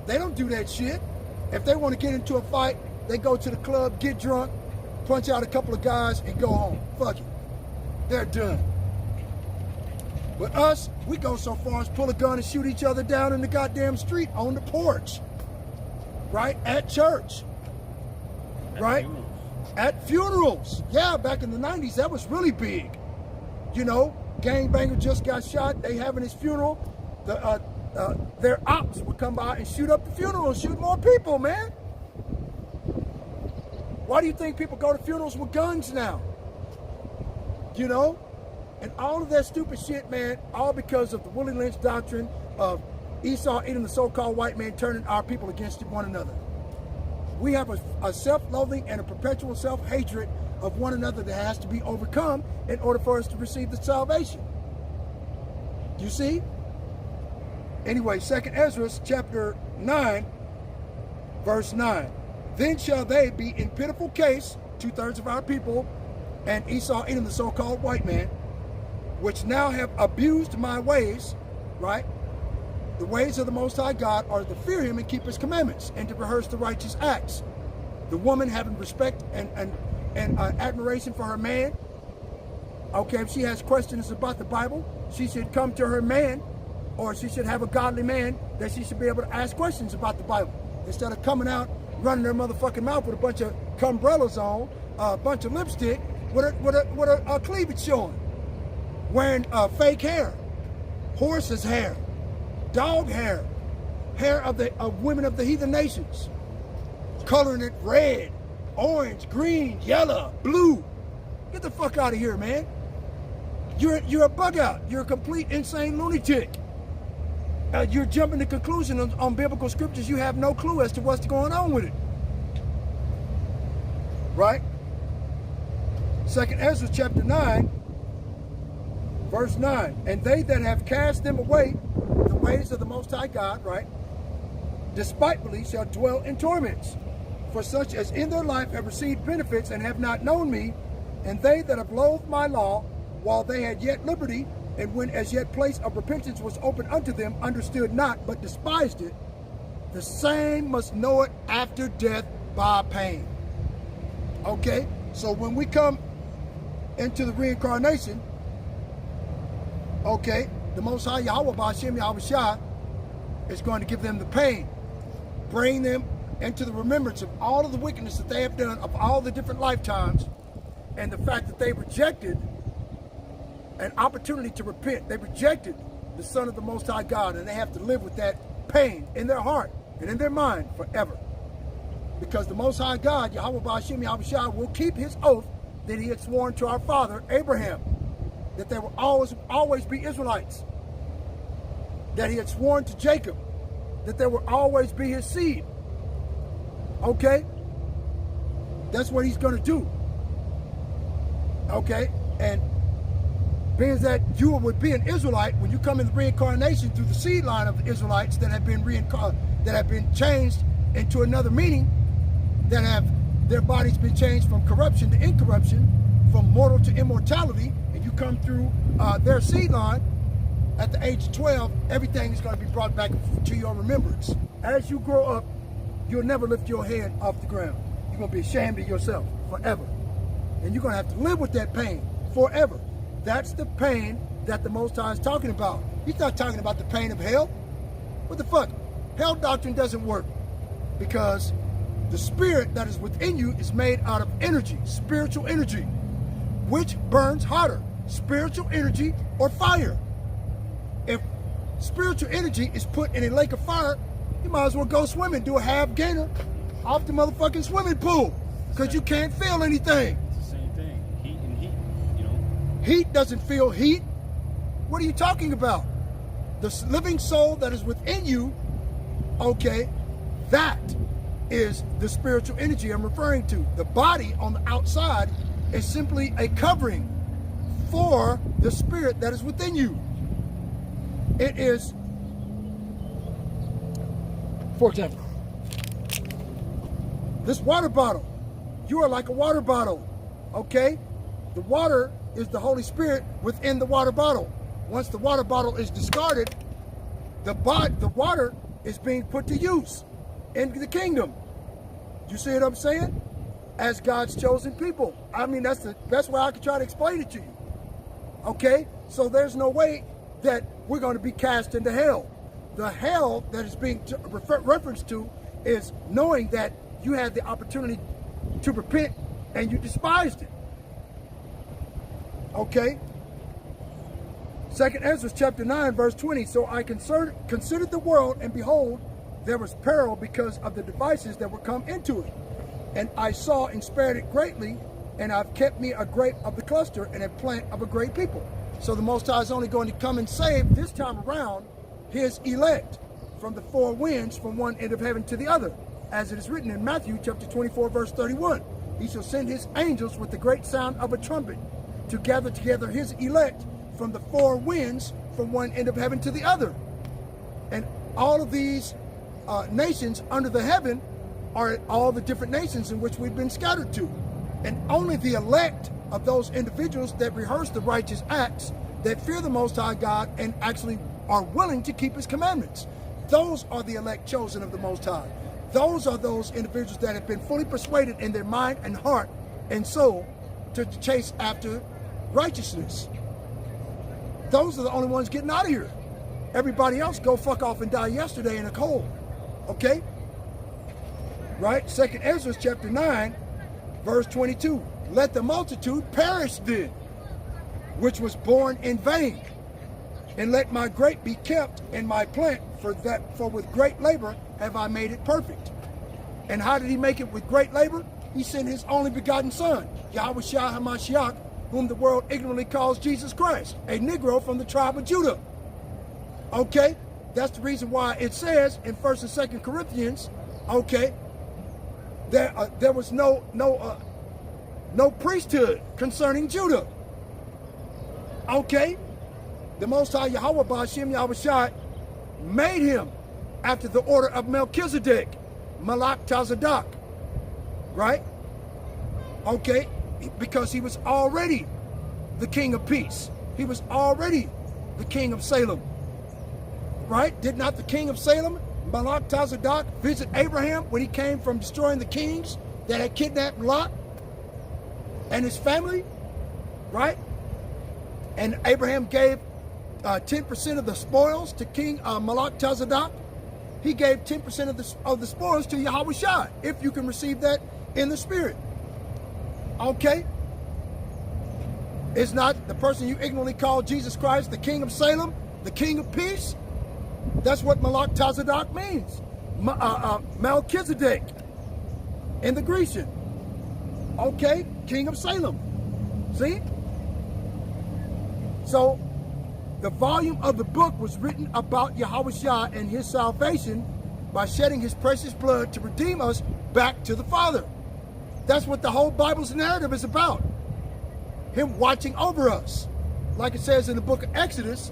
[SPEAKER 1] They don't do that shit. If they want to get into a fight, they go to the club, get drunk, punch out a couple of guys, and go home. Fuck it. They're done. But us, we go so far as pull a gun and shoot each other down in the goddamn street on the porch. Right? At church. Right? At funerals. Yeah, back in the 90s, that was really big. You know, gangbanger just got shot. They having his funeral. Their ops would come by and shoot up the funeral and shoot more people, man. Why do you think people go to funerals with guns now? You know? And all of that stupid shit, man, all because of the Willie Lynch doctrine of Esau eating the so-called white man, turning our people against one another. We have a self-loathing and a perpetual self-hatred of one another that has to be overcome in order for us to receive the salvation. You see? Anyway, 2nd Ezra, chapter 9, verse 9. Then shall they be in pitiful case, 2/3 of our people, and Esau eating the so-called white man, which now have abused my ways, right? The ways of the Most High God are to fear him and keep his commandments and to rehearse the righteous acts. The woman having respect and admiration for her man, Okay, if she has questions about the Bible, she should come to her man, or she should have a godly man that she should be able to ask questions about the Bible. Instead of coming out, running their motherfucking mouth with a bunch of cumbrellas on, a bunch of lipstick, with a cleavage showing. Wearing fake hair, horse's hair, dog hair, hair of women of the heathen nations, coloring it red, orange, green, yellow, blue. Get the fuck out of here, man. You're a bug out. You're a complete insane lunatic. You're jumping to conclusions on biblical scriptures. You have no clue as to what's going on with it. Right? 2nd Ezra chapter 9, verse 9. And they that have cast them away, the ways of the Most High God, right, despitefully shall dwell in torments. For such as in their life have received benefits and have not known me, and they that have loathed my law, while they had yet liberty, and when as yet place of repentance was open unto them, understood not, but despised it, the same must know it after death by pain. Okay? So when we come into the reincarnation, okay, the Most High Yahweh Ba'ashem Yahweh Shah is going to give them the pain, bring them into the remembrance of all of the wickedness that they have done, of all the different lifetimes, and the fact that they rejected an opportunity to repent. They rejected the Son of the Most High God, and they have to live with that pain in their heart and in their mind forever. Because the Most High God, Yahweh Ba'ashem Yahweh Shah, will keep his oath that he had sworn to our father Abraham, that they will always be Israelites, that he had sworn to Jacob that there will always be his seed. Okay? That's what he's going to do. Okay? And being that you would be an Israelite, when you come in the reincarnation through the seed line of the Israelites that have been changed into another meaning, that have their bodies been changed from corruption to incorruption, from mortal to immortality, and you come through their seed line, at the age of 12, everything is going to be brought back to your remembrance. As you grow up, you'll never lift your head off the ground. You're going to be ashamed of yourself forever. And you're going to have to live with that pain forever. That's the pain that the Most High is talking about. He's not talking about the pain of hell. What the fuck? Hell doctrine doesn't work, because the spirit that is within you is made out of energy, spiritual energy, which burns hotter, spiritual energy or fire. If spiritual energy is put in a lake of fire, you might as well go swimming, do a half gainer off the motherfucking swimming pool, because you can't feel anything.
[SPEAKER 2] It's the same thing. Heat and heat, you know.
[SPEAKER 1] Heat doesn't feel heat. What are you talking about? The living soul that is within you, okay, that is the spiritual energy I'm referring to. The body on the outside is simply a covering for the spirit that is within you. It is, for example, this water bottle. You are like a water bottle, okay? The water is the Holy Spirit within the water bottle. Once the water bottle is discarded, the water is being put to use in the kingdom. You see what I'm saying? As God's chosen people. I mean, that's the best way I can try to explain it to you. Okay? So there's no way that we're going to be cast into hell. The hell that is being referenced to is knowing that you had the opportunity to repent and you despised it. Okay? 2nd Ezra chapter 9 verse 20. So I considered the world, and behold, there was peril because of the devices that were come into it. And I saw and spared it greatly, and I've kept me a grape of the cluster and a plant of a great people. So the Most High is only going to come and save, this time around, his elect from the four winds, from one end of heaven to the other. As it is written in Matthew chapter 24 verse 31. He shall send his angels with the great sound of a trumpet to gather together his elect from the four winds, from one end of heaven to the other. And all of these nations under the heaven are all the different nations in which we've been scattered to. And only the elect of those individuals that rehearse the righteous acts, that fear the Most High God and actually are willing to keep his commandments, those are the elect chosen of the Most High. Those are those individuals that have been fully persuaded in their mind and heart and soul to chase after righteousness. Those are the only ones getting out of here. Everybody else go fuck off and die yesterday in a cold. Okay? Right? 2nd Ezra chapter 9, verse 22. Let the multitude perish then, which was born in vain. And let my grape be kept in my plant, for with great labor have I made it perfect. And how did he make it with great labor? He sent his only begotten son, Yahushua HaMashiach, whom the world ignorantly calls Jesus Christ, a Negro from the tribe of Judah. Okay? That's the reason why it says in 1st and 2nd Corinthians, okay, there was no priesthood concerning Judah. Okay? The Most High Yahweh Ba'ashem Yahushua made him after the order of Melchizedek, Mataza, right? Okay, because he was already the king of peace. He was already the king of Salem, right? Did not the king of Salem, Mataza, visit Abraham when he came from destroying the kings that had kidnapped Lot and his family, right? And Abraham gave 10% of the spoils to King Mataza. He gave 10% of the spoils to Yahushua, if you can receive that in the spirit. Okay? Is not the person you ignorantly call Jesus Christ the king of Salem, the king of peace? That's what Mataza means. Melchizedek in the Grecian. Okay? King of Salem. See? So, the volume of the book was written about Yahushua and his salvation by shedding his precious blood to redeem us back to the Father. That's what the whole Bible's narrative is about. Him watching over us. Like it says in the book of Exodus,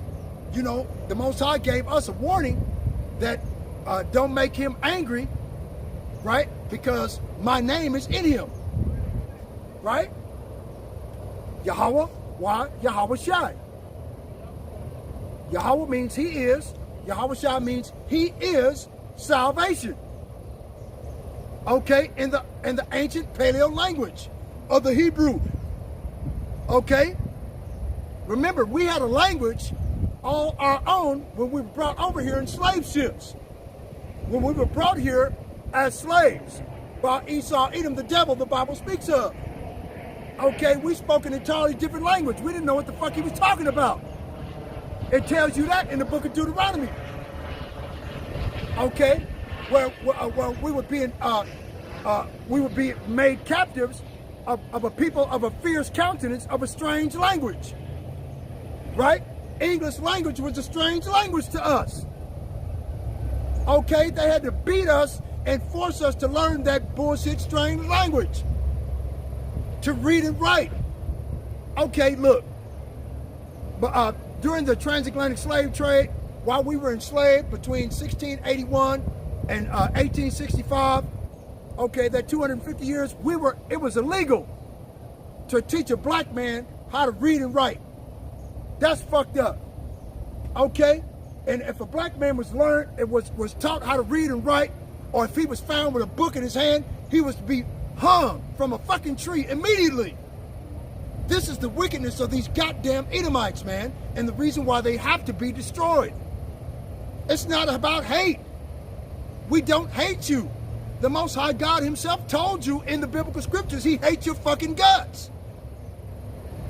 [SPEAKER 1] you know, the Most High gave us a warning that don't make him angry, right? Because my name is in him, right? Yahweh, why? Yahushua. Yahweh means he is. Yahushua means he is salvation. Okay, in the ancient Paleo language of the Hebrew. Okay? Remember, we had a language all our own when we were brought over here in slave ships. When we were brought here as slaves by Esau, Edom, the devil the Bible speaks of. Okay, we spoke an entirely different language. We didn't know what the fuck he was talking about. It tells you that in the book of Deuteronomy. Okay? Where we were being made captives of a people of a fierce countenance of a strange language. Right? English language was a strange language to us. Okay? They had to beat us and force us to learn that bullshit strange language. To read and write. Okay, look. But during the transatlantic slave trade, while we were enslaved between 1681 and 1865, okay, that 250 years, it was illegal to teach a black man how to read and write. That's fucked up. Okay? And if a black man was taught how to read and write, or if he was found with a book in his hand, he was to be hung from a fucking tree immediately. This is the wickedness of these goddamn Edomites, man, and the reason why they have to be destroyed. It's not about hate. We don't hate you. The Most High God himself told you in the biblical scriptures he hates your fucking guts.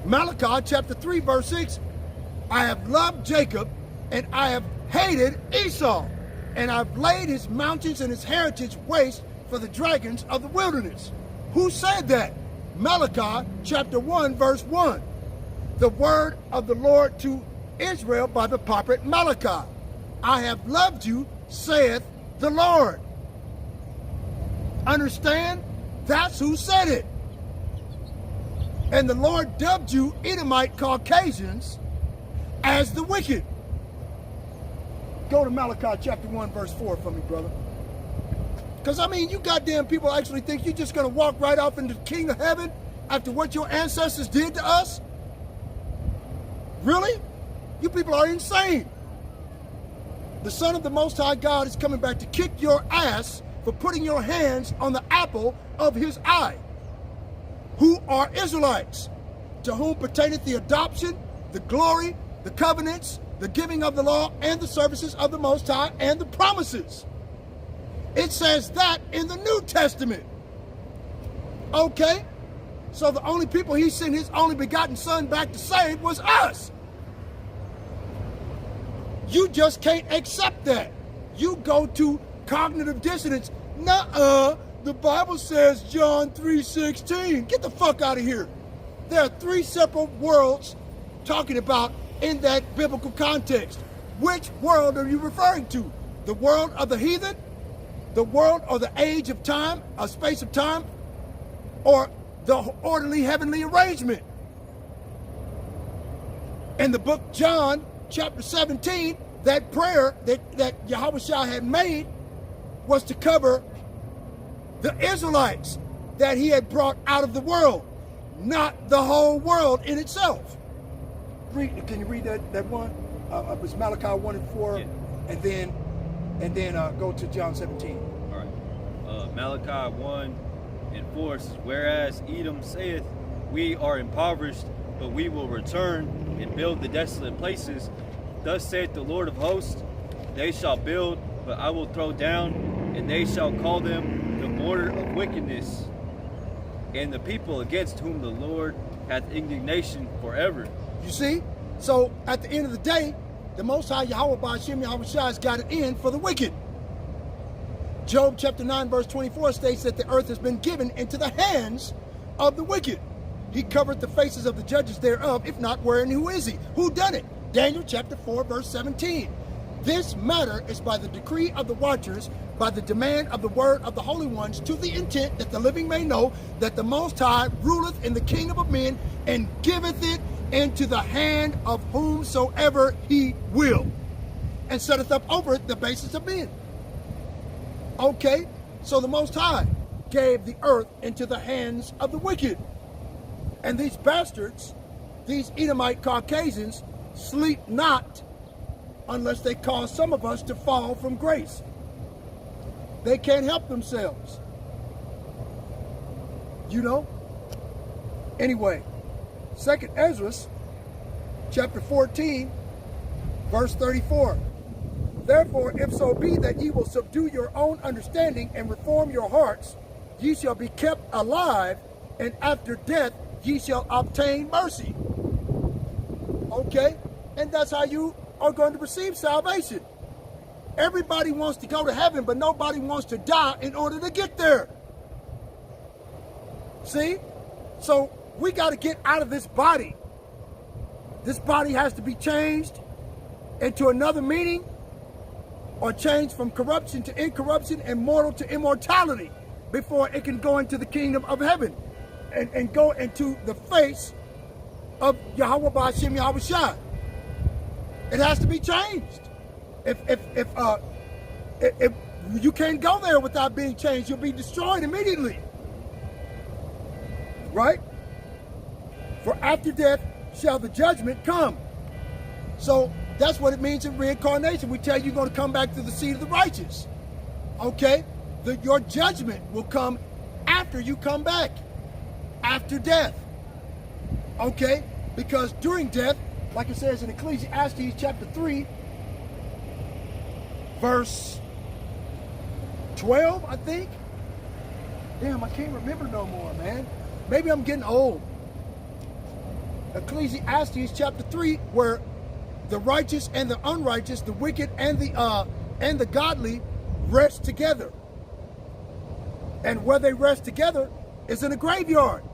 [SPEAKER 1] Malachi chapter 3 verse 6, I have loved Jacob and I have hated Esau, and I've laid his mountains and his heritage waste for the dragons of the wilderness. Who said that? Malachi chapter 1 verse 1. The word of the Lord to Israel by the prophet Malachi. I have loved you, saith the Lord. Understand? That's who said it. And the Lord dubbed you Edomite Caucasians as the wicked. Go to Malachi chapter 1 verse 4 for me, brother. Because, I mean, you goddamn people actually think you're just going to walk right off into the king of heaven after what your ancestors did to us? Really? You people are insane. The Son of the Most High God is coming back to kick your ass for putting your hands on the apple of his eye. Who are Israelites? to whom pertaineth the adoption, the glory, the covenants, the giving of the law, and the services of the Most High, and the promises. It says that in the New Testament. Okay? So the only people he sent his only begotten son back to save was us. You just can't accept that. You go to cognitive dissonance. Nuh-uh. The Bible says John 3:16. Get the fuck out of here. There are three separate worlds talking about in that biblical context. Which world are you referring to? The world of the heathen? The world or the age of time, a space of time? Or the orderly heavenly arrangement? In the book John, chapter 17, that prayer that Yahushua had made was to cover the Israelites that he had brought out of the world, not the whole world in itself. Can you read that one? It was Malachi 1 and 4, yeah. and then go to John 17.
[SPEAKER 2] All right. Malachi 1 and 4 says, whereas Edom saith, we are impoverished, but we will return and build the desolate places. Thus saith the Lord of hosts, they shall build, but I will throw down, and they shall call them the border of wickedness, and the people against whom the Lord hath indignation forever.
[SPEAKER 1] You see? So at the end of the day, the Most High Yahweh Ba'ashem Yahushua has got it in for the wicked. Job chapter 9 verse 24 states that the earth has been given into the hands of the wicked. He covered the faces of the judges thereof, if not, where and who is he? Who done it? Daniel chapter 4 verse 17. This matter is by the decree of the watchers, by the demand of the word of the holy ones, to the intent that the living may know that the Most High ruleth in the kingdom of men, and giveth it into the hand of whomsoever he will, and setteth up over it the basis of men. Okay, so the Most High gave the earth into the hands of the wicked. And these bastards, these Edomite Caucasians, sleep not unless they cause some of us to fall from grace. They can't help themselves. You know? Anyway, 2nd Ezra, chapter 14, verse 34. Therefore, if so be that ye will subdue your own understanding and reform your hearts, ye shall be kept alive, and after death ye shall obtain mercy. Okay? And that's how you are going to receive salvation. Everybody wants to go to heaven, but nobody wants to die in order to get there. See? So we got to get out of this body. This body has to be changed into another meaning, or changed from corruption to incorruption and mortal to immortality before it can go into the kingdom of heaven and go into the face of Yahweh Ba'ashem Yahushua. It has to be changed. If you can't go there without being changed, you'll be destroyed immediately. Right? For after death shall the judgment come. So that's what it means in reincarnation. We tell you you're going to come back to the seed of the righteous. Okay? Your judgment will come after you come back. After death. Okay? Because during death, like it says in Ecclesiastes chapter 3, verse 12, I think. Damn, I can't remember no more, man. Maybe I'm getting old. Ecclesiastes chapter 3, where the righteous and the unrighteous, the wicked and the godly rest together. And where they rest together is in a graveyard.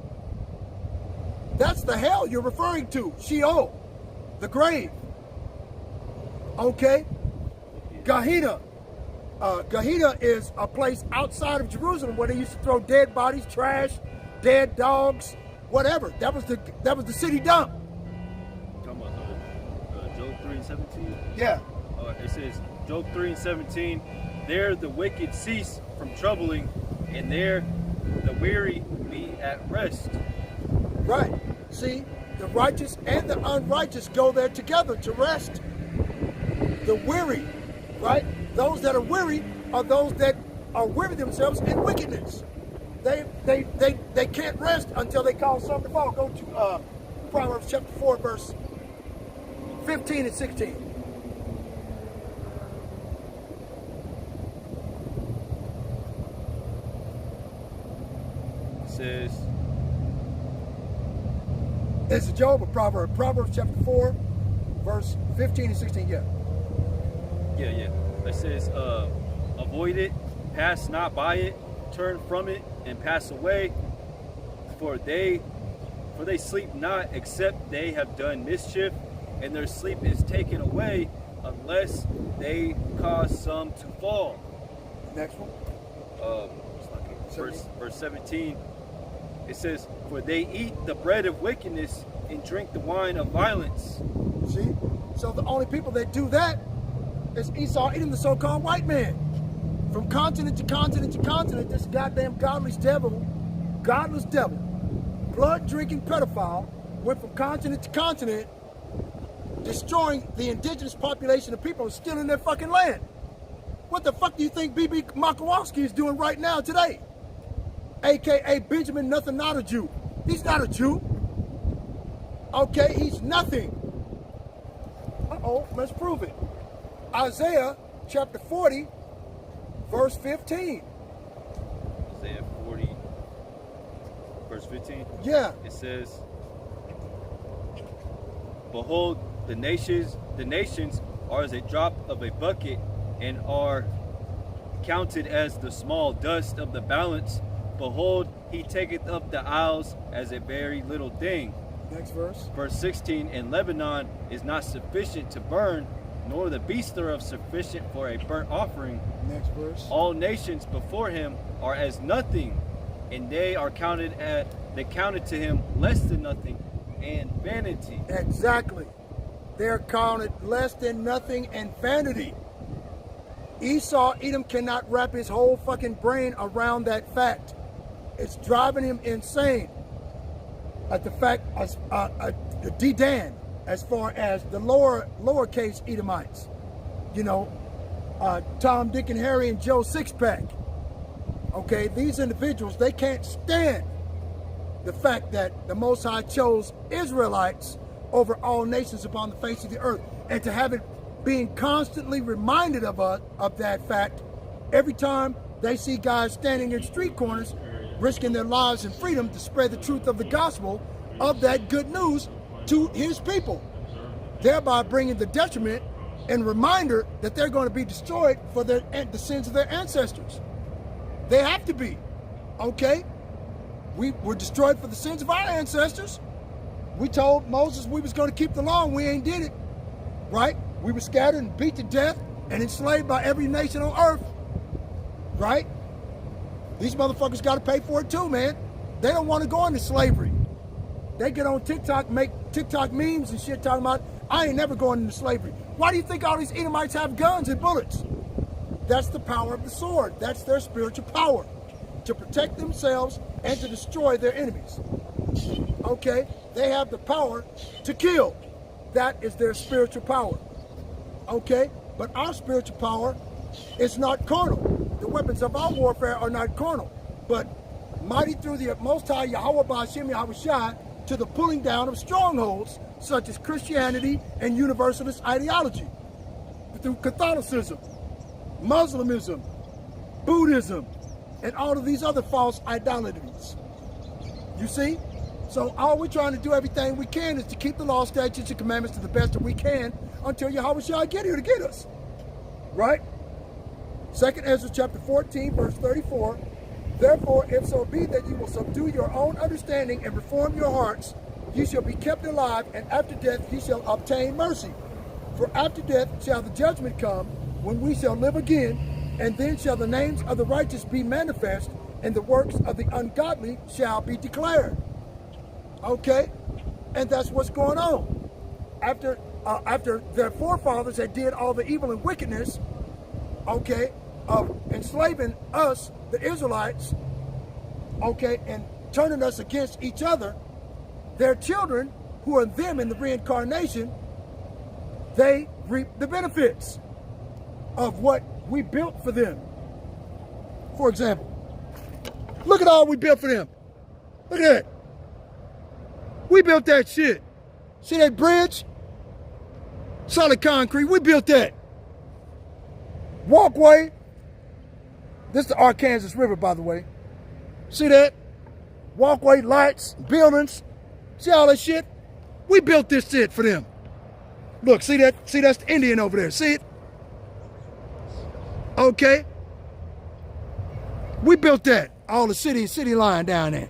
[SPEAKER 1] That's the hell you're referring to. Sheol, the grave. Okay? Gehenna. Gehenna is a place outside of Jerusalem where they used to throw dead bodies, trash, dead dogs, whatever. That was the city dump.
[SPEAKER 2] Talking about Job 3:17.
[SPEAKER 1] Yeah.
[SPEAKER 2] It says Job 3:17. There the wicked cease from troubling, and there the weary be at rest.
[SPEAKER 1] Right. See, the righteous and the unrighteous go there together to rest. The weary, right? Those that are weary are those that are weary themselves in wickedness. They can't rest until they cause something to fall. Go to Proverbs chapter 4, verse 15 and 16.
[SPEAKER 2] It says,
[SPEAKER 1] It's a Job or Proverbs? Proverbs chapter 4, verse 15 and 16, yeah.
[SPEAKER 2] yeah. It says, avoid it, pass not by it, turn from it, and pass away. For they sleep not, except they have done mischief, and their sleep is taken away, unless they cause some to fall.
[SPEAKER 1] Next one.
[SPEAKER 2] Verse 17. It says, for they eat the bread of wickedness and drink the wine of violence.
[SPEAKER 1] See? So the only people that do that is Esau eating the so-called white man. From continent to continent to continent, this goddamn godless devil, blood-drinking pedophile, went from continent to continent, destroying the indigenous population of people and stealing their fucking land. What the fuck do you think B.B. Makowski is doing right now today? AKA Benjamin Nothing Not a Jew. He's not a Jew. Okay, he's nothing. Uh-oh, let's prove it. Isaiah chapter 40, verse 15.
[SPEAKER 2] Isaiah 40, verse 15?
[SPEAKER 1] Yeah.
[SPEAKER 2] It says, behold, the nations are as a drop of a bucket and are counted as the small dust of the balance. Behold, he taketh up the isles as a very little thing.
[SPEAKER 1] Next verse.
[SPEAKER 2] Verse 16, and Lebanon is not sufficient to burn, nor the beast thereof sufficient for a burnt offering.
[SPEAKER 1] Next verse.
[SPEAKER 2] All nations before him are as nothing, and they counted to him less than nothing and vanity.
[SPEAKER 1] Exactly. They're counted less than nothing and vanity. Esau Edom cannot wrap his whole fucking brain around that fact. It's driving him insane. At the fact, Dedan, as far as the lowercase Edomites, you know, Tom, Dick, and Harry, and Joe Sixpack. Okay, these individuals, they can't stand the fact that the Most High chose Israelites over all nations upon the face of the earth, and to have it being constantly reminded of that fact every time they see guys standing in street corners risking their lives and freedom to spread the truth of the gospel of that good news to his people, thereby bringing the detriment and reminder that they're going to be destroyed for the sins of their ancestors. They have to be. Okay? We were destroyed for the sins of our ancestors. We told Moses we was going to keep the law and we ain't did it. Right? We were scattered and beat to death and enslaved by every nation on earth. Right? These motherfuckers got to pay for it too, man. They don't want to go into slavery. They get on TikTok, make TikTok memes and shit talking about, I ain't never going into slavery. Why do you think all these Edomites have guns and bullets? That's the power of the sword. That's their spiritual power. To protect themselves and to destroy their enemies. Okay? They have the power to kill. That is their spiritual power. Okay? But our spiritual power is not carnal. The weapons of our warfare are not carnal, but mighty through the Most High Yahweh Ba'ashem Yahushua to the pulling down of strongholds such as Christianity and Universalist ideology, through Catholicism, Muslimism, Buddhism, and all of these other false idolatries. You see? So all we're trying to do, everything we can, is to keep the law, statutes, and commandments to the best that we can until Yahushua get here to get us. Right? 2nd Ezra chapter 14, verse 34. Therefore, if so be that you will subdue your own understanding and reform your hearts, ye shall be kept alive, and after death ye shall obtain mercy. For after death shall the judgment come, when we shall live again, and then shall the names of the righteous be manifest, and the works of the ungodly shall be declared. Okay? And that's what's going on. After their forefathers had did all the evil and wickedness, okay, of enslaving us, the Israelites, okay, and turning us against each other, their children, who are them in the reincarnation, they reap the benefits of what we built for them. For example, look at all we built for them. Look at that. We built that shit. See that bridge? Solid concrete. We built that. Walkway. This is the Arkansas River, by the way. See that? Walkway, lights, buildings. See all that shit? We built this shit for them. Look, see that? See, that's the Indian over there. See it? Okay. We built that. All the city line down there.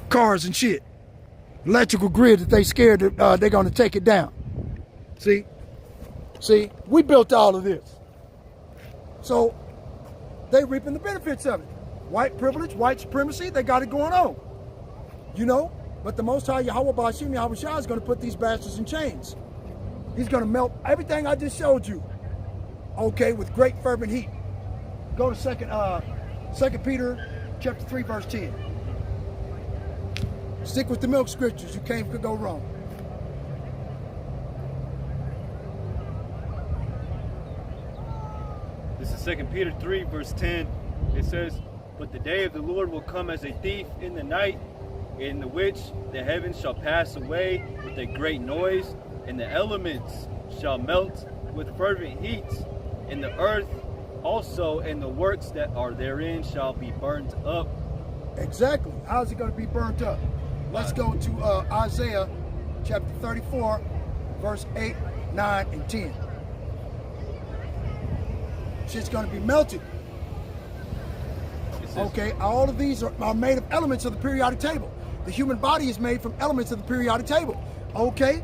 [SPEAKER 1] Cars and shit. Electrical grid that they scared that they're going to take it down. See? See? We built all of this. So, they reaping the benefits of it. White privilege, white supremacy, they got it going on. You know? But the Most High Yahweh Ba'ashim Yahweh Shah is going to put these bastards in chains. He's going to melt everything I just showed you. Okay, with great fervent heat. Go to 2 Peter chapter 3, verse 10. Stick with the milk scriptures. You could go wrong.
[SPEAKER 2] This is 2 Peter 3, verse 10. It says, "But the day of the Lord will come as a thief in the night, in the which the heavens shall pass away with a great noise, and the elements shall melt with fervent heat, and the earth also and the works that are therein shall be burnt up."
[SPEAKER 1] Exactly. How's it going to be burnt up? Let's go to Isaiah chapter 34, verse 8, 9, and 10. Shit's going to be melted. Okay, all of these are made of elements of the periodic table. The human body is made from elements of the periodic table. Okay?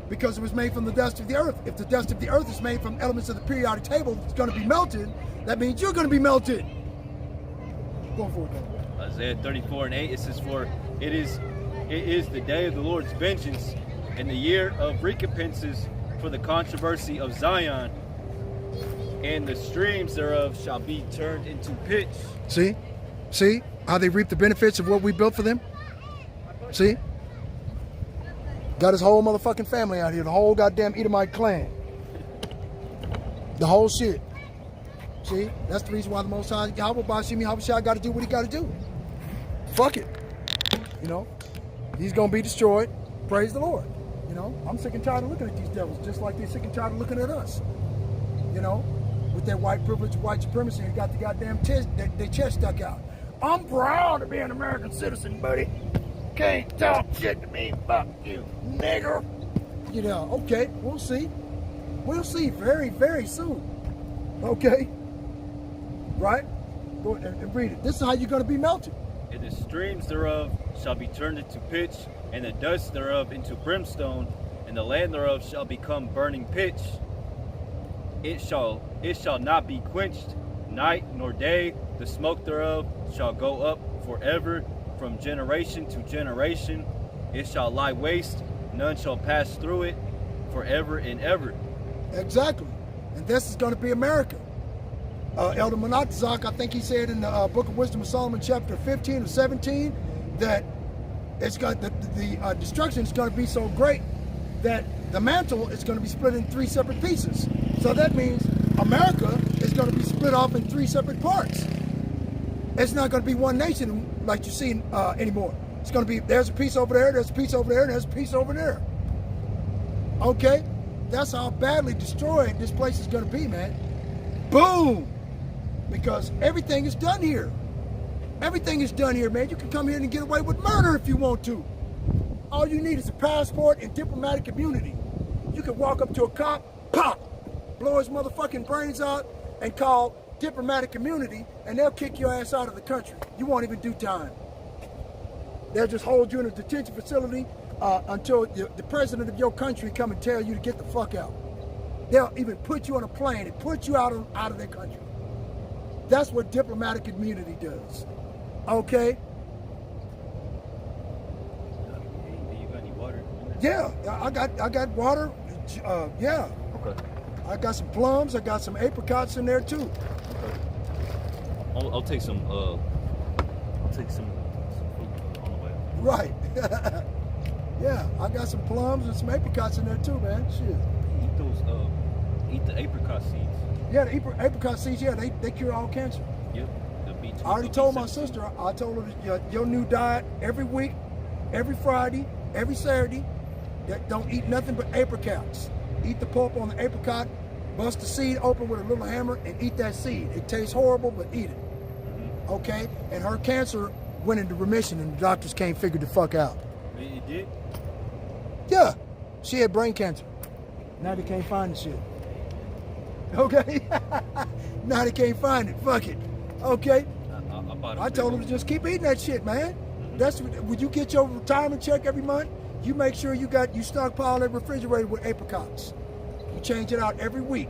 [SPEAKER 1] Because it was made from the dust of the earth. If the dust of the earth is made from elements of the periodic table, it's going to be melted. That means you're going to be melted. Go for it, though.
[SPEAKER 2] Isaiah 34 and 8, it says, "For it is the day of the Lord's vengeance, and the year of recompenses for the controversy of Zion, and the streams thereof shall be turned into pitch."
[SPEAKER 1] See? See how they reap the benefits of what we built for them? See? Got his whole motherfucking family out here, the whole goddamn Edomite clan. The whole shit. See? That's the reason why the Most High Yahweh Ba'ashim Yahweh Shah got to do what he got to do. Fuck it. You know? He's going to be destroyed. Praise the Lord. You know? I'm sick and tired of looking at these devils, just like they're sick and tired of looking at us. You know? With their white privilege, white supremacy, and got the goddamn their chest stuck out. I'm proud to be an American citizen, buddy. Can't talk shit to me, fuck you, nigger. You know, okay, we'll see. We'll see very, very soon. Okay? Right? Go ahead and read it. This is how you're going to be melted.
[SPEAKER 2] "And the streams thereof shall be turned into pitch, and the dust thereof into brimstone, and the land thereof shall become burning pitch. It shall not be quenched night nor day. The smoke thereof shall go up forever, from generation to generation. It shall lie waste, none shall pass through it, forever and ever."
[SPEAKER 1] Exactly. And this is going to be America. Elder Mataza, I think he said in the Book of Wisdom of Solomon, chapter 15 or 17, that it's got the destruction is going to be so great that the mantle is going to be split in 3 separate pieces. So that means America is going to be split off in 3 separate parts. It's not going to be one nation like you see anymore. It's going to be, there's a piece over there, there's a piece over there, and there's a piece over there. Okay? That's how badly destroyed this place is going to be, man. Boom! Because everything is done here. Everything is done here, man. You can come here and get away with murder if you want to. All you need is a passport and diplomatic immunity. You can walk up to a cop, pop, blow his motherfucking brains out, and call diplomatic immunity, and they'll kick your ass out of the country. You won't even do time. They'll just hold you in a detention facility until the president of your country come and tell you to get the fuck out. They'll even put you on a plane and put you out of their country. That's what diplomatic immunity does. Okay?
[SPEAKER 2] You got any water?
[SPEAKER 1] Yeah, I got water. Yeah.
[SPEAKER 2] Okay.
[SPEAKER 1] I got some plums. I got some apricots in there too.
[SPEAKER 2] Okay. I'll take some. I'll take some food on the way.
[SPEAKER 1] Right. Yeah, I got some plums and some apricots in there too, man. Shit.
[SPEAKER 2] Eat those. Eat the apricot seeds.
[SPEAKER 1] Yeah, the apricot seeds. Yeah, they cure all cancer.
[SPEAKER 2] Yep. The B2.
[SPEAKER 1] I already told my sister. I told her that your new diet every week every Friday, every Saturday, that don't eat nothing but apricots. Eat the pulp on the apricot, bust the seed open with a little hammer, and eat that seed. It tastes horrible, but eat it. Okay? And her cancer went into remission, and the doctors can't figure the fuck out.
[SPEAKER 2] It did?
[SPEAKER 1] Yeah. She had brain cancer. Now they can't find the shit. Okay? Now they can't find it. Fuck it. Okay? I told them to just keep eating that shit, man. That's when you get your retirement check every month, you make sure you stockpile that refrigerator with apricots. You change it out every week.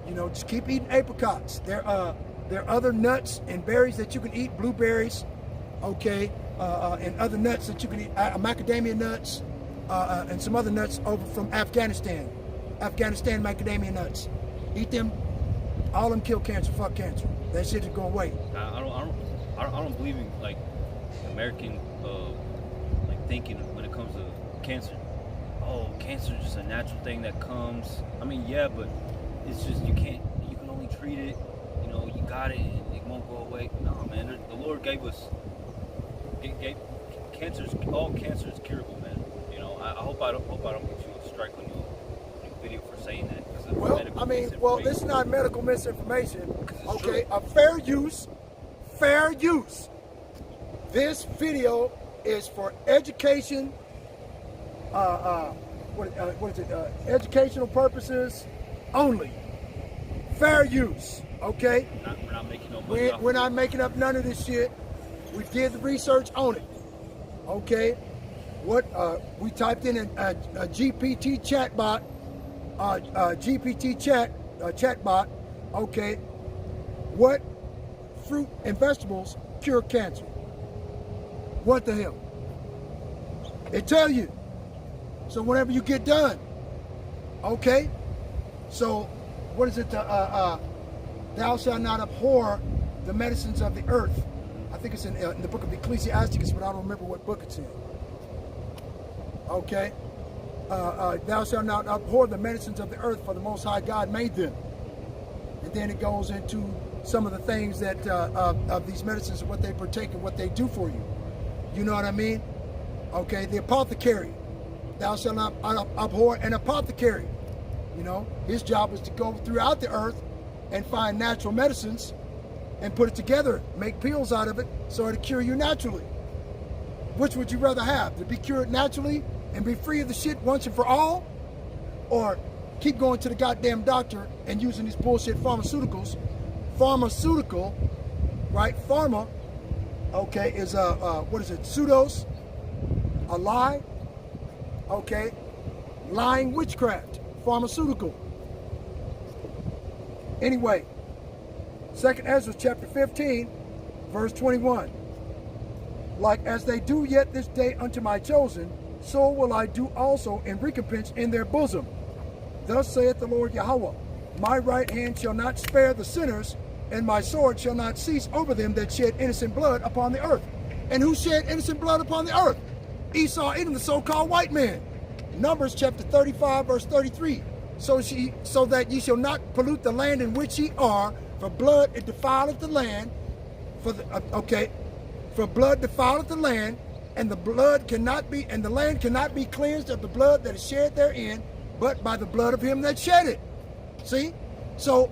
[SPEAKER 1] You know, just keep eating apricots. There are other nuts and berries that you can eat, blueberries, okay, and other nuts that you can eat, macadamia nuts, and some other nuts over from Afghanistan. Afghanistan macadamia nuts. Eat them. All of them kill cancer. Fuck cancer. That shit is going away.
[SPEAKER 2] I don't believe in like American like thinking when it comes to cancer. Oh, cancer is just a natural thing that comes. I mean, yeah, but it's just you can only treat it. You know, you got it and it won't go away. No, man. The Lord gave us cancer's all cancer is curable, man. You know, I hope I don't get you a strike on your video for saying that.
[SPEAKER 1] Well, I mean, this is not medical misinformation. Okay, a fair use. This video is for education. Educational purposes only. Fair use. Okay.
[SPEAKER 2] We're not making no money.
[SPEAKER 1] We're not making up none of this shit. We did the research on it. Okay. What we typed in a GPT chatbot. GPT chatbot. Okay. What fruit and vegetables cure cancer? What the hell? It tell you. So whenever you get done, okay. So what is it? Thou shalt not abhor the medicines of the earth. I think it's in the book of Ecclesiastes, but I don't remember what book it's in. Okay. Thou shalt not abhor the medicines of the earth, for the Most High God made them. And then it goes into some of the things that of these medicines and what they partake and what they do for you. You know what I mean? Okay, the apothecary. Thou shalt not abhor an apothecary. You know, his job is to go throughout the earth and find natural medicines and put it together, make pills out of it so it'll cure you naturally. Which would you rather have? To be cured naturally and be free of the shit once and for all? Or keep going to the goddamn doctor and using these bullshit pharmaceuticals? Pharmaceutical, right? Pharma, okay, is what is it? Pseudos, a lie, okay? Lying witchcraft, pharmaceutical. Anyway, 2nd Ezra chapter 15, verse 21. Like as they do yet this day unto my chosen, so will I do also in recompense in their bosom. Thus saith the Lord Yahweh, my right hand shall not spare the sinners, and my sword shall not cease over them that shed innocent blood upon the earth. And who shed innocent blood upon the earth? Esau, Edom, the so-called white man. Numbers chapter 35, verse 33. So that ye shall not pollute the land in which ye are, for blood it defileth the land. For blood defileth the land, and the land cannot be cleansed of the blood that is shed therein, but by the blood of him that shed it. See? So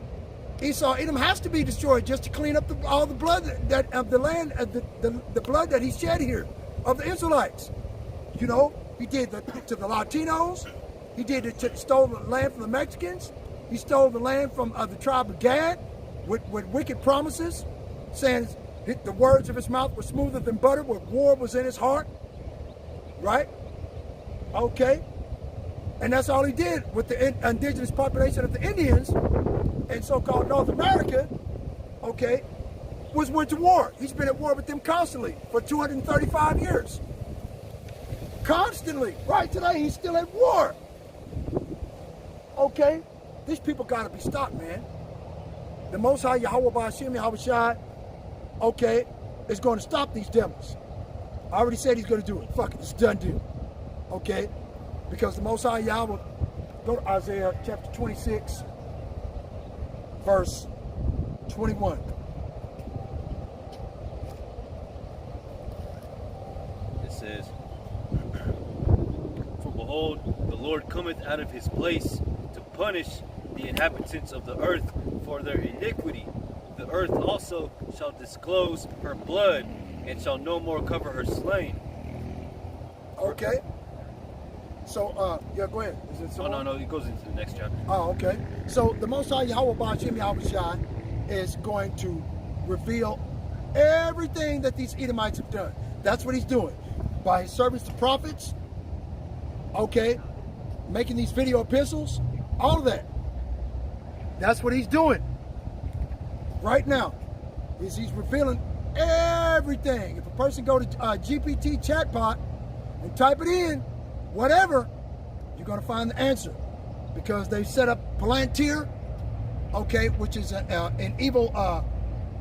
[SPEAKER 1] Esau, Edom has to be destroyed just to clean up all the blood that of the land, the blood that he shed here of the Israelites. You know, he did to the Latinos. He stole the land from the Mexicans. He stole the land from the tribe of Gad with wicked promises, saying the words of his mouth were smoother than butter, where war was in his heart. Right? Okay. And that's all he did with the indigenous population of the Indians in so-called North America, okay, went to war. He's been at war with them constantly for 235 years. Constantly. Right today, he's still at war. Okay? These people got to be stopped, man. The Most High Yahweh Ba'ashim Yahweh Shai, okay, is going to stop these devils. I already said he's going to do it. Fuck it, it's a done deal. Okay? Because the Most High Yahweh, go to Isaiah chapter 26, verse 21.
[SPEAKER 2] It says, behold, the Lord cometh out of his place to punish the inhabitants of the earth for their iniquity. The earth also shall disclose her blood, and shall no more cover her slain.
[SPEAKER 1] Okay. So, yeah, go ahead. Is it
[SPEAKER 2] No, it goes into the next chapter.
[SPEAKER 1] Oh, okay. So the Most High Yahweh Ba'ashem Yahweh Shai is going to reveal everything that these Edomites have done. That's what he's doing. By his servants, the prophets, okay, making these video epistles, all of that. That's what he's doing right now. He's revealing everything. If a person go to GPT chatbot and type it in, whatever, you're going to find the answer, because they set up Palantir, okay, which is an evil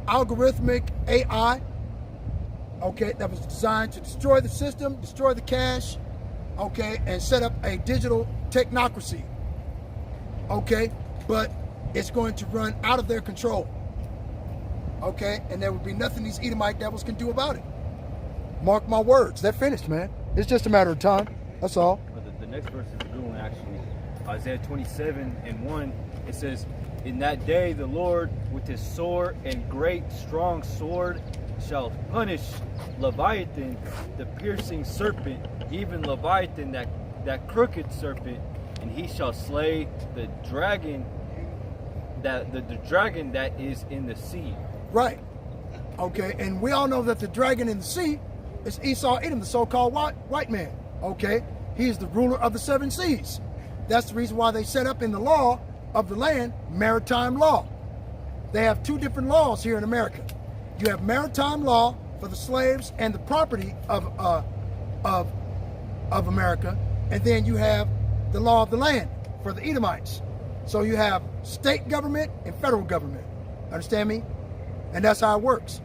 [SPEAKER 1] algorithmic AI, okay, that was designed to destroy the system, destroy the cash, okay, and set up a digital technocracy, okay, but it's going to run out of their control, okay, and there will be nothing these Edomite devils can do about it. Mark my words, they're finished, man. It's just a matter of time. That's all.
[SPEAKER 2] But the next verse is a good one, actually. Isaiah 27:1, it says, in that day the Lord with his sword and great strong sword shall punish Leviathan, the piercing serpent, even Leviathan, that crooked serpent, and he shall slay the dragon, that the dragon that is in the sea.
[SPEAKER 1] Right. Okay, and we all know that the dragon in the sea is Esau Edom, the so-called white man. Okay, he is the ruler of the 7 seas. That's the reason why they set up in the law of the land maritime law. They have 2 different laws here in America. You have maritime law for the slaves and the property of America, and then you have the law of the land for the Edomites. So you have state government and federal government. Understand me? And that's how it works.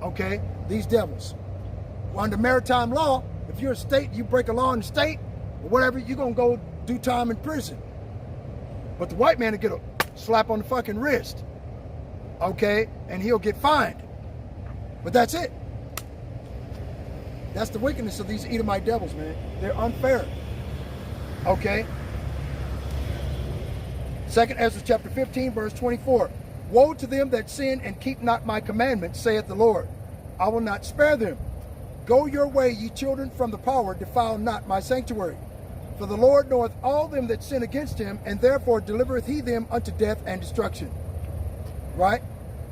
[SPEAKER 1] Okay, these devils. Under maritime law, if you're a state, you break a law in the state or whatever, you're gonna go do time in prison. But the white man will get a slap on the fucking wrist, okay, and he'll get fined. But that's it. That's the wickedness of these Edomite devils, man. They're unfair. Okay. 2nd Ezra chapter 15, verse 24. Woe to them that sin and keep not my commandments, saith the Lord. I will not spare them. Go your way, ye children, from the power, defile not my sanctuary. For the Lord knoweth all them that sin against him, and therefore delivereth he them unto death and destruction. Right?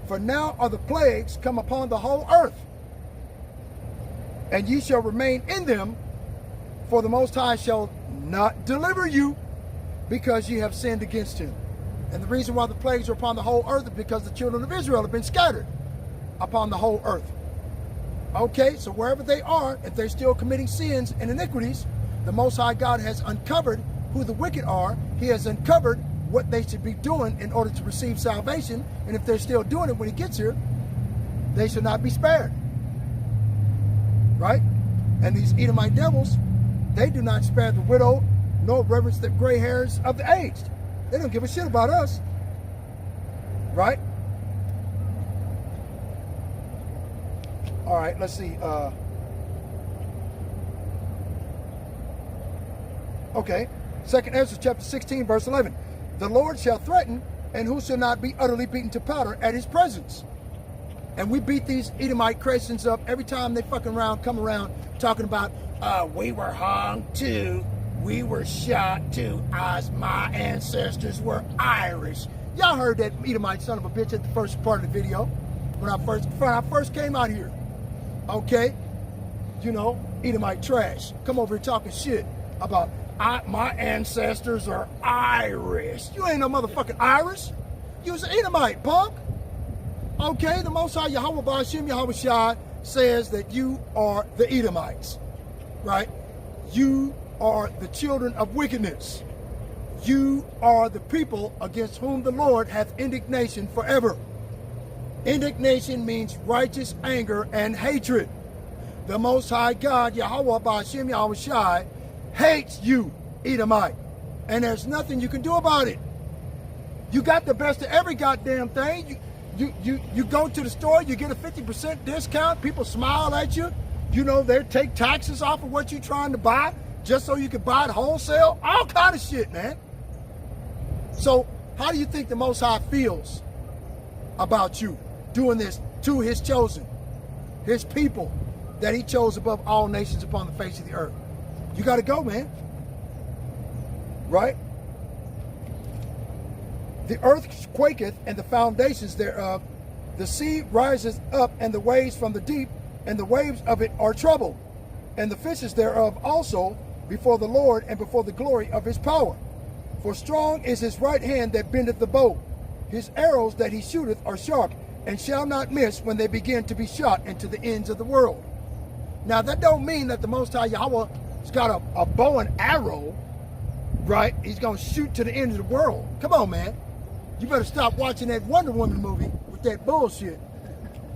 [SPEAKER 1] For now are the plagues come upon the whole earth, and ye shall remain in them, for the Most High shall not deliver you, because ye have sinned against him. And the reason why the plagues are upon the whole earth is because the children of Israel have been scattered upon the whole earth. Okay, so wherever they are, if they're still committing sins and iniquities, the Most High God has uncovered who the wicked are. He has uncovered what they should be doing in order to receive salvation. And if they're still doing it when he gets here, they should not be spared. Right? And these Edomite devils, they do not spare the widow, nor reverence the gray hairs of the aged. They don't give a shit about us. Right? All right, let's see. Okay, 2nd Ezra chapter 16, verse 11. The Lord shall threaten, and who shall not be utterly beaten to powder at his presence. And we beat these Edomite Christians up every time they fucking come around talking about, we were hung too, we were shot too, as my ancestors were Irish. Y'all heard that Edomite son of a bitch at the first part of the video when I first came out here. Okay, you know, Edomite trash. Come over here talking shit about my ancestors are Irish. You ain't no motherfucking Irish. You was an Edomite, punk. Okay, the Most High Yahweh Ba'ashem Yahweh Shai says that you are the Edomites, right? You are the children of wickedness. You are the people against whom the Lord hath indignation forever. Indignation means righteous anger and hatred. The Most High God, Yahweh Ba'ashem Yahweh Shai, hates you, Edomite. And there's nothing you can do about it. You got the best of every goddamn thing. You go to the store, you get a 50% discount. People smile at you. You know, they take taxes off of what you're trying to buy. just so you could buy it wholesale, all kind of shit, man. So how do you think the Most High feels about you doing this to his chosen, his people that he chose above all nations upon the face of the earth? You got to go, man. Right? The earth quaketh and the foundations thereof. The sea rises up and the waves from the deep, and the waves of it are troubled. And the fishes thereof also before the Lord and before the glory of his power. For strong is his right hand that bendeth the bow. His arrows that he shooteth are sharp, and shall not miss when they begin to be shot into the ends of the world. Now that don't mean that the Most High Yahweh has got a bow and arrow, right? He's going to shoot to the end of the world. Come on, man. You better stop watching that Wonder Woman movie with that bullshit.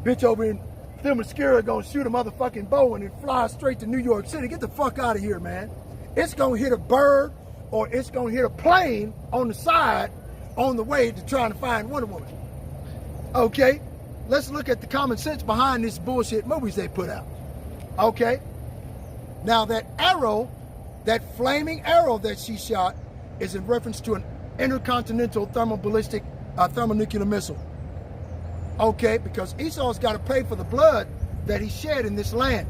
[SPEAKER 1] Bitch over in Themyscira gonna shoot a motherfucking bow and then fly straight to New York City. Get the fuck out of here, man. It's gonna hit a bird or it's gonna hit a plane on the side on the way to trying to find Wonder Woman. Okay? Let's look at the common sense behind this bullshit movies they put out. Okay? Now that arrow, that flaming arrow that she shot is in reference to an intercontinental thermonuclear missile. Okay, because Esau's got to pay for the blood that he shed in this land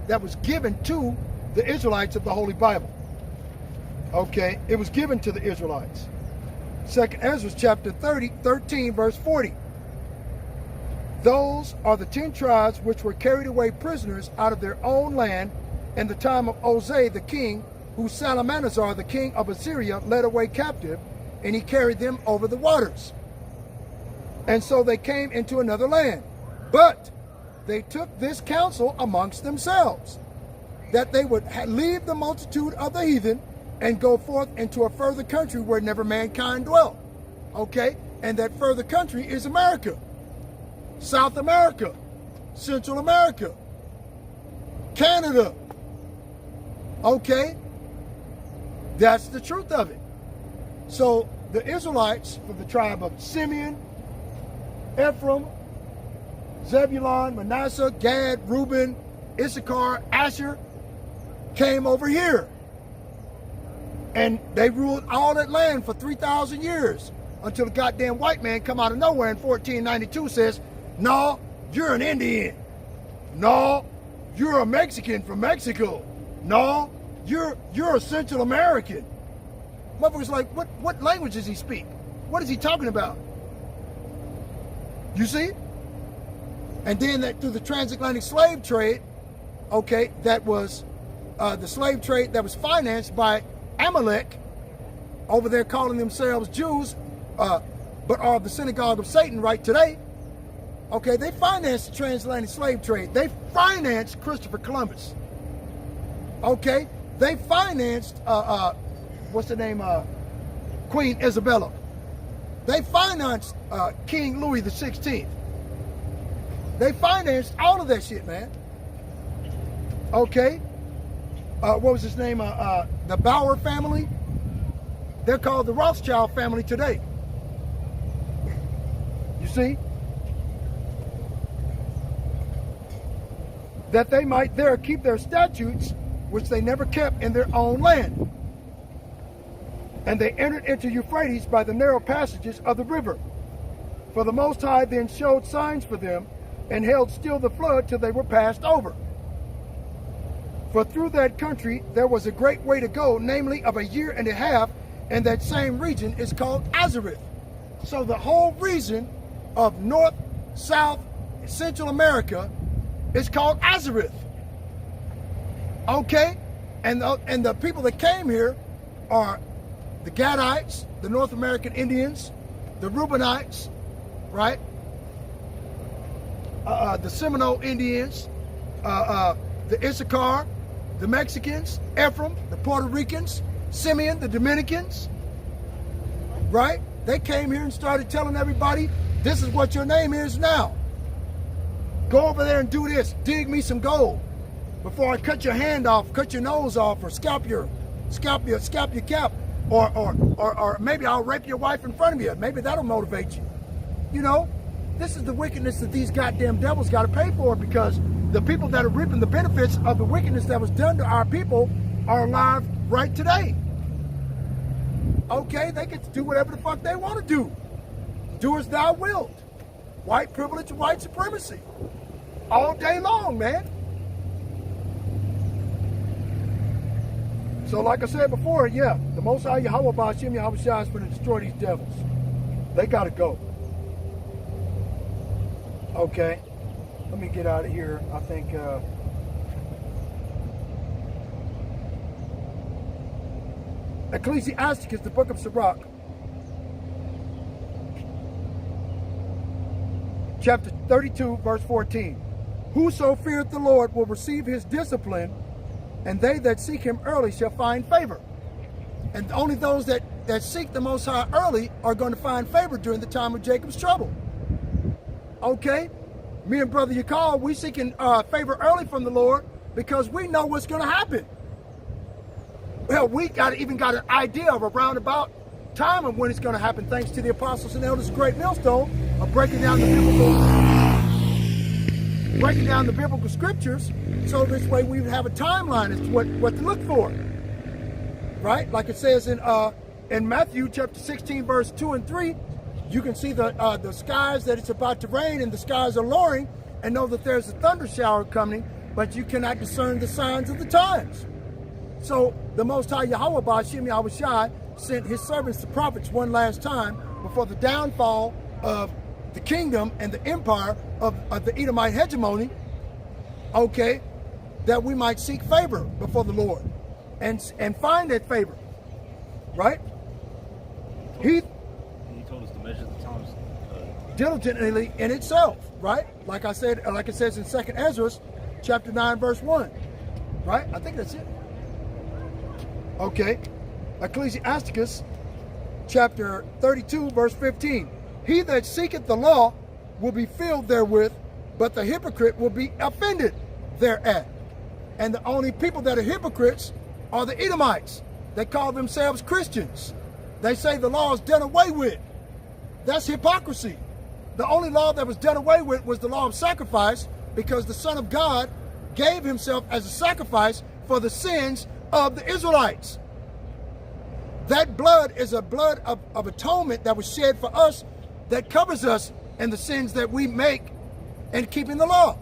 [SPEAKER 1] that was given to the Israelites of the Holy Bible. Okay, it was given to the Israelites. 2nd Ezra chapter 13 verse 40. Those are the 10 tribes which were carried away prisoners out of their own land in the time of Osei the king, who Salmanasar the king of Assyria led away captive, and he carried them over the waters. And so they came into another land. But they took this counsel amongst themselves, that they would leave the multitude of the heathen and go forth into a further country where never mankind dwelt. Okay? And that further country is America, South America, Central America, Canada. Okay? That's the truth of it. So the Israelites from the tribe of Simeon, Ephraim, Zebulun, Manasseh, Gad, Reuben, Issachar, Asher came over here. And they ruled all that land for 3,000 years until the goddamn white man come out of nowhere in 1492 says, no, you're an Indian. No, you're a Mexican from Mexico. No, you're a Central American. Motherfuckers like, what language does he speak? What is he talking about? You see? And then that through the transatlantic slave trade, okay, that was the slave trade that was financed by Amalek, over there calling themselves Jews, but are the synagogue of Satan right today. Okay, they financed the transatlantic slave trade. They financed Christopher Columbus. Okay, they financed, what's the name, Queen Isabella. They financed King Louis the 16th. They financed all of that shit, man. Okay. What was his name? The Bauer family. They're called the Rothschild family today. You see? That they might there keep their statutes, which they never kept in their own land. And they entered into Euphrates by the narrow passages of the river. For the Most High then showed signs for them, and held still the flood till they were passed over. For through that country there was a great way to go, namely of a year and a half, and that same region is called Azareth. So the whole region of North, South, Central America is called Azareth. Okay? And the people that came here are the Gadites, the North American Indians, the Reubenites, right? The Seminole Indians, the Issachar, the Mexicans, Ephraim, the Puerto Ricans, Simeon, the Dominicans, right? They came here and started telling everybody, this is what your name is now. Go over there and do this. Dig me some gold before I cut your hand off, cut your nose off, or scalp your cap, or maybe I'll rape your wife in front of you. Maybe that'll motivate you. You know, this is the wickedness that these goddamn devils got to pay for, because the people that are reaping the benefits of the wickedness that was done to our people are alive right today. Okay, they get to do whatever the fuck they want to do. Do as thou wilt. White privilege and white supremacy. All day long, man. So like I said before, yeah, the Most High Yahweh Ba'Shem Yahweh Shai is going to destroy these devils. They got to go. Okay. Let me get out of here. I think... Ecclesiasticus, the book of Sirach, chapter 32, verse 14. Whoso feareth the Lord will receive his discipline, and they that seek him early shall find favor. And only those that seek the Most High early are going to find favor during the time of Jacob's trouble. Okay? Me and Brother Yakal, we seeking favor early from the Lord because we know what's going to happen. Well, we even got an idea of a roundabout time of when it's going to happen, thanks to the apostles and elders of Great Millstone of breaking down the biblical scriptures. So this way we would have a timeline as to what to look for, right? Like it says in Matthew chapter 16, verse 2 and 3, you can see the skies that it's about to rain and the skies are lowering, and know that there's a thunder shower coming, but you cannot discern the signs of the times. So the Most High Yahweh Ba'Shem Yahweh Shai sent his servants, the prophets, one last time before the downfall of the kingdom and the empire of the Edomite hegemony, okay, that we might seek favor before the Lord and find that favor, right? He
[SPEAKER 2] told us to measure the times
[SPEAKER 1] diligently in itself, right? Like I said, like it says in 2nd Ezra, chapter 9, verse 1, right? I think that's it. Okay, Ecclesiasticus chapter 32, verse 15. He that seeketh the law will be filled therewith, but the hypocrite will be offended thereat. And the only people that are hypocrites are the Edomites. They call themselves Christians. They say the law is done away with. That's hypocrisy. The only law that was done away with was the law of sacrifice, because the Son of God gave himself as a sacrifice for the sins of the Israelites. That blood is a blood of atonement that was shed for us, that covers us in the sins that we make in keeping the law.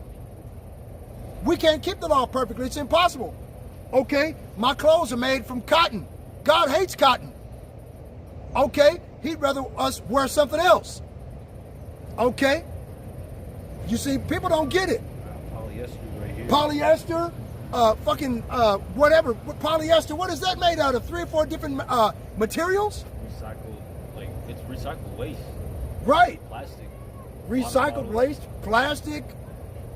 [SPEAKER 1] We can't keep the law perfectly. It's impossible. Okay? My clothes are made from cotton. God hates cotton. Okay? He'd rather us wear something else. Okay? You see, people don't get it.
[SPEAKER 2] Polyester right here.
[SPEAKER 1] Polyester, whatever. Polyester, what is that made out of? 3 or 4 different materials?
[SPEAKER 2] Recycled, like, it's recycled waste.
[SPEAKER 1] Right.
[SPEAKER 2] Plastic.
[SPEAKER 1] Recycled waste, plastic,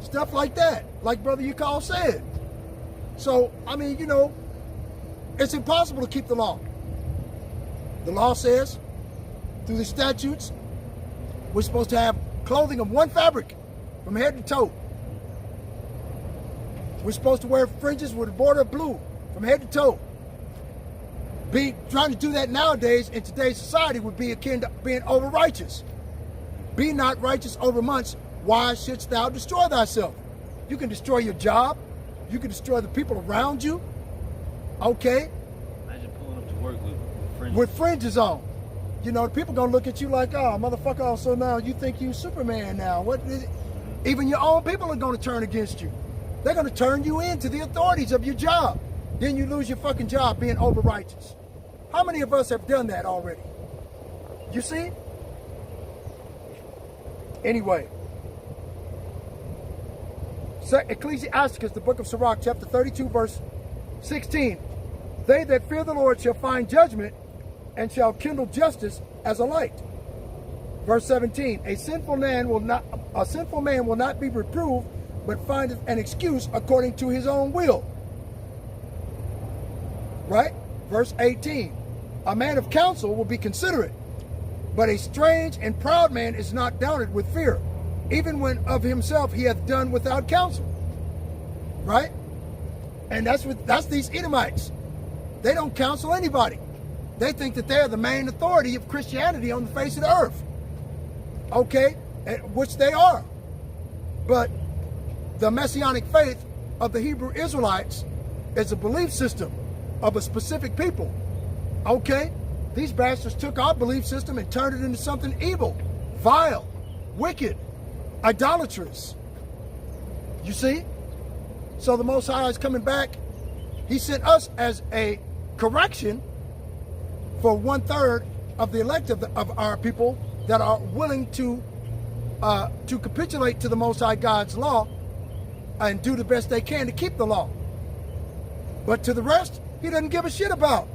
[SPEAKER 1] stuff like that. Like Brother Yakal said. So, I mean, you know, it's impossible to keep the law. The law says, through the statutes, we're supposed to have clothing of one fabric from head to toe. We're supposed to wear fringes with a border of blue from head to toe. Trying to do that nowadays in today's society would be akin to being over righteous. Be not righteous over much, why shouldst thou destroy thyself? You can destroy your job. You can destroy the people around you. Okay?
[SPEAKER 2] Imagine pulling up to work with fringes.
[SPEAKER 1] With fringes on. You know, people gonna look at you like, oh, motherfucker, oh, so now you think you Superman now. What is it? Even your own people are gonna turn against you. They're gonna turn you in to the authorities of your job. Then you lose your fucking job being over righteous. How many of us have done that already? You see? Anyway. Ecclesiasticus, the book of Sirach, chapter 32, verse 16. They that fear the Lord shall find judgment, and shall kindle justice as a light. Verse 17. A sinful man will not be reproved, but findeth an excuse according to his own will. Right? Verse 18. A man of counsel will be considerate, but a strange and proud man is not doubted with fear, even when of himself he hath done without counsel. Right? And that's these Edomites. They don't counsel anybody. They think that they're the main authority of Christianity on the face of the earth. Okay? Which they are. But the Messianic faith of the Hebrew Israelites is a belief system of a specific people. Okay? These bastards took our belief system and turned it into something evil, vile, wicked, idolatrous. You see? So the Most High is coming back. He sent us as a correction for 1/3 of the elect of our people that are willing to capitulate to the Most High God's law and do the best they can to keep the law. But to the rest, he doesn't give a shit about.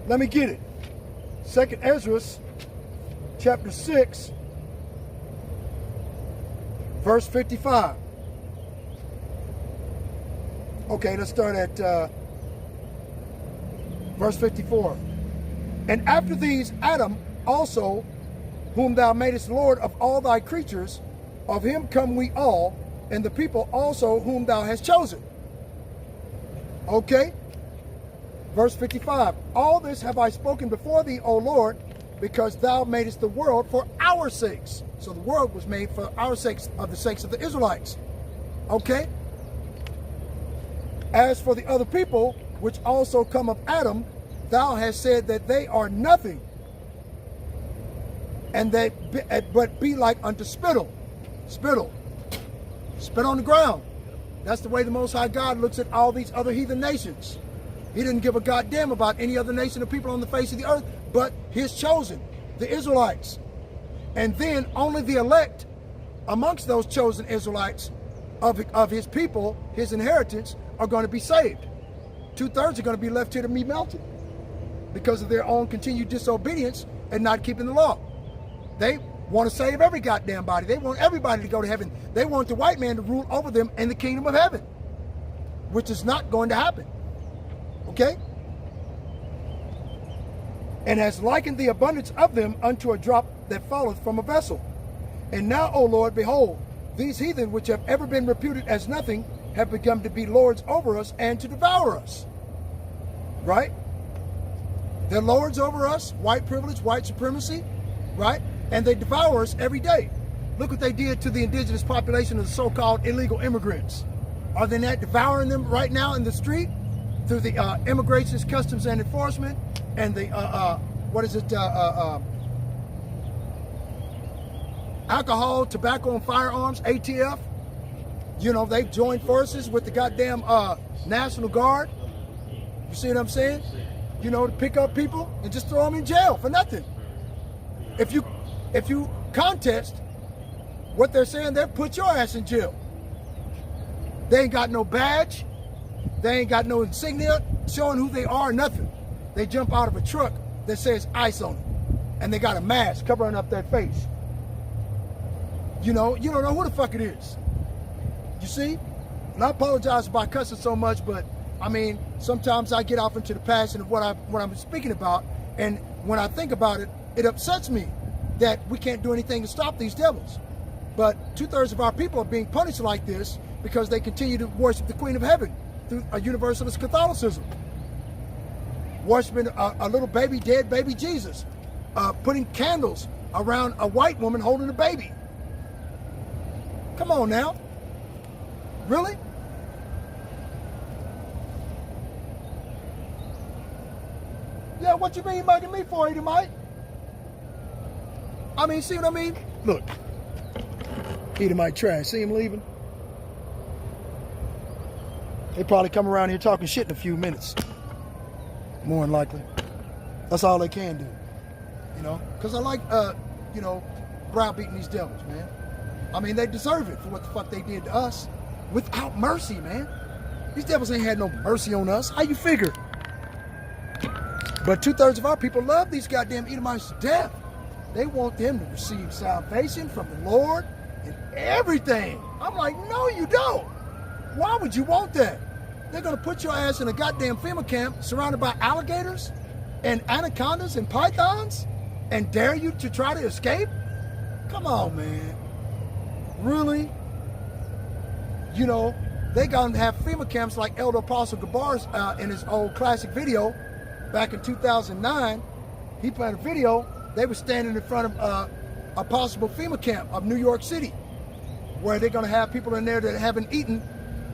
[SPEAKER 1] Let me get it. 2nd Ezra, chapter 6, verse 55. Okay, let's start at verse 54. And after these, Adam also, whom thou madest Lord of all thy creatures, of him come we all, and the people also whom thou hast chosen. Okay? Verse 55. All this have I spoken before thee, O Lord, because thou madest the world for our sakes. So the world was made for our sakes, of the sakes of the Israelites. Okay? As for the other people, which also come of Adam, thou hast said that they are nothing, and they but be like unto spittle. Spittle. Spit on the ground. That's the way the Most High God looks at all these other heathen nations. He didn't give a goddamn about any other nation of people on the face of the earth but his chosen, the Israelites. And then only the elect amongst those chosen Israelites of his people, his inheritance, are going to be saved. 2/3 are going to be left here to be melted because of their own continued disobedience and not keeping the law. They want to save every goddamn body. They want everybody to go to heaven. They want the white man to rule over them in the kingdom of heaven, which is not going to happen. Okay? And has likened the abundance of them unto a drop that falleth from a vessel. And now, O Lord, behold, these heathen which have ever been reputed as nothing have become to be lords over us and to devour us. Right? They're lords over us, white privilege, white supremacy, right? And they devour us every day. Look what they did to the indigenous population of the so-called illegal immigrants. Are they not devouring them right now in the street through the Immigration, Customs and Enforcement and the, alcohol, tobacco, and firearms, ATF? You know, they've joined forces with the goddamn National Guard. You see what I'm saying? You know, to pick up people and just throw them in jail for nothing. If you contest what they're saying, they'll put your ass in jail. They ain't got no badge. They ain't got no insignia showing who they are, nothing. They jump out of a truck that says ICE on it. And they got a mask covering up their face. You know, you don't know who the fuck it is. You see? And I apologize about cussing so much, but I mean, sometimes I get off into the passion of what I'm speaking about, and when I think about it, it upsets me that we can't do anything to stop these devils. But 2/3 of our people are being punished like this because they continue to worship the Queen of Heaven through a Universalist Catholicism, worshiping a little baby, dead baby Jesus, putting candles around a white woman holding a baby. Come on now. Really? Yeah, what you mean mugging me for, Edomite? I mean, see what I mean? Look, Edomite trash. See him leaving? They probably come around here talking shit in a few minutes. More than likely. That's all they can do. You know? Because I like, browbeating these devils, man. I mean, they deserve it for what the fuck they did to us. Without mercy, man. These devils ain't had no mercy on us. How you figure? But 2/3 of our people love these goddamn Edomites to death. They want them to receive salvation from the Lord and everything. I'm like, no, you don't. Why would you want that? They're going to put your ass in a goddamn FEMA camp surrounded by alligators and anacondas and pythons and dare you to try to escape? Come on, man. Really? You know, they going to have FEMA camps like Elder Apostle Gabar's in his old classic video back in 2009. He put a video. They were standing in front of a possible FEMA camp of New York City, where they're going to have people in there that haven't eaten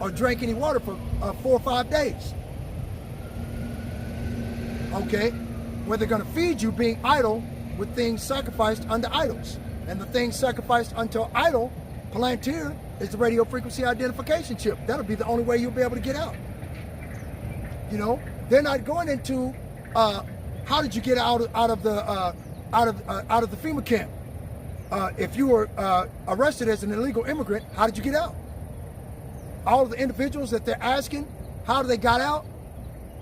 [SPEAKER 1] or drank any water for 4 or 5 days. okay, where they're going to feed you being idle with things sacrificed unto idols. And the things sacrificed unto idol, Palantir, is the radio frequency identification chip. That'll be the only way you'll be able to get out. You know, they're not going into how did you get out of the FEMA camp? If you were arrested as an illegal immigrant, how did you get out? All of the individuals that they're asking how they got out,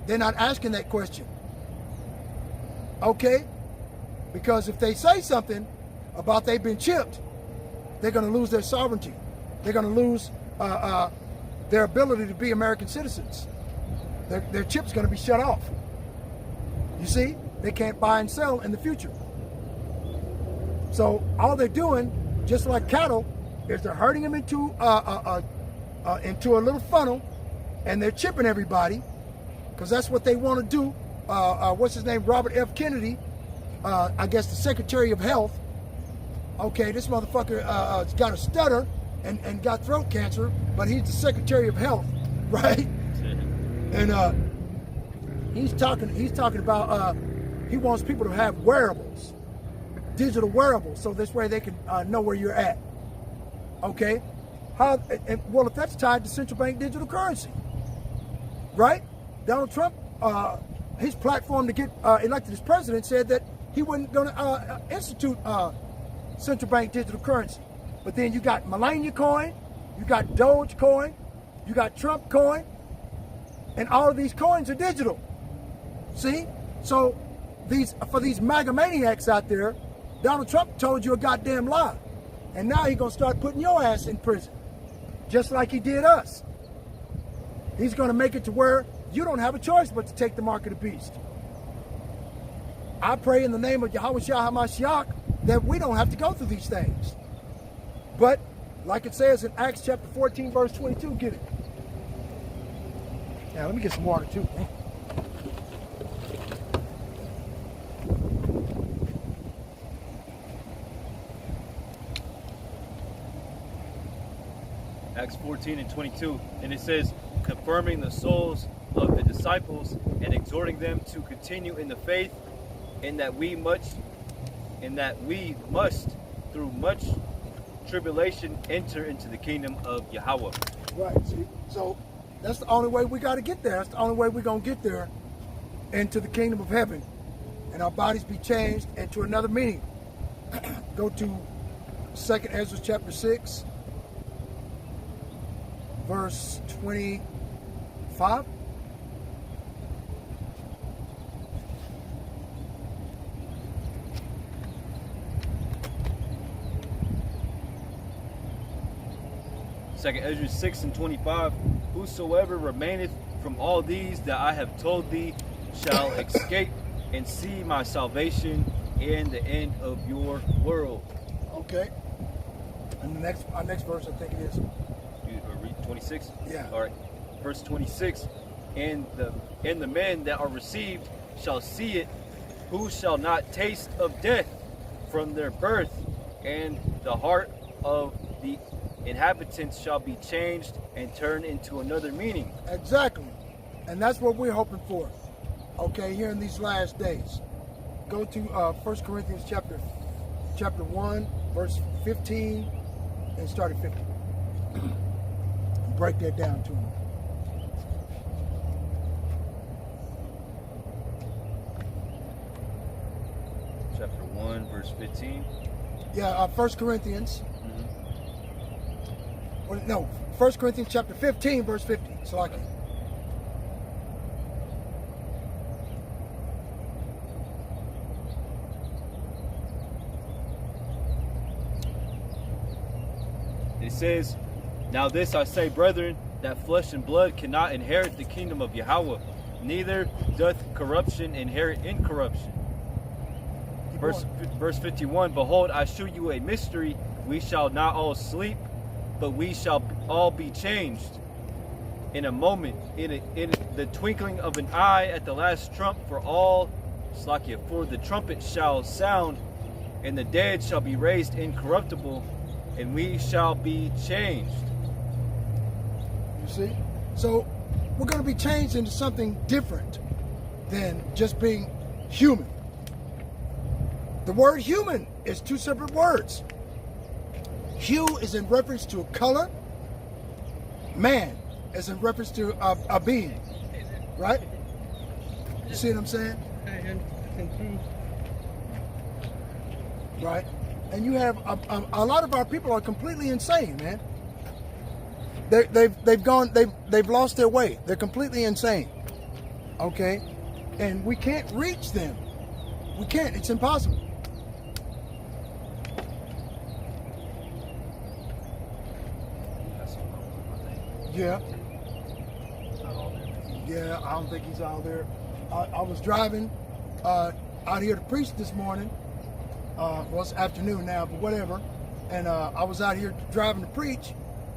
[SPEAKER 1] they're not asking that question. Okay? Because if they say something about they've been chipped, they're going to lose their sovereignty. They're going to lose their ability to be American citizens. Their chip's going to be shut off. You see? They can't buy and sell in the future. So all they're doing, just like cattle, is they're herding them into a little funnel, and they're chipping everybody, because that's what they want to do. What's his name? Robert F. Kennedy, I guess the Secretary of Health. Okay, this motherfucker got a stutter and got throat cancer, but he's the Secretary of Health, right? And he's talking about he wants people to have wearables, digital wearables, so this way they can know where you're at. Okay, well, if that's tied to central bank digital currency, right? Donald Trump, his platform to get elected as president said that he wasn't going to institute central bank digital currency. But then you got Melania coin, you got Doge coin, you got Trump coin, and all of these coins are digital. See? So for these MAGA maniacs out there, Donald Trump told you a goddamn lie. And now he's going to start putting your ass in prison, just like he did us. He's going to make it to where you don't have a choice but to take the mark of the beast. I pray in the name of Yahweh Shah HaMashiach that we don't have to go through these things. But, like it says in Acts chapter 14, verse 22, get it. Now, let me get some water too.
[SPEAKER 2] Acts 14 and 22, and it says, confirming the souls of the disciples and exhorting them to continue in the faith, and that we must through much tribulation enter into the kingdom of Yahweh.
[SPEAKER 1] Right. See, so that's the only way we got to get there. That's the only way we're gonna get there, into the kingdom of heaven, and our bodies be changed into another meaning. Go to 2nd Ezra chapter 6. Verse 25.
[SPEAKER 2] Second Ezra 6 and 25. Whosoever remaineth from all these that I have told thee shall escape and see my salvation and the end of your world.
[SPEAKER 1] Okay. And our next verse, I think it is.
[SPEAKER 2] 26?
[SPEAKER 1] Yeah.
[SPEAKER 2] All right. Verse 26. And the men that are received shall see it, who shall not taste of death from their birth, and the heart of the inhabitants shall be changed and turned into another meaning.
[SPEAKER 1] Exactly. And that's what we're hoping for. Okay, here in these last days. Go to 1 Corinthians chapter 1, verse 15, and start at 50. Break that down to them.
[SPEAKER 2] Chapter 1, verse 15.
[SPEAKER 1] Yeah, 1 Corinthians. Well, no, 1 Corinthians chapter 15, verse 50. So I can.
[SPEAKER 2] It says, now this I say, brethren, that flesh and blood cannot inherit the kingdom of Yahweh, neither doth corruption inherit incorruption. Verse 51, behold, I shew you a mystery. We shall not all sleep, but we shall all be changed in a moment, in the twinkling of an eye, at the last trump. For the trumpet shall sound, and the dead shall be raised incorruptible, and we shall be changed.
[SPEAKER 1] You see? So we're going to be changed into something different. than just being human. The word human is two separate words. Hue is in reference to a color. Man is in reference to a being. Right? You see what I'm saying? Right? And you have a lot of our people are completely insane, man. They've lost their way. They're completely insane. Okay? And we can't reach them. We can't. It's impossible. Yeah. Yeah, I don't think he's out there. I was driving out here to preach this morning. Well, it's afternoon now, but whatever. And I was out here driving to preach,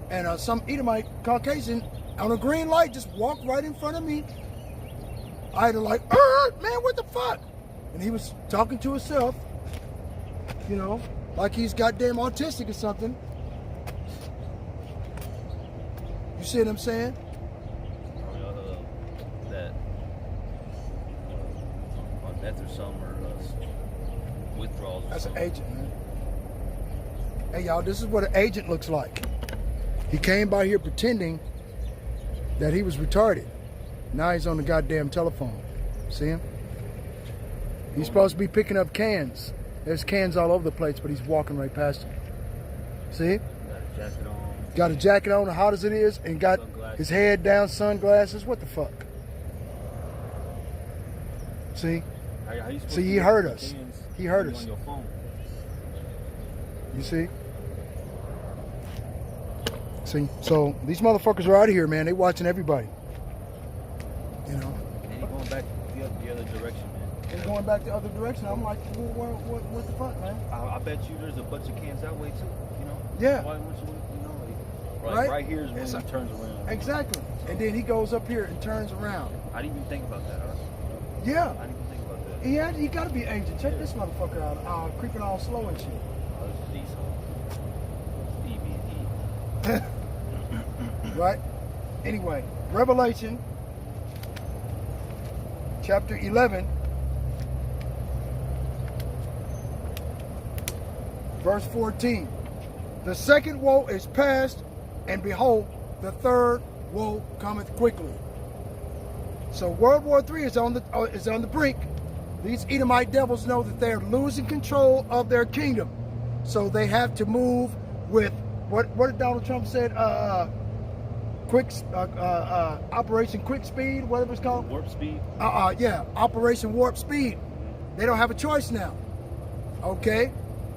[SPEAKER 1] and some Edomite Caucasian on a green light just walked right in front of me. I had to like, man, what the fuck? And he was talking to himself, you know, like he's goddamn autistic or something. You see what I'm saying?
[SPEAKER 2] That on death or some or withdrawals.
[SPEAKER 1] That's an agent, man. Hey, y'all, this is what an agent looks like. He came by here pretending that he was retarded. Now he's on the goddamn telephone. See him? He's supposed to be picking up cans. There's cans all over the place, but he's walking right past them. See?
[SPEAKER 2] Got a jacket on.
[SPEAKER 1] Got a jacket on, hot as it is, and got
[SPEAKER 2] Sunglasses.
[SPEAKER 1] his head down, sunglasses. What the fuck? See?
[SPEAKER 2] How you supposed
[SPEAKER 1] See,
[SPEAKER 2] to
[SPEAKER 1] he
[SPEAKER 2] get
[SPEAKER 1] heard
[SPEAKER 2] the
[SPEAKER 1] us.
[SPEAKER 2] cans
[SPEAKER 1] He heard
[SPEAKER 2] when
[SPEAKER 1] us.
[SPEAKER 2] you're on your phone?
[SPEAKER 1] You see? See? So these motherfuckers are out of here, man. They watching everybody. You know?
[SPEAKER 2] And you're going back the other direction, man.
[SPEAKER 1] They're going back the other direction. I'm like, what the fuck, man?
[SPEAKER 2] I bet you there's a bunch of cans that way too. You know?
[SPEAKER 1] Yeah.
[SPEAKER 2] Why wouldn't you know?
[SPEAKER 1] Right?
[SPEAKER 2] Right here is when
[SPEAKER 1] It's
[SPEAKER 2] he turns around.
[SPEAKER 1] Exactly. And then he goes up here and turns around.
[SPEAKER 2] I didn't even think about that.
[SPEAKER 1] Yeah.
[SPEAKER 2] I didn't even think about that.
[SPEAKER 1] He gotta be an agent. Check this motherfucker out. Creeping all slow and shit.
[SPEAKER 2] Oh, this is diesel. EBD.
[SPEAKER 1] Right? Anyway, Revelation chapter 11, verse 14. The second woe is past, and behold, the third woe cometh quickly. So World War III is on the brink. These Edomite devils know that they're losing control of their kingdom, so they have to move with what did Donald Trump said? Operation Quick Speed, whatever it's called.
[SPEAKER 2] Warp speed.
[SPEAKER 1] Yeah, Operation Warp Speed. They don't have a choice now. Okay,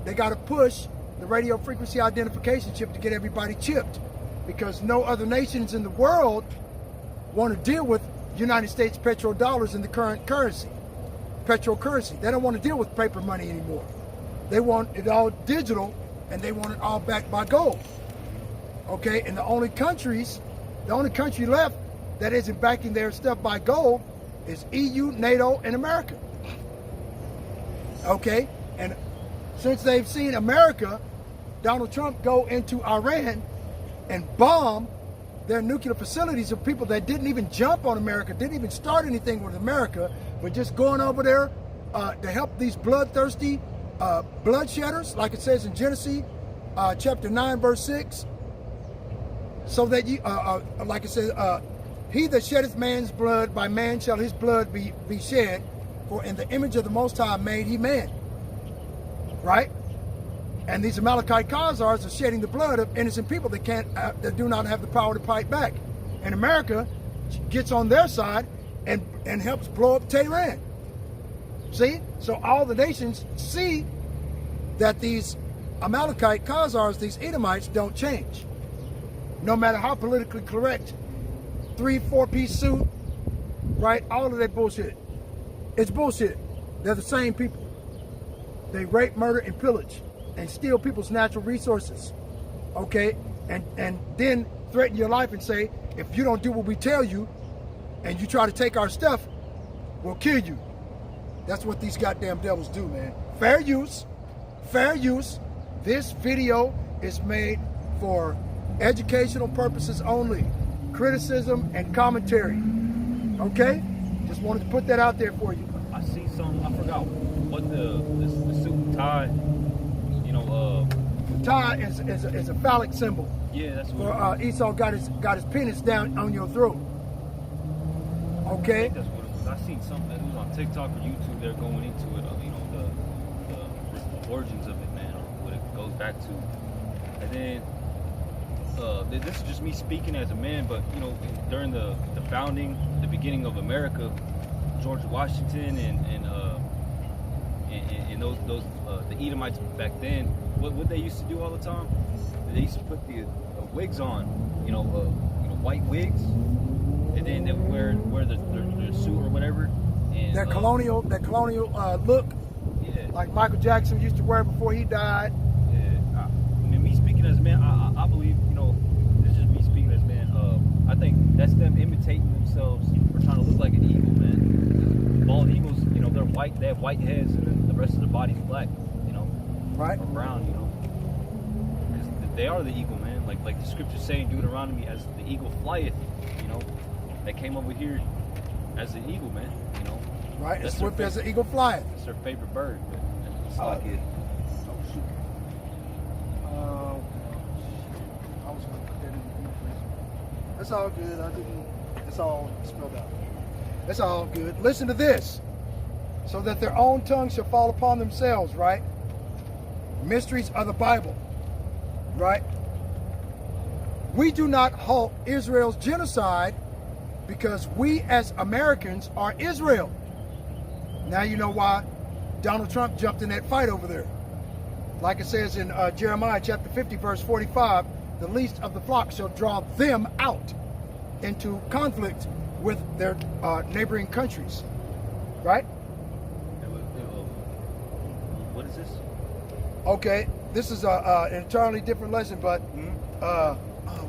[SPEAKER 1] they got to push the radio frequency identification chip to get everybody chipped, because no other nations in the world want to deal with United States petrodollars in the current currency, petrocurrency. They don't want to deal with paper money anymore. They want it all digital, and they want it all backed by gold. Okay, and the only country left that isn't backing their stuff by gold is EU, NATO, and America. Okay, and since they've seen America, Donald Trump go into Iran and bomb their nuclear facilities of people that didn't even jump on America, didn't even start anything with America, but just going over there to help these bloodthirsty bloodshedders, like it says in Genesis chapter 9, verse 6. So that you, like it says, he that sheddeth man's blood, by man shall his blood be shed, for in the image of the Most High made he man. Right? And these Amalekite Khazars are shedding the blood of innocent people that that do not have the power to fight back. And America gets on their side and helps blow up Tehran. See? So all the nations see that these Amalekite Khazars, these Edomites, don't change. No matter how politically correct, 3-4-piece suit, right? All of that bullshit. It's bullshit. They're the same people. They rape, murder, and pillage, and steal people's natural resources. Okay? And then threaten your life and say, if you don't do what we tell you, and you try to take our stuff, we'll kill you. That's what these goddamn devils do, man. Fair use. Fair use. This video is made for educational purposes only. Criticism and commentary. Okay? Just wanted to put that out there for you.
[SPEAKER 2] I see some. I forgot what the suit and tie. You know,
[SPEAKER 1] Tie is a phallic symbol.
[SPEAKER 2] yeah, that's what.
[SPEAKER 1] Where Esau got his penis down on your throat.
[SPEAKER 2] I
[SPEAKER 1] Okay.
[SPEAKER 2] think that's what it was. I seen something that was on TikTok or YouTube. They're going into it. You know, the origins of it, man, or what it goes back to. And then this is just me speaking as a man, but you know, during the founding, the beginning of America, George Washington and those the Edomites back then, what they used to do all the time, they used to put the wigs on, you know, white wigs, and then they would wear their suit or whatever. And,
[SPEAKER 1] That colonial look,
[SPEAKER 2] yeah,
[SPEAKER 1] like Michael Jackson used to wear before he died.
[SPEAKER 2] yeah. I mean, me speaking as a man, I believe, you know, this is just me speaking as a man. I think that's them imitating themselves or trying to look like an eagle, man. Bald eagles, you know, they're white. They have white heads, and then the rest of the body's black, you know,
[SPEAKER 1] Right.
[SPEAKER 2] or brown, you know. Because they are the eagle, man. Like the scriptures say in Deuteronomy, as the eagle flieth, you know. They came over here as the eagle, man. You know.
[SPEAKER 1] Right.
[SPEAKER 2] That's
[SPEAKER 1] As
[SPEAKER 2] their
[SPEAKER 1] swift as
[SPEAKER 2] favorite-
[SPEAKER 1] an eagle flyeth.
[SPEAKER 2] It's their favorite bird. But it's like it.
[SPEAKER 1] Oh shoot. I was going to put that in the freezer. That's all good. It's all spelled out. That's all good. Listen to this. So that their own tongue shall fall upon themselves, right? Mysteries of the Bible, right? We do not halt Israel's genocide because we as Americans are Israel. Now you know why Donald Trump jumped in that fight over there. Like it says in Jeremiah chapter 50, verse 45, the least of the flock shall draw them out into conflict with their neighboring countries. Right?
[SPEAKER 2] What is this?
[SPEAKER 1] Okay, this is an entirely different lesson, but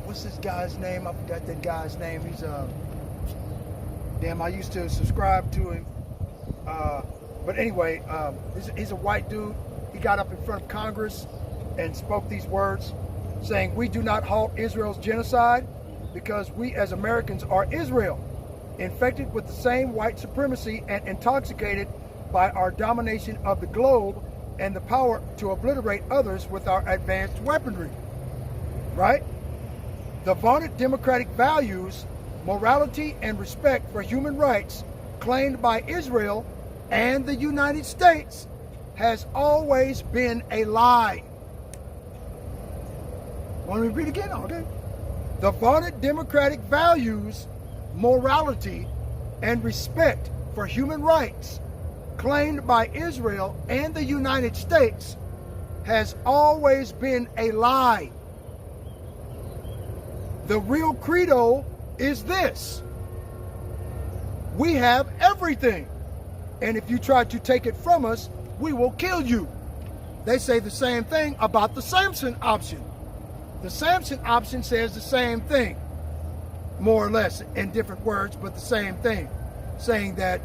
[SPEAKER 1] what's this guy's name? I forgot that guy's name. He's damn, I used to subscribe to him. But anyway, he's a white dude. He got up in front of Congress and spoke these words, saying, "We do not halt Israel's genocide because we as Americans are Israel, infected with the same white supremacy and intoxicated by our domination of the globe and the power to obliterate others with our advanced weaponry." Right? The vaunted democratic values, morality, and respect for human rights claimed by Israel and the United States has always been a lie. Want me to read again? Okay. The vaunted democratic values, morality, and respect for human rights claimed by Israel and the United States has always been a lie. The real credo is this: we have everything, and if you try to take it from us, we will kill you. They say the same thing about the Samson option. The Samson option says the same thing, more or less in different words, but the same thing, saying that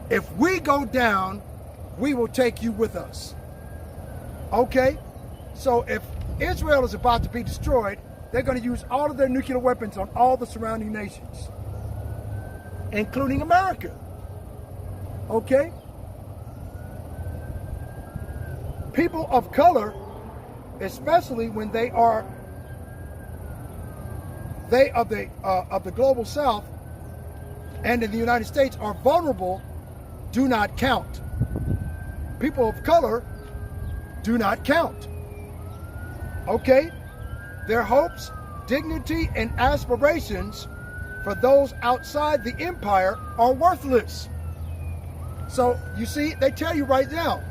[SPEAKER 1] if we go down, we will take you with us. Okay? So if Israel is about to be destroyed, they're going to use all of their nuclear weapons on all the surrounding nations, including America. Okay? People of color, especially when they of the global South and in the United States, are vulnerable, do not count. People of color do not count. Okay? Their hopes, dignity, and aspirations for those outside the empire are worthless. So, you see, they tell you right now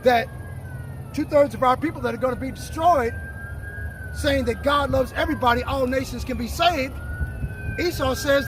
[SPEAKER 1] that 2/3 of our people that are going to be destroyed, saying that God loves everybody, all nations can be saved. Esau says